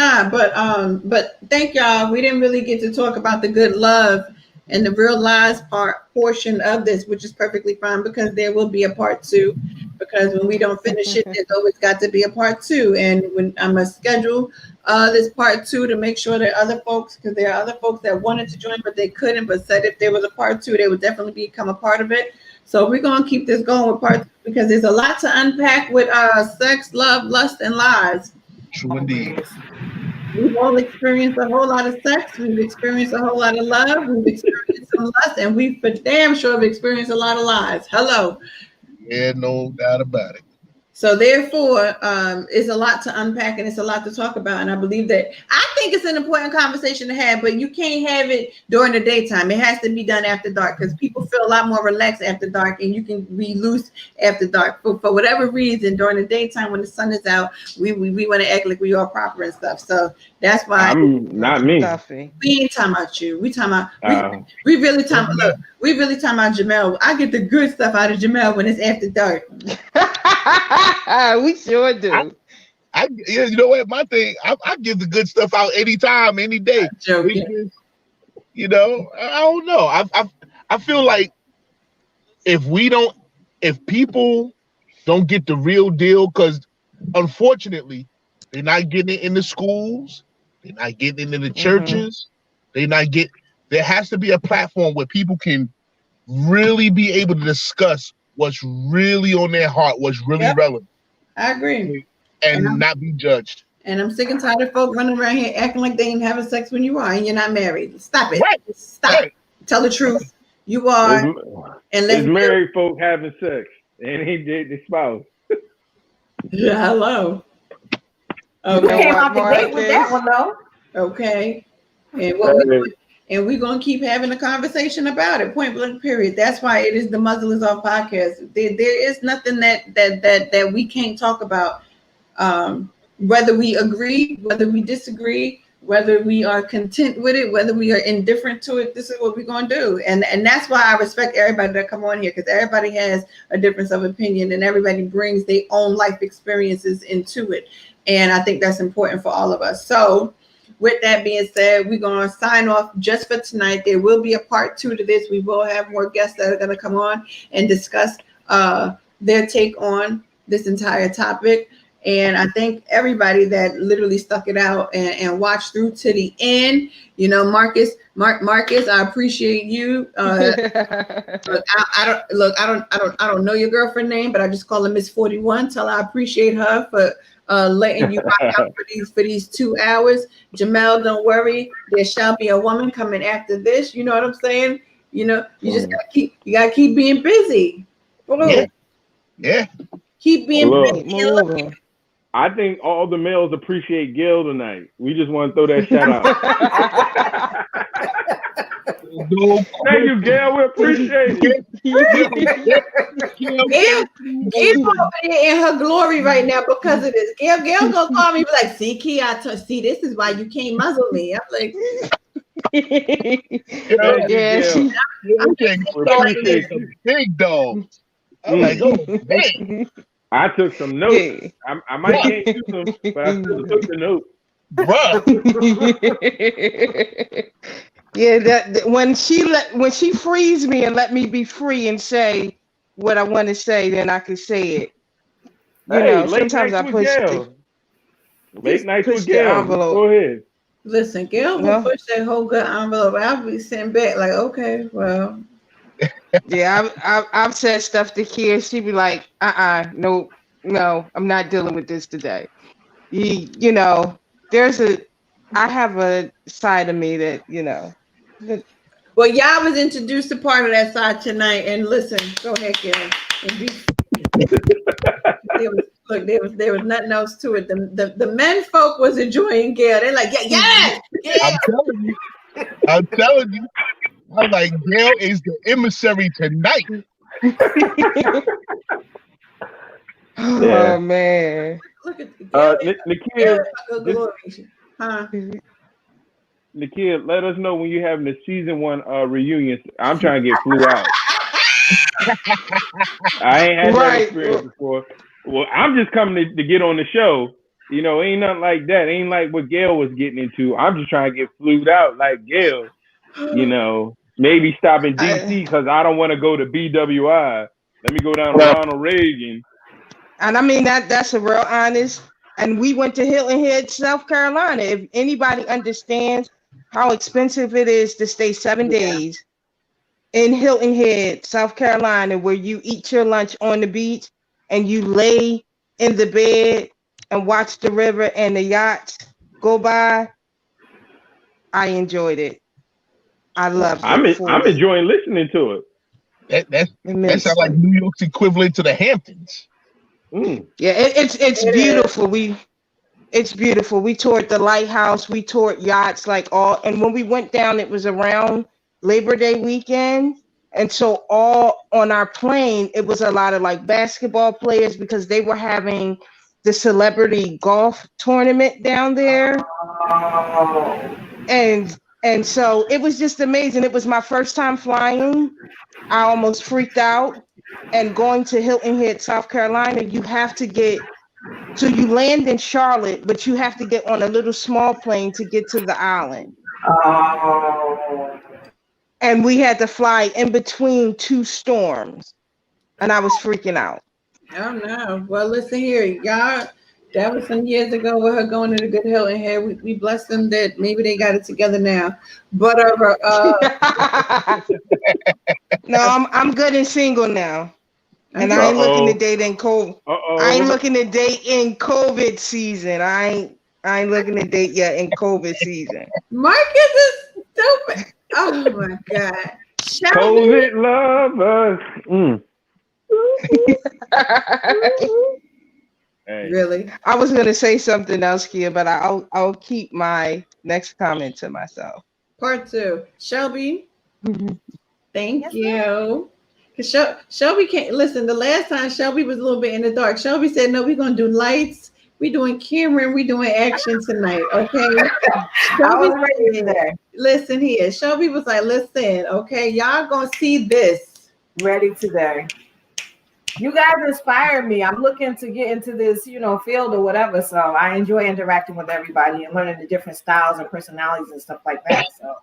thank y'all. We didn't really get to talk about the good love and the real lies portion of this, which is perfectly fine because there will be a part 2. Because when we don't finish it, there's always got to be a part 2. And when I'm gonna schedule this part 2 to make sure that other folks, because there are other folks that wanted to join but they couldn't, but said if there was a part 2, they would definitely become a part of it. So we're gonna keep this going with part 2 because there's a lot to unpack with sex, love, lust, and lies. True indeed. We've all experienced a whole lot of sex. We've experienced a whole lot of love. We've experienced some lust, and we for damn sure have experienced a lot of lies. Hello. Yeah, no doubt about it. So therefore, it's a lot to unpack and it's a lot to talk about. And I believe that I think it's an important conversation to have, but you can't have it during the daytime. It has to be done after dark because people feel a lot more relaxed after dark and you can be loose after dark. For whatever reason, during the daytime when the sun is out, we want to act like we are proper and stuff. So that's why not me. We ain't talking about you. We talking about we really talking about Jamel. I get the good stuff out of Jamel when it's after dark. We sure do. You know what? My thing, I give the good stuff out anytime, any day. Joking. You know, I don't know. I feel like if people don't get the real deal, because unfortunately they're not getting it in the schools, they're not getting it in the churches, there has to be a platform where people can really be able to discuss what's really on their heart, what's really relevant. I agree. And not be judged. And I'm sick and tired of folk running around here acting like they ain't having sex when you are and you're not married. Stop it. Right. Stop. Right. Tell the truth. You are. And let's married folk having sex and he did the spouse. Yeah, hello. Okay. You came out the gate with that one though. Okay. And we're gonna keep having a conversation about it. Point blank. Period. That's why it is the Muzzle is Off podcast. There is nothing that we can't talk about. Whether we agree, whether we disagree, whether we are content with it, whether we are indifferent to it, this is what we're gonna do. And that's why I respect everybody that come on here, because everybody has a difference of opinion and everybody brings their own life experiences into it. And I think that's important for all of us. So with that being said, we're going to sign off just for tonight. There will be a part 2 to this. We will have more guests that are going to come on and discuss their take on this entire topic. And I thank everybody that literally stuck it out and watched through to the end. You know, Marcus, I appreciate you. I don't know your girlfriend name, but I just call her Miss 41. Tell her I appreciate her for letting you rock out for these 2 hours. Jamel, don't worry, there shall be a woman coming after this. You know what I'm saying? You know, you just gotta keep being busy. Yeah. Keep being busy. I think all the males appreciate Gail tonight. We just want to throw that shout out. Thank you, Gail. We appreciate it. Gail over there in her glory right now because of this. Gail gonna call me, be like, "See, Key, see, this is why you can't muzzle me." I'm like, big dog. I'm like, oh man. I took some notes. I might can't use them, but I still took the notes. Bruh. When she frees me and let me be free and say what I want to say, then I can say it. You know, sometimes I push late nights with Gail. Go ahead. Listen, Gail will push that whole good envelope. I'll be sitting back like, okay, well. Yeah, I've said stuff to Kia. She'd be like, no, I'm not dealing with this today. You know, I have a side of me that, you know. Well, y'all was introduced to part of that side tonight. And listen, go ahead, Gail. There was nothing else to it. The men folk was enjoying Gail. They're like, yes. I'm telling you. I'm like, Gail is the emissary tonight. Oh man. Look at Nakia, let us know when you're having the season 1 reunion. I'm trying to get flew out. I ain't had that experience before. Well, I'm just coming to get on the show. You know, ain't nothing like that. Ain't like what Gail was getting into. I'm just trying to get flued out like Gail. You know, maybe stop in DC because I don't want to go to BWI. Let me go down to Ronald Reagan. And I mean that's a real honest. And we went to Hilton Head, South Carolina. If anybody understands how expensive it is to stay 7 days in Hilton Head, South Carolina, where you eat your lunch on the beach and you lay in the bed and watch the river and the yachts go by, I enjoyed it. I love it. I'm enjoying listening to it. That sounds like New York's equivalent to the Hamptons. Yeah, it's beautiful. It's beautiful. We toured the lighthouse, we toured yachts, and when we went down, it was around Labor Day weekend. And so all on our plane, it was a lot of like basketball players because they were having the celebrity golf tournament down there. And so it was just amazing. It was my first time flying. I almost freaked out. And going to Hilton Head, South Carolina, you land in Charlotte, but you have to get on a little small plane to get to the island. and we had to fly in between two storms, and I was freaking out. Oh no. Well, listen here, y'all. That was some years ago with her going to the Good Hilton here. We blessed them that maybe they got it together now. But no, I'm good and single now. And I ain't looking to date in COVID. I ain't looking to date in COVID season. I ain't looking to date yet in COVID season. Marcus is stupid. Oh my God. COVID lovers. Hey. Really? I was gonna say something else, Kia, but I'll keep my next comment to myself. Part 2. Shelby. Thank you. Shelby can't listen. The last time Shelby was a little bit in the dark. Shelby said, "No, we're gonna do lights. We doing camera and we doing action tonight." Okay. Shelby said, listen here. Shelby was like, "Listen, okay, y'all gonna see this." Ready today. You guys inspire me. I'm looking to get into this, field or whatever. So I enjoy interacting with everybody and learning the different styles and personalities and stuff like that. So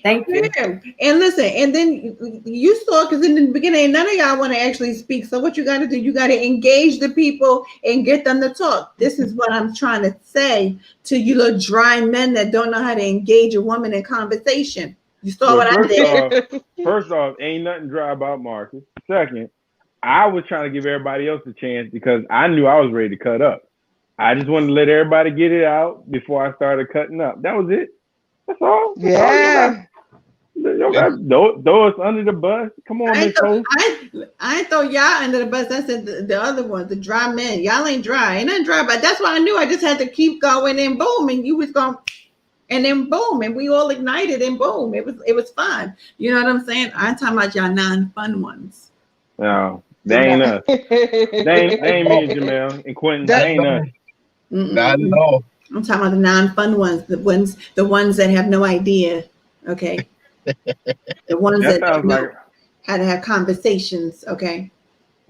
thank you. Yeah. And listen, and then you saw, because in the beginning, none of y'all want to actually speak. So what you got to do, you got to engage the people and get them to talk. This is what I'm trying to say to you little dry men that don't know how to engage a woman in conversation. You saw what I did. First off, ain't nothing dry about Marcus. Second, I was trying to give everybody else a chance because I knew I was ready to cut up. I just wanted to let everybody get it out before I started cutting up. That was it. That's all. Yeah. You got throw us under the bus. Come on, Miss Ho. I ain't throw y'all under the bus. I said the other ones, the dry men. Y'all ain't dry. Ain't nothing dry, but that's why I knew I just had to keep going and boom, and you was going, and then boom, and we all ignited and boom. It was fun. You know what I'm saying? I'm talking about y'all non-fun ones. No. They ain't us. They ain't me and Jamel and Quentin. They ain't us. Not at all. I'm talking about the non-fun ones, the ones that have no idea. Okay. The ones that don't know how to have conversations. Okay.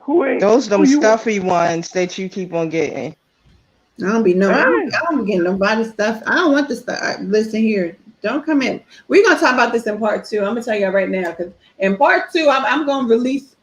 Those them stuffy ones that you keep on getting. I don't be getting nobody stuff. I don't want the stuff. Listen here. Don't come in. We're gonna talk about this in part 2. I'm gonna tell you right now, because in part 2, I'm gonna release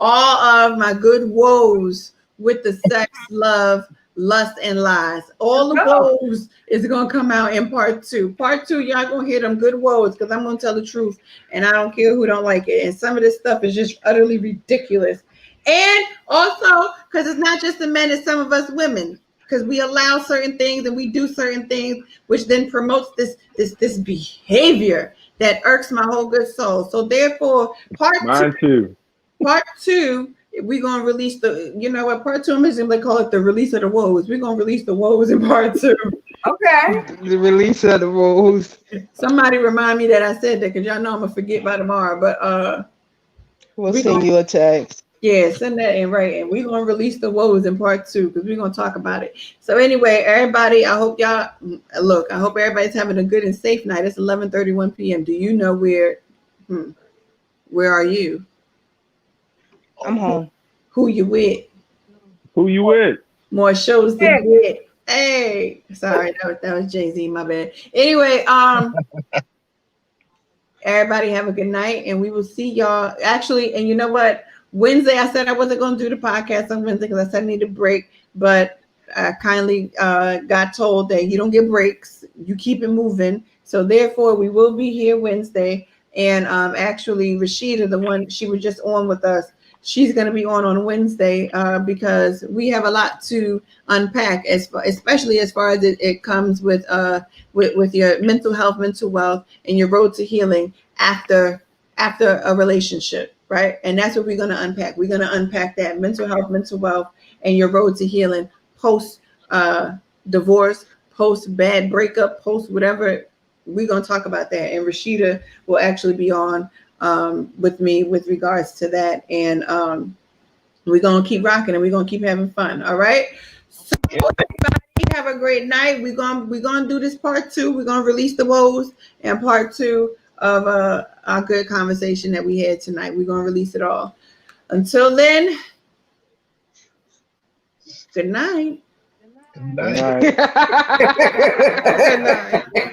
all of my good woes with the sex, love, lust, and lies. All the woes is going to come out in part 2. Part 2, y'all going to hear them good woes because I'm going to tell the truth, and I don't care who don't like it. And some of this stuff is just utterly ridiculous. And also, because it's not just the men, it's some of us women, because we allow certain things and we do certain things, which then promotes this behavior that irks my whole good soul. So therefore, Mine too. Part 2, we're gonna release part 2 is they call it the release of the woes. We're gonna release the woes in part 2. Okay. The release of the woes. Somebody remind me that I said that, because y'all know I'm gonna forget by tomorrow. But we'll send you a text. Yeah, send that in right, and we're gonna release the woes in part 2 because we're gonna talk about it. So anyway, everybody, I hope everybody's having a good and safe night. It's 11:31 p.m. Do you know where are you? I'm home. Who you with? Who you with? More shows to get. Hey, sorry, that was Jay-Z, my bad. Anyway, everybody have a good night, and we will see y'all. Actually, and you know what? Wednesday, I said I wasn't going to do the podcast on Wednesday because I said I need a break, but I kindly got told that you don't get breaks. You keep it moving. So therefore, we will be here Wednesday. And actually, Rashida, the one she was just on with us, she's going to be on Wednesday because we have a lot to unpack, especially as far as it comes with your mental health, mental wealth, and your road to healing after a relationship, right? And that's what we're going to unpack. We're going to unpack that mental health, mental wealth, and your road to healing post divorce, post bad breakup, post whatever. We're going to talk about that. And Rashida will actually be on with me with regards to that. And we're going to keep rocking and we're going to keep having fun. All right. So everybody have a great night. We're going to do this part 2. We're going to release the woes and part 2 of our good conversation that we had tonight. We're going to release it all. Until then, good night. Good night. Good night.